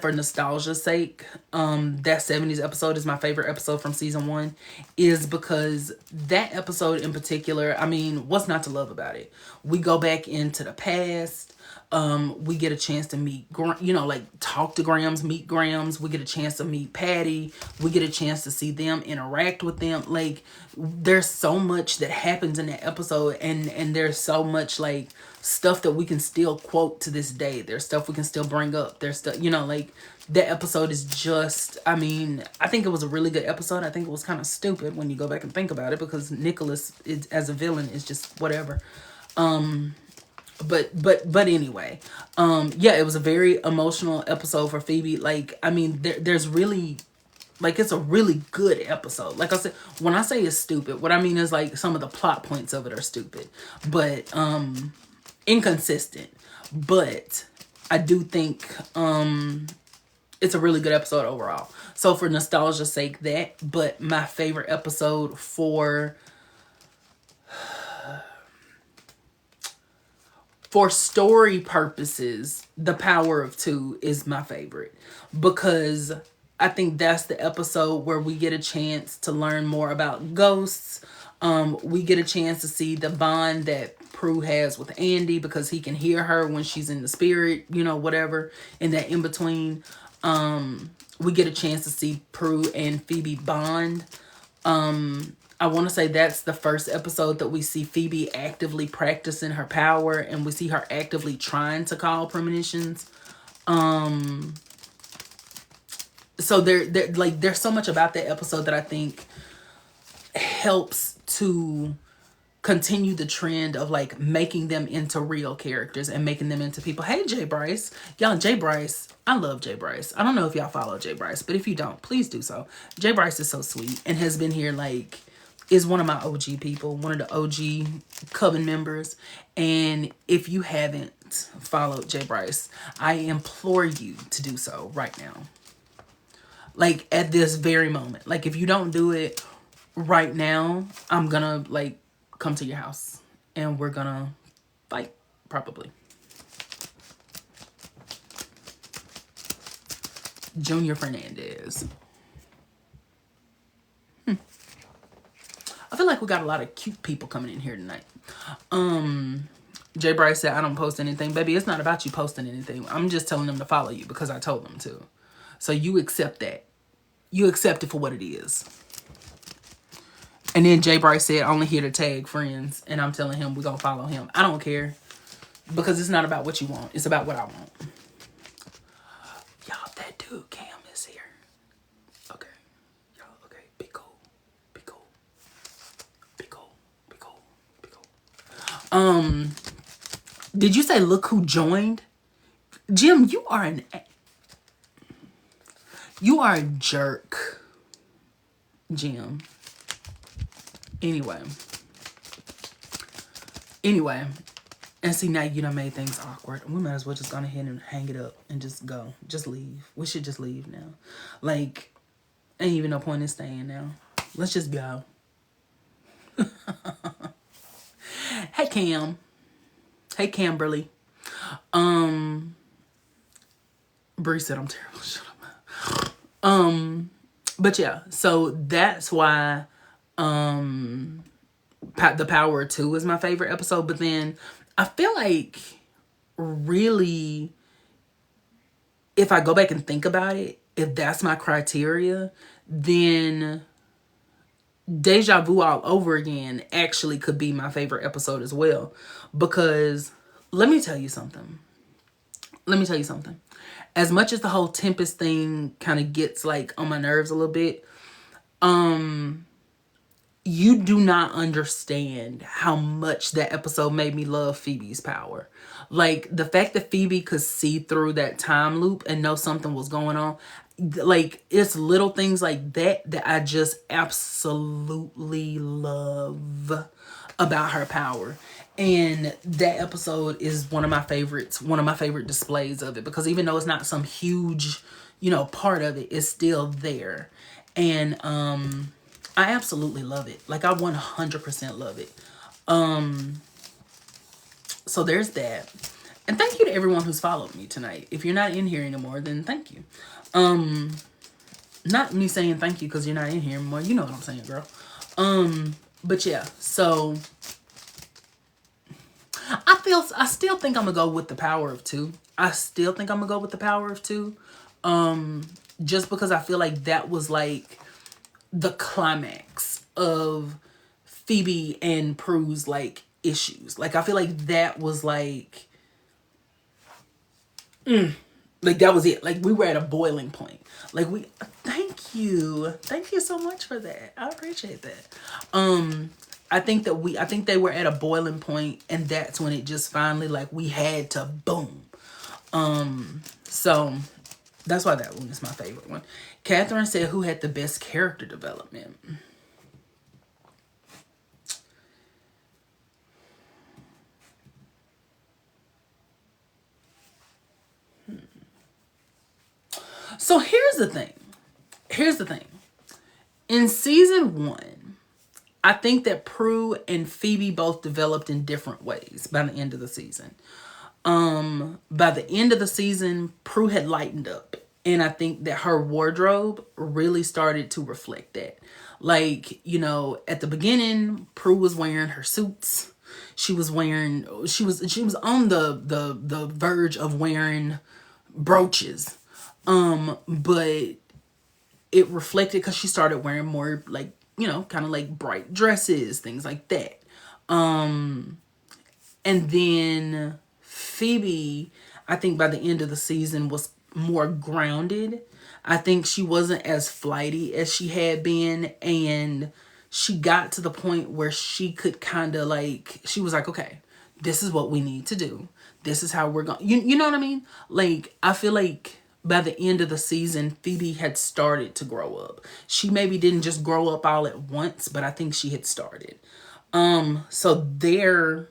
for nostalgia's sake, that 70s episode is my favorite episode from season 1 is because that episode in particular, I mean, what's not to love about it? We go back into the past. We get a chance to meet, like talk to Grams, meet Grams. We get a chance to meet Patty. We get a chance to see them, interact with them. Like there's so much that happens in that episode, and there's so much like stuff that we can still quote to this day. There's stuff we can still bring up. There's stuff, like that episode is just, I mean, I think it was a really good episode. I think it was kind of stupid when you go back and think about it because Nicholas as a villain is just whatever. But anyway, yeah, it was a very emotional episode for Phoebe. Like, I mean, there's really, like, it's a really good episode. Like I said, when I say it's stupid, what I mean is like some of the plot points of it are stupid, but inconsistent. But I do think it's a really good episode overall. So for nostalgia's sake, that. But my favorite episode for story purposes, The Power of Two is my favorite because I think that's the episode where we get a chance to learn more about ghosts. We get a chance to see the bond that Prue has with Andy because he can hear her when she's in the spirit, whatever, in that in between. We get a chance to see Prue and Phoebe bond. I want to say that's the first episode that we see Phoebe actively practicing her power and we see her actively trying to call premonitions. So there's so much about that episode that I think helps to continue the trend of like making them into real characters and making them into people. Hey, Jay Bryce. Y'all, Jay Bryce. I love Jay Bryce. I don't know if y'all follow Jay Bryce, but if you don't, please do so. Jay Bryce is so sweet and has been here like, is one of my OG people, one of the OG Coven members. And if you haven't followed Jay Bryce, I implore you to do so right now. Like at this very moment. Like if you don't do it right now, I'm gonna like come to your house and we're gonna fight probably. Junior Fernandez. I feel like we got a lot of cute people coming in here tonight. Jay Bryce said, I don't post anything. Baby, it's not about you posting anything. I'm just telling them to follow you because I told them to. So you accept that. You accept it for what it is. And then Jay Bryce said, only here to tag friends. And I'm telling him we're going to follow him. I don't care. Because it's not about what you want. It's about what I want. Y'all, that dude Cam is here. Okay. Y'all, okay. Be cool. Be cool. Be cool. Be cool. Be cool. Did you say look who joined? Jim, you are a jerk. Jim. Anyway. And see, now you done made things awkward. We might as well just go ahead and hang it up and just go. Just leave. We should just leave now. Like, ain't even no point in staying now. Let's just go. Hey, Cam. Hey, Camberly. Bree said I'm terrible. Shut up. But yeah, so that's why The Power of Two is my favorite episode. But then I feel like really, if I go back and think about it, if that's my criteria, then Deja Vu All Over Again actually could be my favorite episode as well. Because let me tell you something. As much as the whole Tempest thing kind of gets like on my nerves a little bit, you do not understand how much that episode made me love Phoebe's power. Like, the fact that Phoebe could see through that time loop and know something was going on. Like, it's little things like that that I just absolutely love about her power. And that episode is one of my favorites, one of my favorite displays of it. Because even though it's not some huge, part of it, it's still there. And, I absolutely love it. Like, I 100% love it. So there's that. And thank you to everyone who's followed me tonight. If you're not in here anymore, then thank you. Not me saying thank you because you're not in here anymore. You know what I'm saying, girl. But yeah, so I still think I'm gonna go with The Power of Two. Just because I feel like that was like the climax of Phoebe and Prue's like issues. Like, I feel like that was like that was it. Like, we were at a boiling point. Like, thank you so much for that. I appreciate that. I think they were at a boiling point, and that's when it just finally, like, we had to boom. So that's why that one is my favorite one. Catherine said, who had the best character development? So here's the thing. In season 1, I think that Prue and Phoebe both developed in different ways by the end of the season. By the end of the season, Prue had lightened up. And I think that her wardrobe really started to reflect that. Like, at the beginning, Prue was wearing her suits. She was on the verge of wearing brooches. But it reflected because she started wearing more like, kind of like bright dresses, things like that. And then Phoebe, I think by the end of the season, was more grounded. I think she wasn't as flighty as she had been, and she got to the point where she could kind of like, she was like, okay, this is what we need to do. This is how we're going. You know what I mean? Like, I feel like by the end of the season, Phoebe had started to grow up. She maybe didn't just grow up all at once, but I think she had started. So their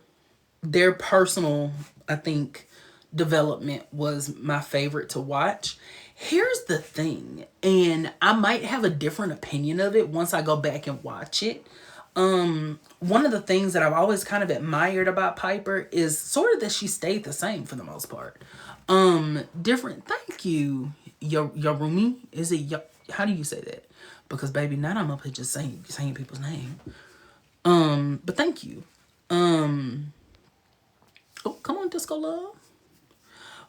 personal, I think, development was my favorite to watch. Here's the thing, and I might have a different opinion of it once I go back and watch it. One of the things that I've always kind of admired about Piper is sort of that she stayed the same for the most part. Different. Thank you, Yarumi. Is it? How do you say that? Because baby, now I'm up here just saying people's name. But thank you. Oh, come on, Disco Love.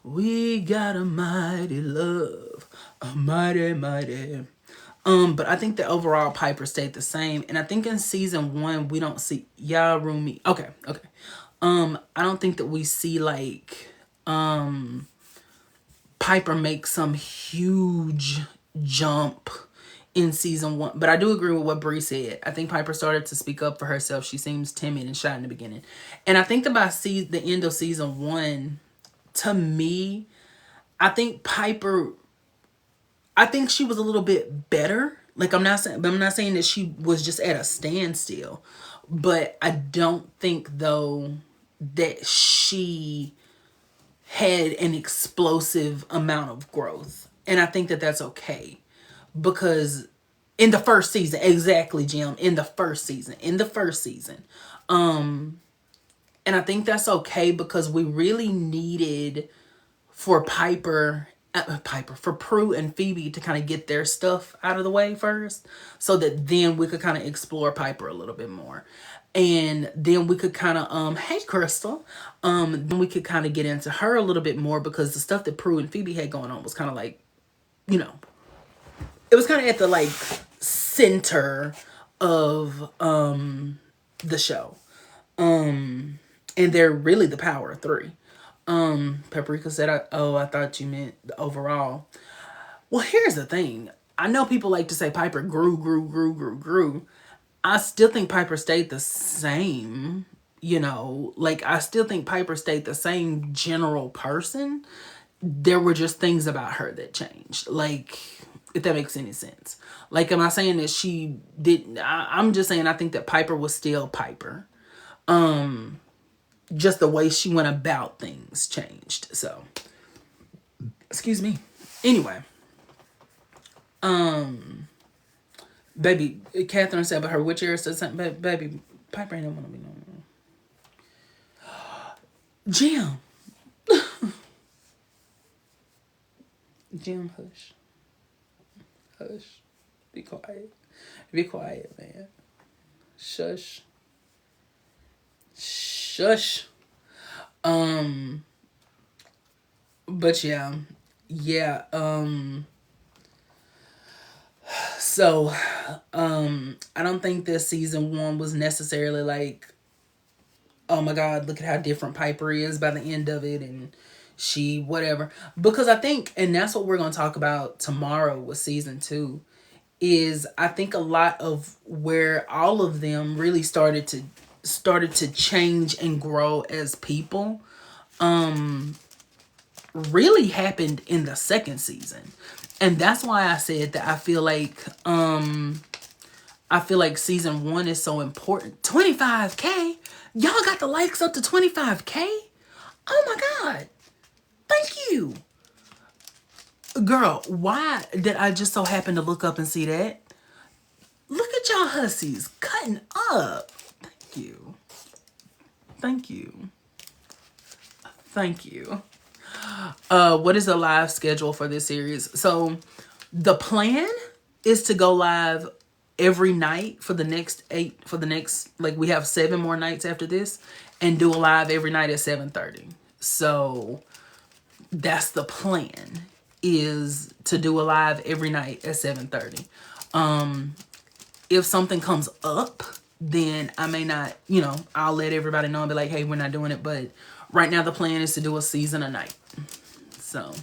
We got a mighty love, a mighty, mighty. But I think the overall Piper stayed the same, and I think in season 1 we don't see Yarumi. Okay. I don't think that we see like Piper make some huge jump in season 1, but I do agree with what Bree said. I think Piper started to speak up for herself. She seems timid and shy in the beginning, and I think that by the end of season 1, to me, I think she was a little bit better. Like I'm not saying that she was just at a standstill, but I don't think though that she had an explosive amount of growth. And I think that that's okay, because in the first season, exactly, Jim, in the first season. And I think that's okay because we really needed for for Prue and Phoebe to kind of get their stuff out of the way first, so that then we could kind of explore Piper a little bit more. And then we could kind of, hey Crystal, then we could kind of get into her a little bit more, because the stuff that Prue and Phoebe had going on was kind of like, it was kind of at the like center of the show. And they're really the power of 3. Paprika said, I thought you meant the overall. Well, here's the thing. I know people like to say Piper grew. I still think Piper stayed the same. Like I still think Piper stayed the same general person. There were just things about her that changed. Like, if that makes any sense. Like, am I saying that she didn't? I'm just saying I think that Piper was still Piper. Just the way she went about things changed. So, excuse me. Anyway, baby, Catherine said, but her witch ear said something. Baby, Piper ain't want to be no more. Jim. Jim, hush. Hush. Be quiet. Be quiet, man. Shush. Shush. But yeah. So, I don't think this season 1 was necessarily like, oh my God, look at how different Piper is by the end of it, and she whatever. Because I think, and that's what we're going to talk about tomorrow with season 2, is I think a lot of where all of them really started to change and grow as people really happened in the second season. And that's why I said that I feel like season 1 is so important. 25K? Y'all got the likes up to 25K? Oh my God. Thank you. Girl, why did I just so happen to look up and see that? Look at y'all hussies cutting up. Thank you. Thank you. Thank you. What is the live schedule for this series? So the plan is to go live every night for the next like we have 7 more nights after this, and do a live every night at 7:30. So that's the plan, is to do a live every night at 7:30. If something comes up, then I may not, I'll let everybody know and be like, hey, we're not doing it. But right now the plan is to do a season a night. So,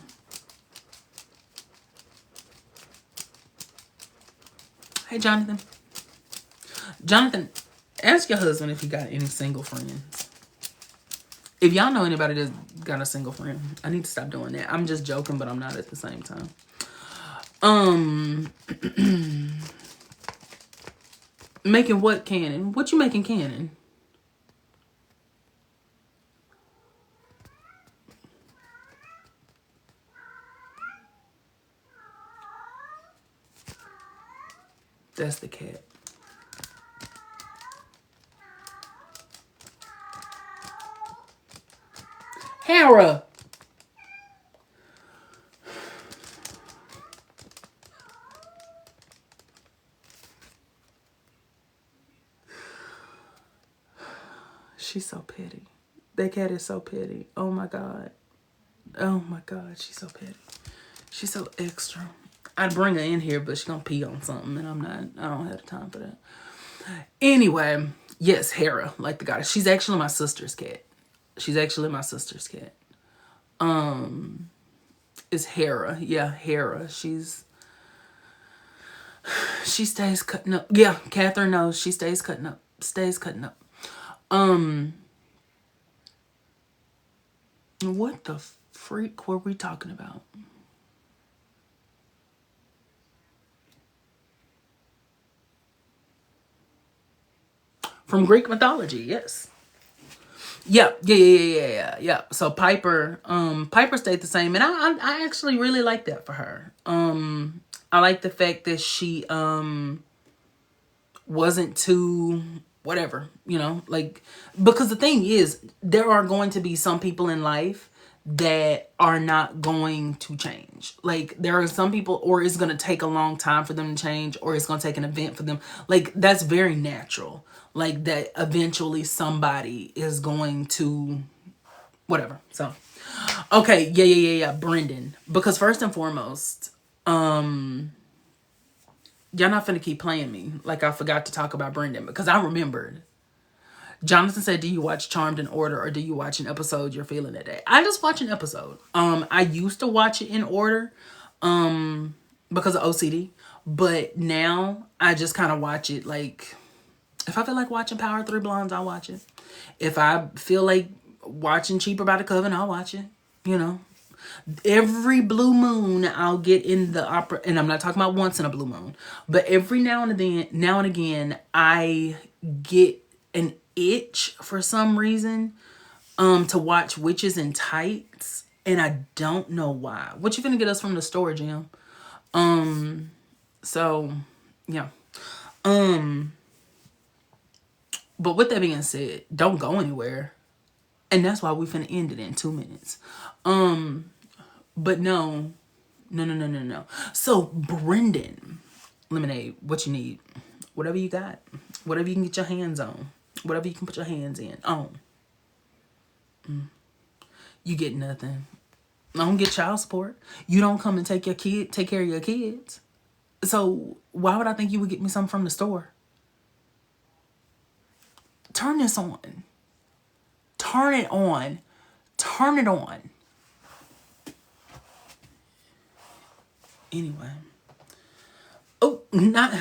hey, Jonathan. Jonathan, ask your husband if he got any single friends. If y'all know anybody that's got a single friend, I need to stop doing that. I'm just joking, but I'm not at the same time. Making what canon? What you making canon? That's the cat. Hera. She's so petty. That cat is so petty. Oh my God. Oh my God. She's so petty. She's so extra. I'd bring her in here, but she's gonna pee on something, and I don't have the time for that. Anyway, yes, Hera, like the goddess. She's actually my sister's cat. She's actually my sister's cat. It's Hera. Yeah, Hera. She stays cutting up. Yeah, Catherine knows she stays cutting up. Stays cutting up. What the freak were we talking about? From Greek mythology, yes. Yeah. So Piper stayed the same, and I actually really like that for her. I like the fact that she wasn't too whatever, like, because the thing is, there are going to be some people in life that are not going to change. Like, there are some people, or it's going to take a long time for them to change, or it's going to take an event for them. Like, that's very natural. Like, that eventually somebody is going to whatever. So, okay, yeah. Brendan, because first and foremost, y'all not finna keep playing me like I forgot to talk about Brendan, because I remembered. Jonathan said, do you watch Charmed in order, or do you watch an episode you're feeling that day? I just watch an episode. I used to watch it in order because of OCD, but now I just kind of watch it like, if I feel like watching Power of Three Blondes, I'll watch it. If I feel like watching Cheaper by the Coven, I'll watch it. Every blue moon I'll get in the opera, and I'm not talking about once in a blue moon, but every now and again I get an itch for some reason to watch Witches in Tights, and I don't know why. What you gonna get us from the store, Jim? So yeah. But with that being said, don't go anywhere. And that's why we finna end it in 2 minutes. But no. So Brendan, Lemonade, what you need? Whatever you got. Whatever you can get your hands on. Whatever you can put your hands in. You get nothing. I don't get child support. You don't come and take care of your kids. So why would I think you would get me something from the store? Turn this on. Turn it on. Turn it on. Anyway. Oh, not.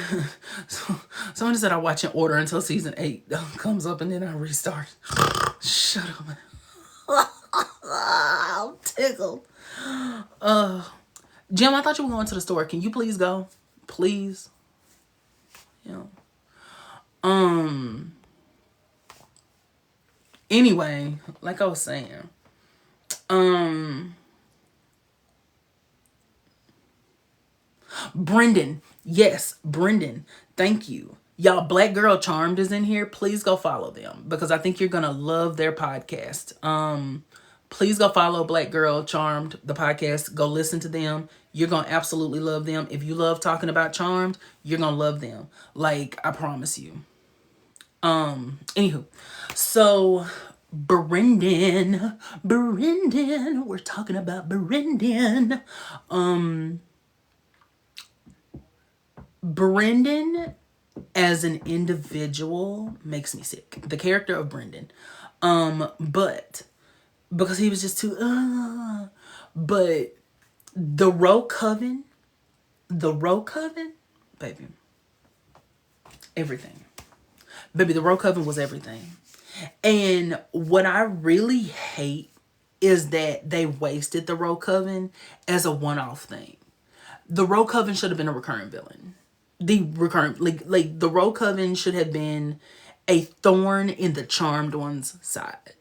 Someone said I watch in order until season 8 comes up, and then I restart. Shut up. I'm tickled. Jim, I thought you were going to the store. Can you please go? Please. Anyway, like I was saying, Brendan. Yes, Brendan. Thank you. Y'all, Black Girl Charmed is in here. Please go follow them, because I think you're going to love their podcast. Please go follow Black Girl Charmed, the podcast. Go listen to them. You're going to absolutely love them. If you love talking about Charmed, you're going to love them. Like, I promise you. Anywho. So, Brendan. We're talking about Brendan. Brendan as an individual makes me sick. The character of Brendan. But because he was just too but the Roe Coven, baby. Everything. Baby, the Roe Coven was everything. And what I really hate is that they wasted the Roe Coven as a one-off thing. The Roe Coven should have been a recurring villain. The Roe Coven should have been a thorn in the Charmed one's side,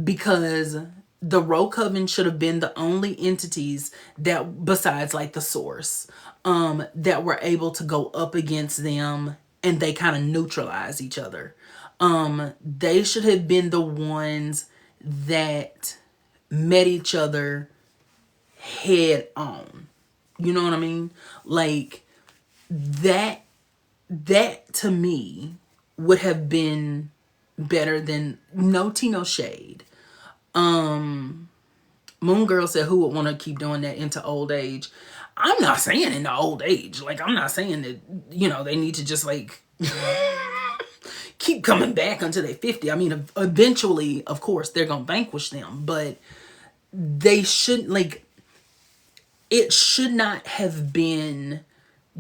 because the Roe Coven should have been the only entities that, besides like the Source, that were able to go up against them, and they kind of neutralize each other. They should have been the ones that met each other head on. You know what I mean? Like that to me would have been better than no tea, no shade. Moon Girl said, who would want to keep doing that into old age? I'm not saying into old age. Like, I'm not saying that, they need to just like keep coming back until they're 50. I mean, eventually, of course, they're going to vanquish them, but they shouldn't, like, it should not have been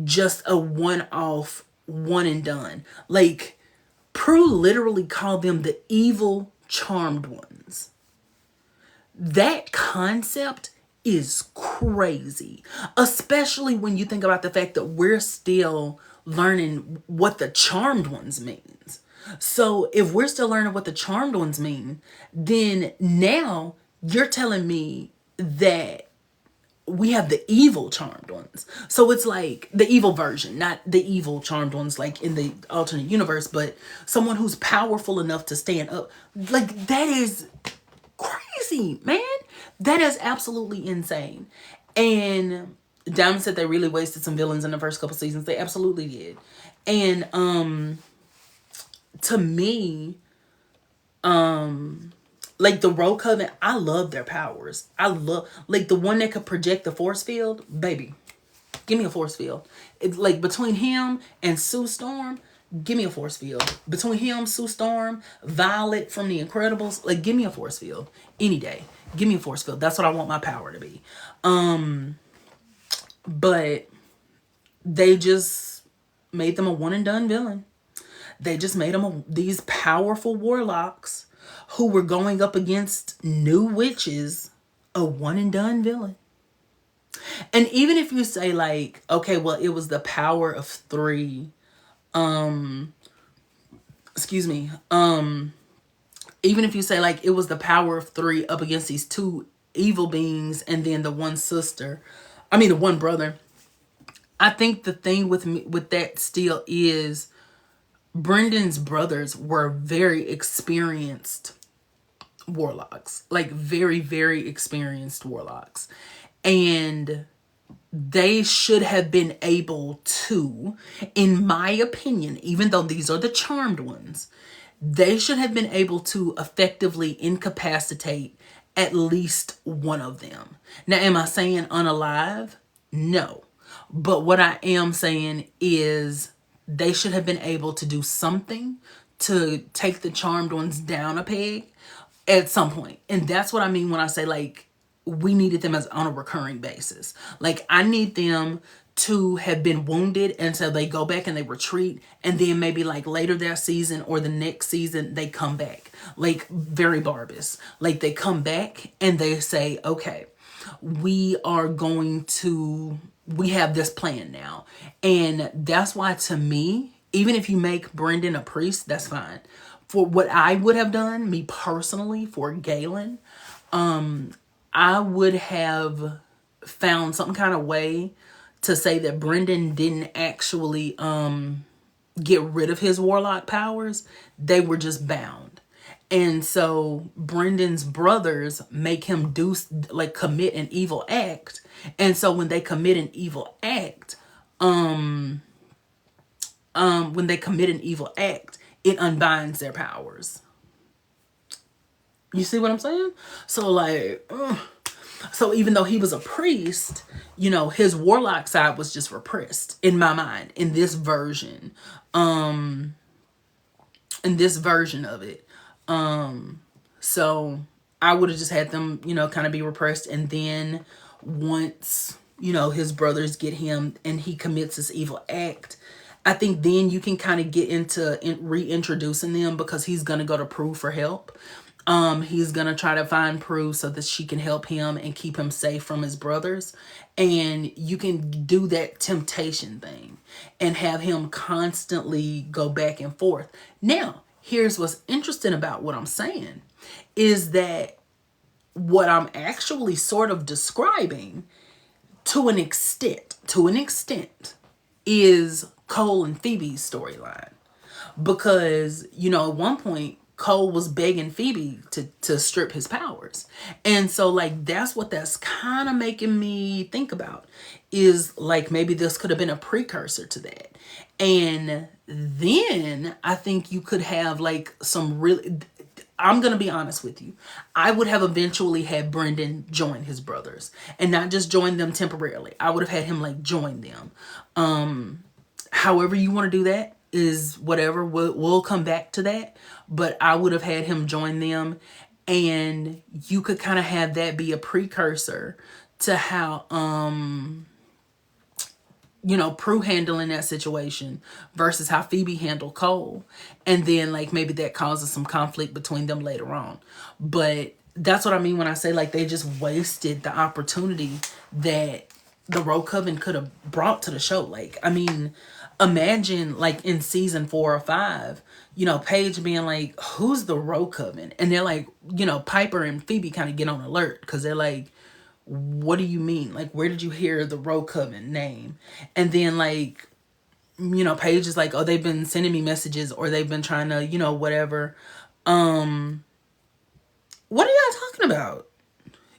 just a one-off, one and done. Like, Prue literally called them the evil charmed ones. That concept is crazy, especially when you think about the fact that we're still learning what the charmed ones means. So if we're still learning what the charmed ones mean, then now you're telling me that we have the evil charmed ones. So it's like the evil version, not the evil charmed ones like in the alternate universe, but someone who's powerful enough to stand up. Like, that is crazy, man. That is absolutely insane. And Diamond said they really wasted some villains in the first couple seasons. They absolutely did. And to me, like the Rogue Coven, I love their powers. I love, like, the one that could project the force field, baby. Give me a force field. It's like between him and Sue Storm, give me a force field. Between him, Sue Storm, Violet from The Incredibles, like, give me a force field any day. Give me a force field. That's what I want my power to be. But they just made them a one and done villain. They just made them these powerful warlocks who were going up against new witches, a one and done villain. And even if you say, like, okay, well, it was the power of three, even if you say, like, it was the power of three up against these two evil beings and then the one brother. I think the thing with that still is Brendan's brothers were very experienced warlocks, like very, very experienced warlocks. And they should have been able to, in my opinion, even though these are the charmed ones, they should have been able to effectively incapacitate at least one of them. Now, am I saying unalive? No. But what I am saying is they should have been able to do something to take the charmed ones down a peg at some point. And that's what I mean when I say, like, we needed them as on a recurring basis. Like, I need them to have been wounded and so they go back and they retreat, and then maybe like later that season or the next season they come back, like very Barbus. Like, they come back and they say, okay, we have this plan now. And that's why, to me, even if you make Brendan a priest, that's fine. For what I would have done, me personally, for Galen, I would have found some kind of way to say that Brendan didn't actually get rid of his warlock powers. They were just bound. And so Brendan's brothers make him commit an evil act. And so when they commit an evil act, it unbinds their powers. You see what I'm saying? So, like, so even though he was a priest, his warlock side was just repressed in my mind in this version. In this version of it. So I would have just had them, kind of be repressed. And then once, his brothers get him and he commits this evil act, I think then you can kind of get into reintroducing them, because he's going to go to Prue for help. He's going to try to find Prue so that she can help him and keep him safe from his brothers. And you can do that temptation thing and have him constantly go back and forth. Now, here's what's interesting about what I'm saying is that what I'm actually sort of describing to an extent, is Cole and Phoebe's storyline. Because, at one point, Cole was begging Phoebe to strip his powers. And so like that's what that's kind of making me think about, is like maybe this could have been a precursor to that. And then I think you could have like some really, I'm going to be honest with you. I would have eventually had Brendan join his brothers, and not just join them temporarily. I would have had him like join them. However you want to do that is whatever. We'll come back to that. But I would have had him join them, and you could kind of have that be a precursor to how, you know, Prue handling that situation versus how Phoebe handled Cole. And then like maybe that causes some conflict between them later on. But that's what I mean when I say like they just wasted the opportunity that the Rogue Coven could have brought to the show. Like, I mean, imagine like in season 4 or 5, you know, Paige being like, who's the Rogue Coven? And they're like, you know, Piper and Phoebe kind of get on alert because they're like, what do you mean? Like, where did you hear the Rogue Coven name? And then like, you know, Paige is like, oh, they've been sending me messages, or they've been trying to, you know, whatever. What are y'all talking about?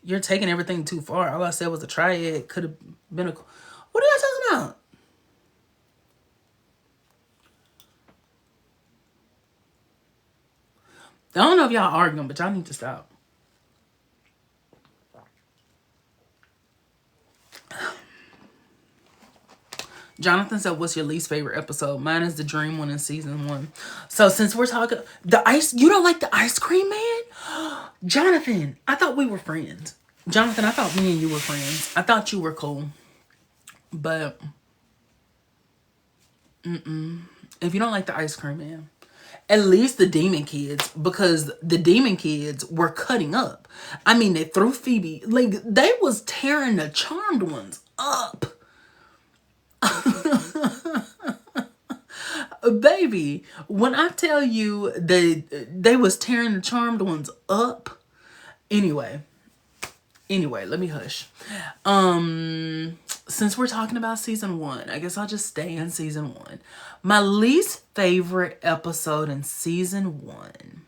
You're taking everything too far. All I said was a triad could have been a... What are y'all talking about? I don't know if y'all arguing, but y'all need to stop. Jonathan said, what's your least favorite episode? Mine is the dream one in season 1. So since we're talking... You don't like the ice cream man? Jonathan, I thought we were friends. Jonathan, I thought me and you were friends. I thought you were cool. But... if you don't like the ice cream man, at least the demon kids, because the demon kids were cutting up. I mean, they threw Phoebe, like they was tearing the charmed ones up. Baby, when I tell you they was tearing the charmed ones up. Anyway, let me hush. Since we're talking about season 1, I guess I'll just stay in season 1. My least favorite episode in season 1.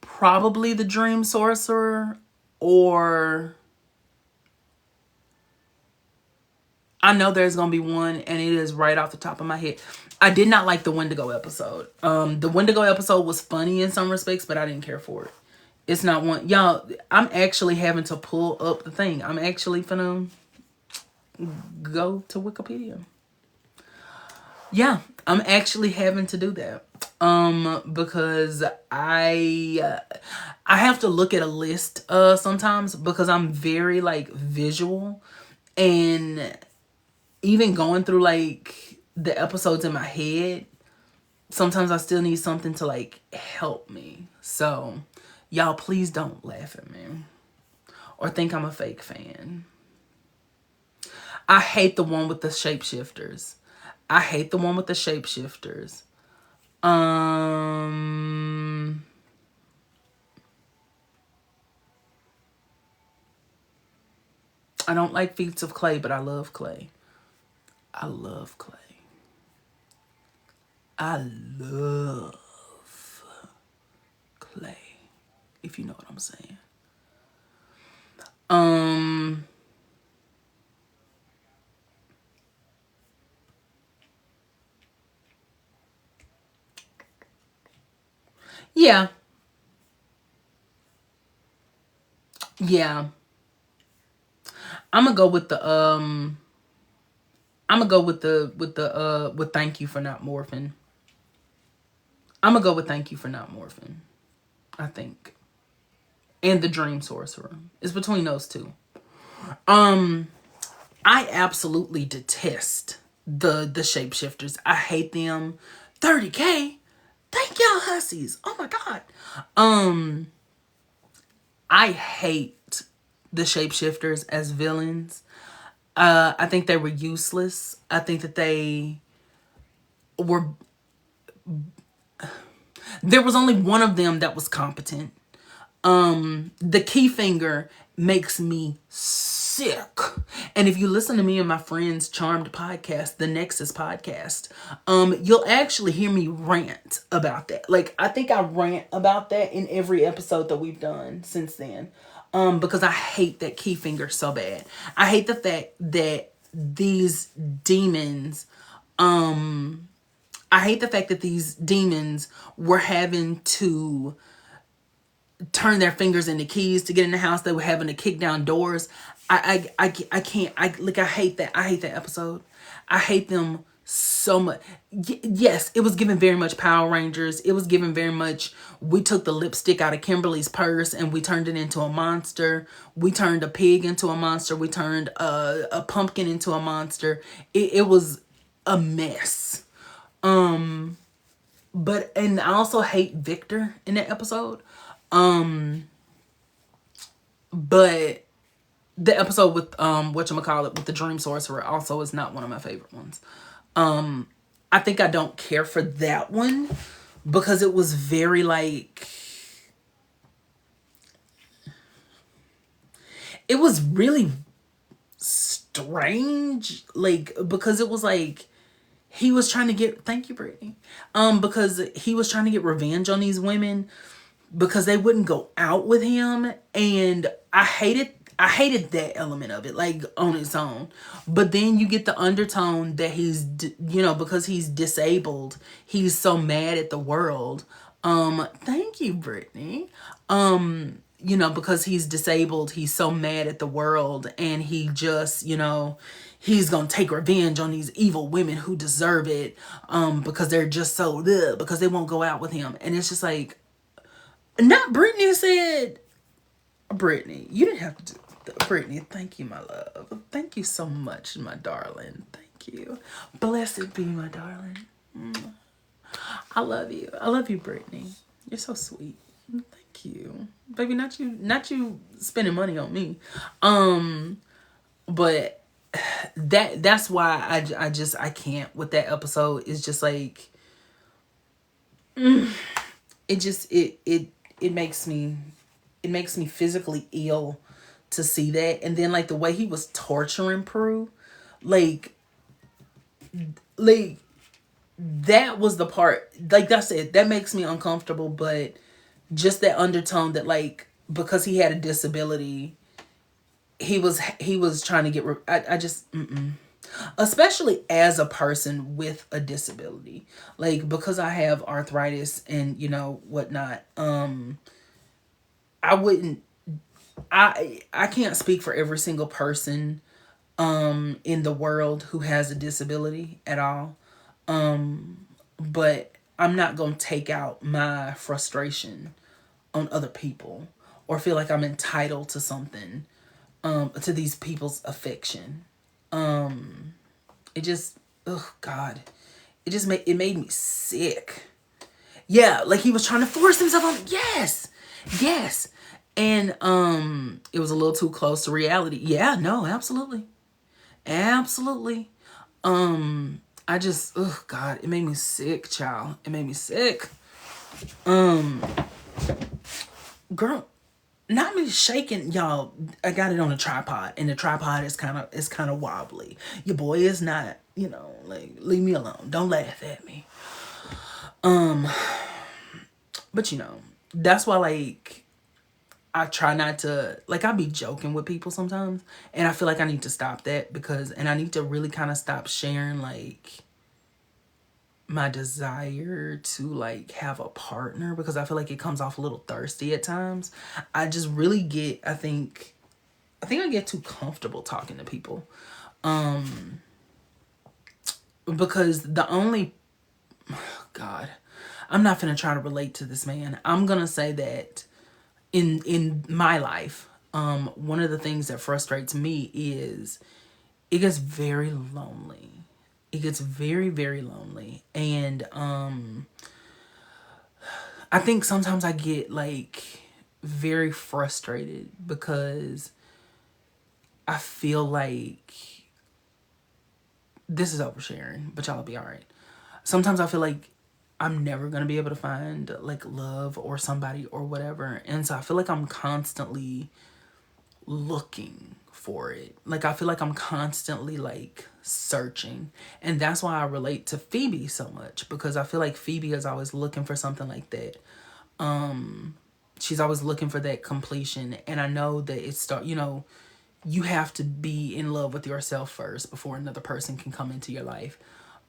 Probably the Dream Sorcerer, or... I know there's going to be one, and it is right off the top of my head. I did not like the Wendigo episode. The Wendigo episode was funny in some respects, but I didn't care for it. It's not one. Y'all, I'm actually having to pull up the thing. I'm actually finna go to Wikipedia. Yeah, I'm actually having to do that. Because I have to look at a list sometimes, because I'm very like visual, and even going through like the episodes in my head, sometimes I still need something to like help me. So y'all, please don't laugh at me or think I'm a fake fan. I hate the one with the shapeshifters. I hate the one with the shapeshifters. I don't like Feats of Clay, but I love Clay. I love Clay. I love Clay, if you know what I'm saying. Yeah. Yeah. I'm gonna go with the with Thank You for Not Morphing. I'm gonna go with Thank You for Not Morphing, I think. And the Dream Sorcerer. It's between those two. I absolutely detest the shapeshifters. I hate them. 30K. Thank y'all hussies. Oh my god. I hate the shapeshifters as villains. I think they were useless. I think that they were... There was only one of them that was competent. The key finger makes me so sick. And if you listen to me and my friend's Charmed podcast, the Nexus podcast, you'll actually hear me rant about that. Like, I think I rant about that in every episode that we've done since then. Because I hate that Keyfinger so bad. I hate the fact that these demons, I hate the fact that these demons were having to turn their fingers into keys to get in the house. They were having to kick down doors. I can't. I hate that. I hate that episode. I hate them so much. Yes, it was given very much Power Rangers. It was given very much, we took the lipstick out of Kimberly's purse and we turned it into a monster. We turned a pig into a monster. We turned a pumpkin into a monster. It was a mess. But, and I also hate Victor in that episode. But the episode with whatchamacallit, with the Dream Sorcerer, also is not one of my favorite ones. I think I don't care for that one because it was very like, it was really strange, like, because it was like he was trying to get, thank you, Brittany, because he was trying to get revenge on these women because they wouldn't go out with him, and I hated that element of it, like, on its own. But then you get the undertone that he's, because he's disabled, he's so mad at the world. Thank you, Brittany. Because he's disabled, he's so mad at the world, and he just, he's gonna take revenge on these evil women who deserve it, because they're just so, because they won't go out with him. And it's just like, not Brittany said, Brittany, you didn't have to do. Brittany, thank you, my love. Thank you so much, my darling. Thank you. Blessed be my darling. I love you. I love you, Brittany. You're so sweet. Thank you. Baby, not you spending money on me. But that's why I can't with that episode. It's just like, it makes me physically ill to see that. And then like the way he was torturing Prue, like that was the part, like that's it, that makes me uncomfortable. But just that undertone that, like, because he had a disability, he was trying to get I just especially as a person with a disability, like, because I have arthritis and whatnot, I can't speak for every single person in the world who has a disability at all. But I'm not going to take out my frustration on other people or feel like I'm entitled to something, to these people's affection. It just, oh God, it made me sick. Yeah, like he was trying to force himself on. Yes. And it was a little too close to reality. Yeah, no, absolutely. I just, oh God, it made me sick, child. It made me sick. Girl, not me shaking, y'all. I got it on a tripod, and the tripod is kind of wobbly. Your boy is not, like, leave me alone. Don't laugh at me. But that's why, like, I try not to, like, I be joking with people sometimes, and I feel like I need to stop that and I need to really kind of stop sharing, like, my desire to, like, have a partner, because I feel like it comes off a little thirsty at times. I just really get, I think I get too comfortable talking to people, because God, I'm not gonna try to relate to this man. I'm gonna say that in my life, one of the things that frustrates me is it gets very lonely. It gets very, very lonely. And I think sometimes I get, like, very frustrated because I feel like, this is oversharing, but y'all will be all right. Sometimes I feel like I'm never going to be able to find, like, love or somebody or whatever. And so I feel like I'm constantly looking for it. Like, I feel like I'm constantly like searching. And that's why I relate to Phoebe so much, because I feel like Phoebe is always looking for something like that. She's always looking for that completion. And I know that you have to be in love with yourself first before another person can come into your life.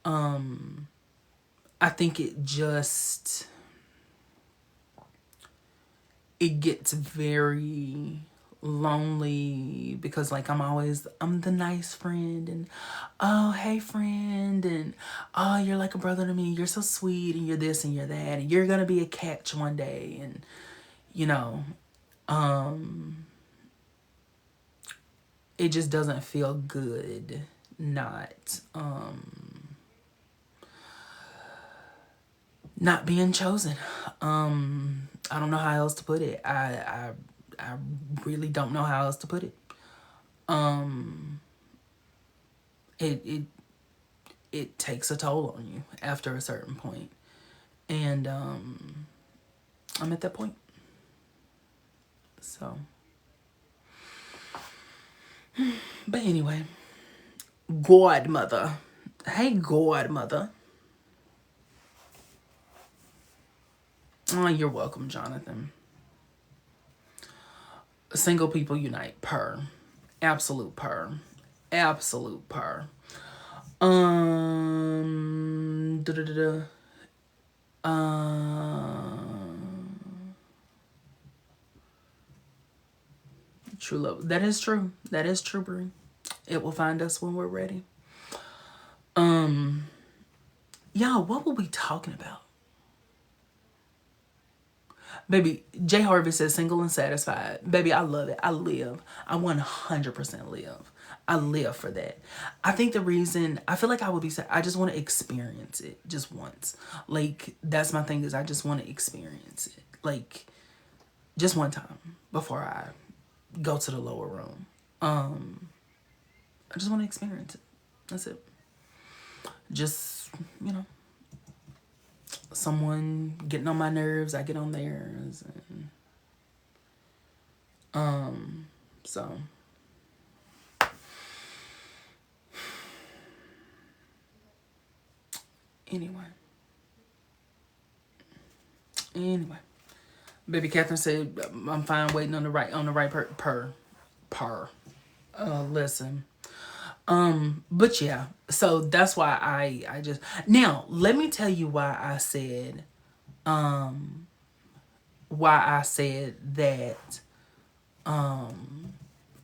I think it gets very lonely, because like I'm the nice friend, and oh, hey friend, and oh, you're like a brother to me, you're so sweet, and you're this and you're that, and you're gonna be a catch one day, and you know, it just doesn't feel good not being chosen. I don't know how else to put it. I really don't know how else to put it. It takes a toll on you after a certain point. And I'm at that point. So, but anyway, godmother. Hey, godmother. Oh, you're welcome, Jonathan. Single people unite. Purr. Absolute purr. Absolute purr. Da-da-da-da. True love. That is true. That is true, Brie. It will find us when we're ready. Y'all, what were we talking about? Baby, Jay Harvey says single and satisfied. Baby, I love it. I live. I 100% live. I live for that. I think the reason I feel like I would be sad, I just want to experience it just once. Like, that's my thing, is I just want to experience it. Like, just one time before I go to the lower room. I just want to experience it. That's it. Just, someone getting on my nerves, I get on theirs, and so anyway, baby Catherine said I'm fine waiting on the right per. Listen. But yeah, so that's why I just now let me tell you why I said that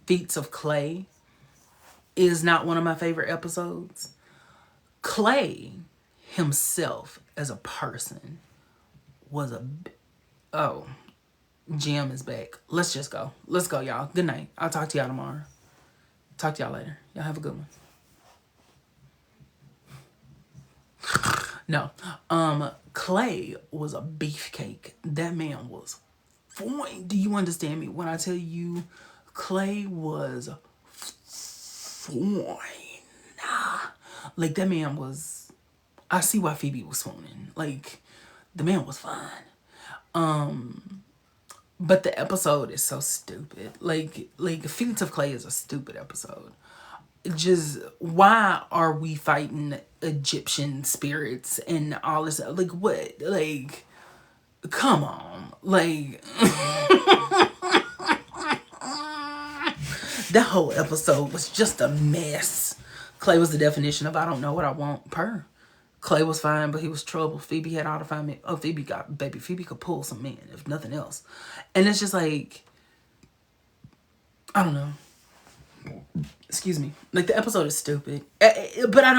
Feats of Clay is not one of my favorite episodes. Clay himself as a person was Jim is back. Let's just go. Let's go, y'all. Good night. I'll talk to y'all tomorrow. Talk to y'all later. Y'all have a good one. No. Clay was a beefcake. That man was fine. Do you understand me when I tell you Clay was fine? Like, that man was, I see why Phoebe was swooning. Like, the man was fine. But the episode is so stupid. Like Feats of Clay is a stupid episode. Just, why are we fighting Egyptian spirits and all this? Like, what? Like, come on. Like, that whole episode was just a mess. Clay was the definition of I don't know what I want. Clay was fine, but he was trouble. Phoebe had all the fine men. Oh, Phoebe could pull some men, if nothing else. And it's just like, I don't know. Excuse me. Like, the episode is stupid. But I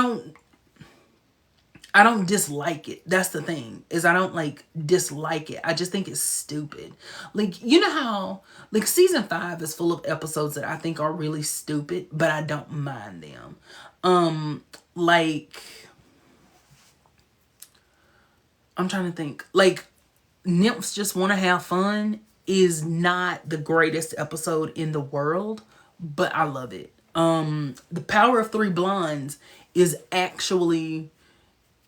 don't dislike it. That's the thing, is I don't like dislike it. I just think it's stupid. Like, you know how like season 5 is full of episodes that I think are really stupid, but I don't mind them. Like, I'm trying to think. Like, Nymphs Just Want to Have Fun is not the greatest episode in the world, but I love it. The Power of Three Blondes is actually,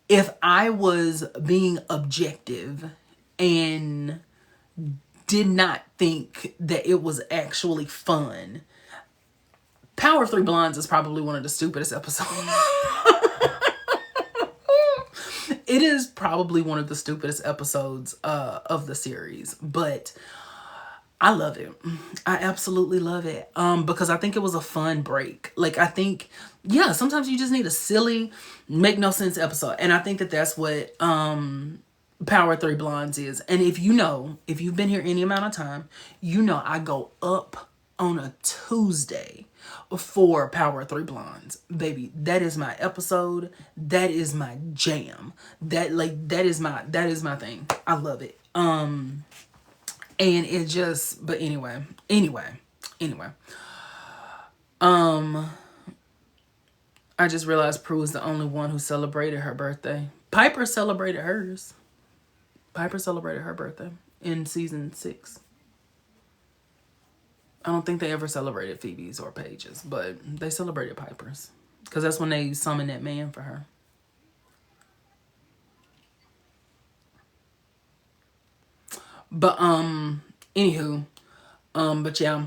if I was being objective and did not think that it was actually fun. Power of Three Blondes is probably one of the stupidest episodes. It is probably one of the stupidest episodes of the series, but I love it. I absolutely love it. Because I think it was a fun break. Like, I think, yeah, sometimes you just need a silly, make no sense episode. And I think that that's what Power of Three Blondes is. And if you've been here any amount of time, you know I go up on a Tuesday for Power of Three Blondes. Baby, that is my episode. That is my jam. That is my thing. I love it. And it just, but anyway. I just realized Prue is the only one who celebrated her birthday. Piper celebrated hers. Piper celebrated her birthday in season 6. I don't think they ever celebrated Phoebe's or Paige's, but they celebrated Piper's. Because that's when they summoned that man for her. But, anywho, but yeah,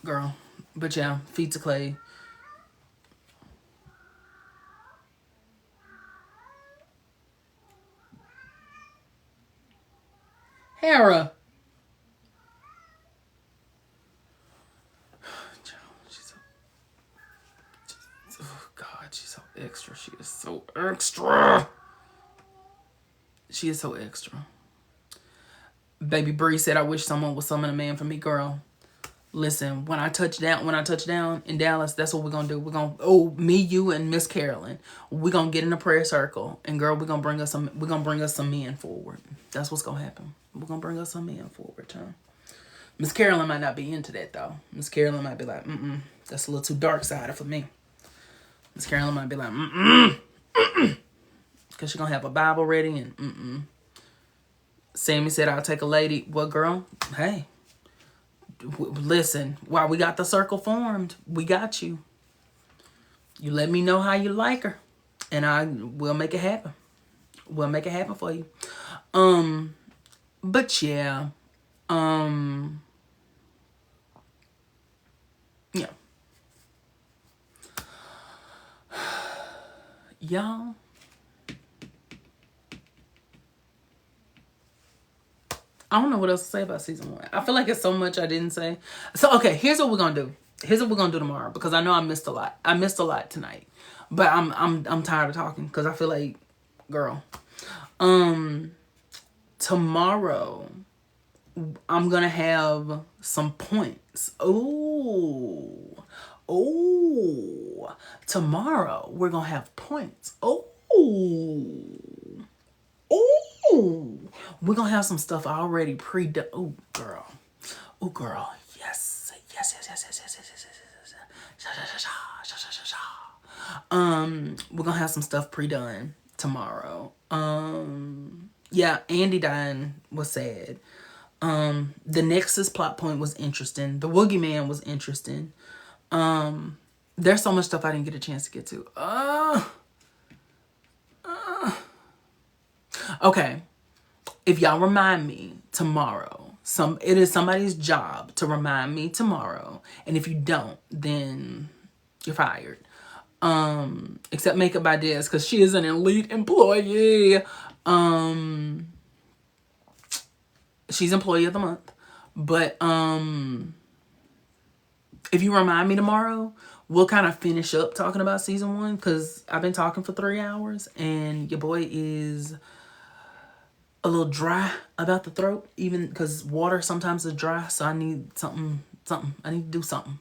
girl, but yeah, feet to clay. Hera. Oh God, she's so extra. She is so extra. She is so extra. Baby Bree said, I wish someone would summon a man for me, girl. Listen, when I touch down in Dallas, that's what we're gonna do. We're gonna me, you, and Miss Carolyn. We're gonna get in a prayer circle, and girl, we're gonna bring us some men forward. That's what's gonna happen. We're gonna bring us some men forward, huh? Miss Carolyn might not be into that though. Miss Carolyn might be like, that's a little too dark sided for me. Miss Carolyn might be like, because she's gonna have a Bible ready and Sammy said, I'll take a lady. Well, girl, hey, listen, while we got the circle formed, we got you. You let me know how you like her, and we'll make it happen. We'll make it happen for you. But yeah, yeah, y'all. I don't know what else to say about season 1. I feel like it's so much I didn't say. So, okay, here's what we're going to do. Here's what we're going to do tomorrow, because I know I missed a lot. I missed a lot tonight. But I'm tired of talking, because I feel like, girl. Tomorrow, I'm going to have some points. Ooh. Tomorrow, we're going to have points. We're gonna have some stuff already pre-done. Oh girl. Yes. We're gonna have some stuff pre-done tomorrow. Yeah, Andy dying was sad. The Nexus plot point was interesting. The Woogie Man was interesting. There's so much stuff I didn't get a chance to get to. Okay. If y'all remind me tomorrow, it is somebody's job to remind me tomorrow. And if you don't, then you're fired. Except Makeup by Des, because she is an elite employee. She's employee of the month. But if you remind me tomorrow, we'll kind of finish up talking about season 1, because I've been talking for 3 hours and your boy is a little dry about the throat, even because water sometimes is dry. So I need something. I need to do something.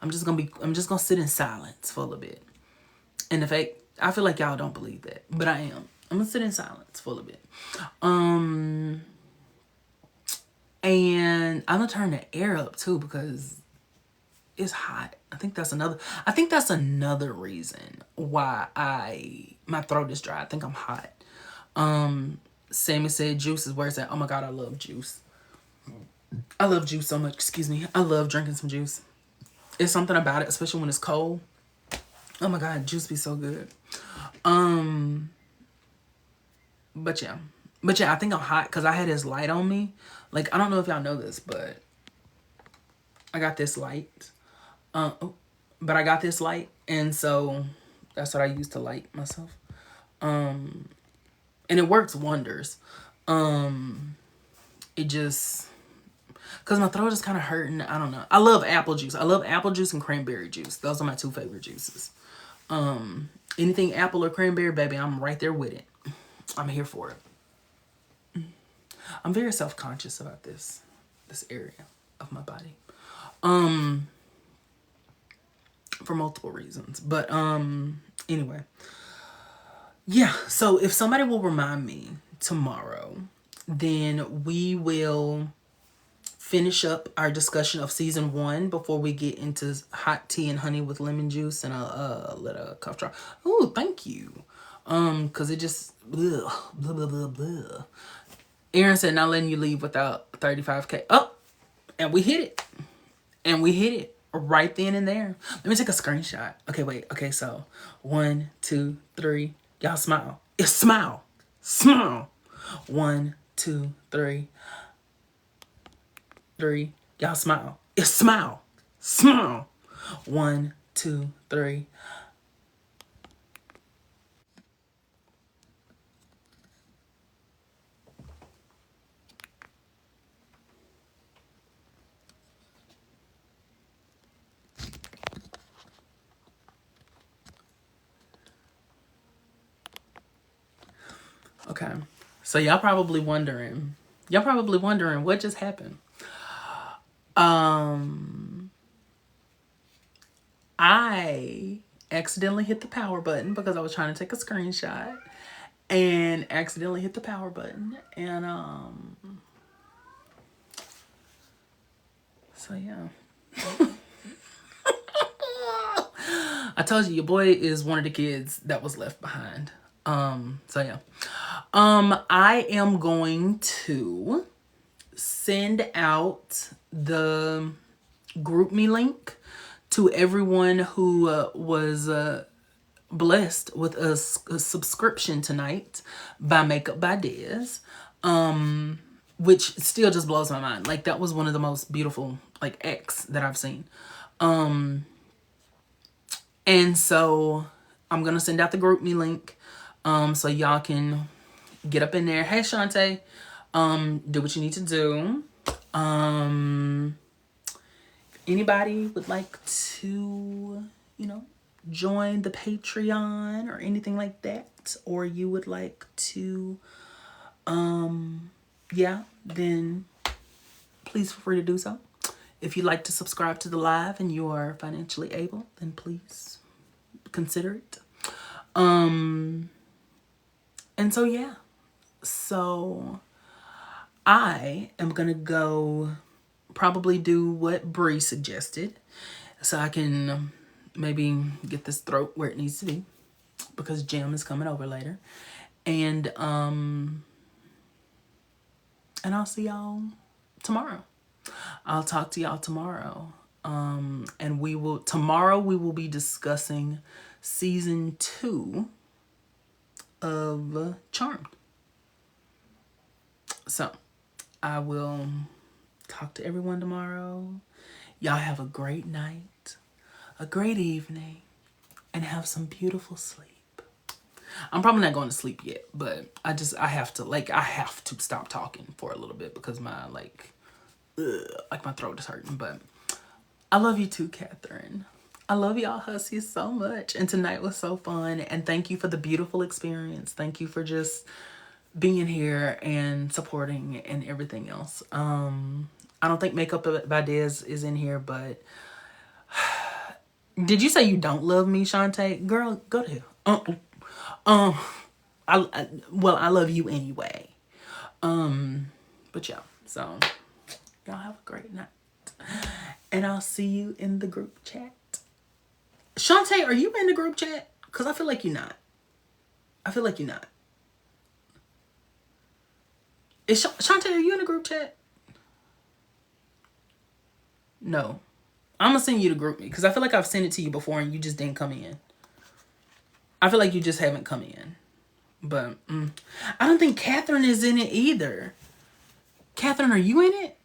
I'm just gonna sit in silence for a little bit. And I feel like y'all don't believe that, but I am. I'm gonna sit in silence for a little bit. And I'm gonna turn the air up too, because it's hot. I think that's another reason why my throat is dry. I think I'm hot. Sammy said juice is where it's at. Oh my God, I love juice. I love juice so much. Excuse me. I love drinking some juice. It's something about it, especially when it's cold. Oh my God, juice be so good. But yeah, But yeah, I think I'm hot because I had this light on me. Like, I don't know if y'all know this, but I got this light. Oh, but I got this light, and so that's what I use to light myself. And it works wonders. It just, because my throat is kind of hurting. I don't know. I love apple juice. I love apple juice and cranberry juice. Those are my two favorite juices. Anything apple or cranberry, baby, I'm right there with it. I'm here for it. I'm very self-conscious about this area of my body. For multiple reasons. But anyway. Yeah, so if somebody will remind me tomorrow, then we will finish up our discussion of season 1 before we get into hot tea and honey with lemon juice and a little cough drop. Ooh, thank you. Cause it just blah, blah, blah, blah, blah. Aaron said not letting you leave without 35K. Oh, and we hit it. And we hit it right then and there. Let me take a screenshot. Okay, wait. Okay, so 1, 2, 3. Y'all smile. It's smile. Smile. 1, 2, 3. 3. Y'all smile. It's smile. Smile. 1, 2, 3. Okay. So y'all probably wondering what just happened. I accidentally hit the power button because I was trying to take a screenshot and accidentally hit the power button. And so yeah. I told you your boy is one of the kids that was left behind. So yeah. I am going to send out the GroupMe link to everyone who was blessed with a subscription tonight by Makeup by Dez, which still just blows my mind. Like, that was one of the most beautiful like acts that I've seen. And so I'm gonna send out the GroupMe link, so y'all can get up in there. Hey Shantae, do what you need to do. Anybody would like to, join the Patreon or anything like that, or you would like to, then please feel free to do so. If you'd like to subscribe to the live and you are financially able, then please consider it. And so, yeah. So I am going to go probably do what Bree suggested so I can maybe get this throat where it needs to be, because Jim is coming over later. And I'll see y'all tomorrow. I'll talk to y'all tomorrow. And tomorrow we will be discussing season 2 of Charmed. So I will talk to everyone tomorrow. Y'all have a great night, a great evening, and have some beautiful sleep. I'm probably not going to sleep yet, but I have to stop talking for a little bit because my my throat is hurting. But I love you too, Catherine. I love y'all hussies so much. And tonight was so fun. And thank you for the beautiful experience. Thank you for just being here and supporting and everything else. I don't think Makeup by Dez is in here, but did you say you don't love me, Shantae? Girl, go to hell. I love you anyway. But yeah, so y'all have a great night. And I'll see you in the group chat. Shantae, are you in the group chat? Because I feel like you're not. Shantae, are you in the group chat? No. I'm going to send you the GroupMe because I feel like I've sent it to you before and you just didn't come in. I feel like you just haven't come in. But I don't think Catherine is in it either. Catherine, are you in it?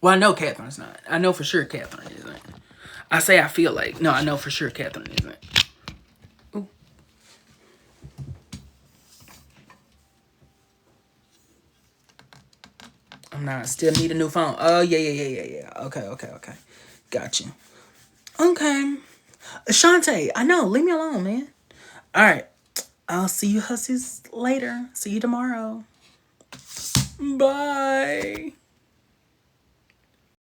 Well, I know Catherine's not. I know for sure Catherine isn't. I say I feel like. No, I know for sure Catherine isn't. Ooh. I'm not. Still need a new phone. Oh, yeah. Okay. Got you. Okay. Ashante, I know. Leave me alone, man. All right. I'll see you hussies later. See you tomorrow. Bye.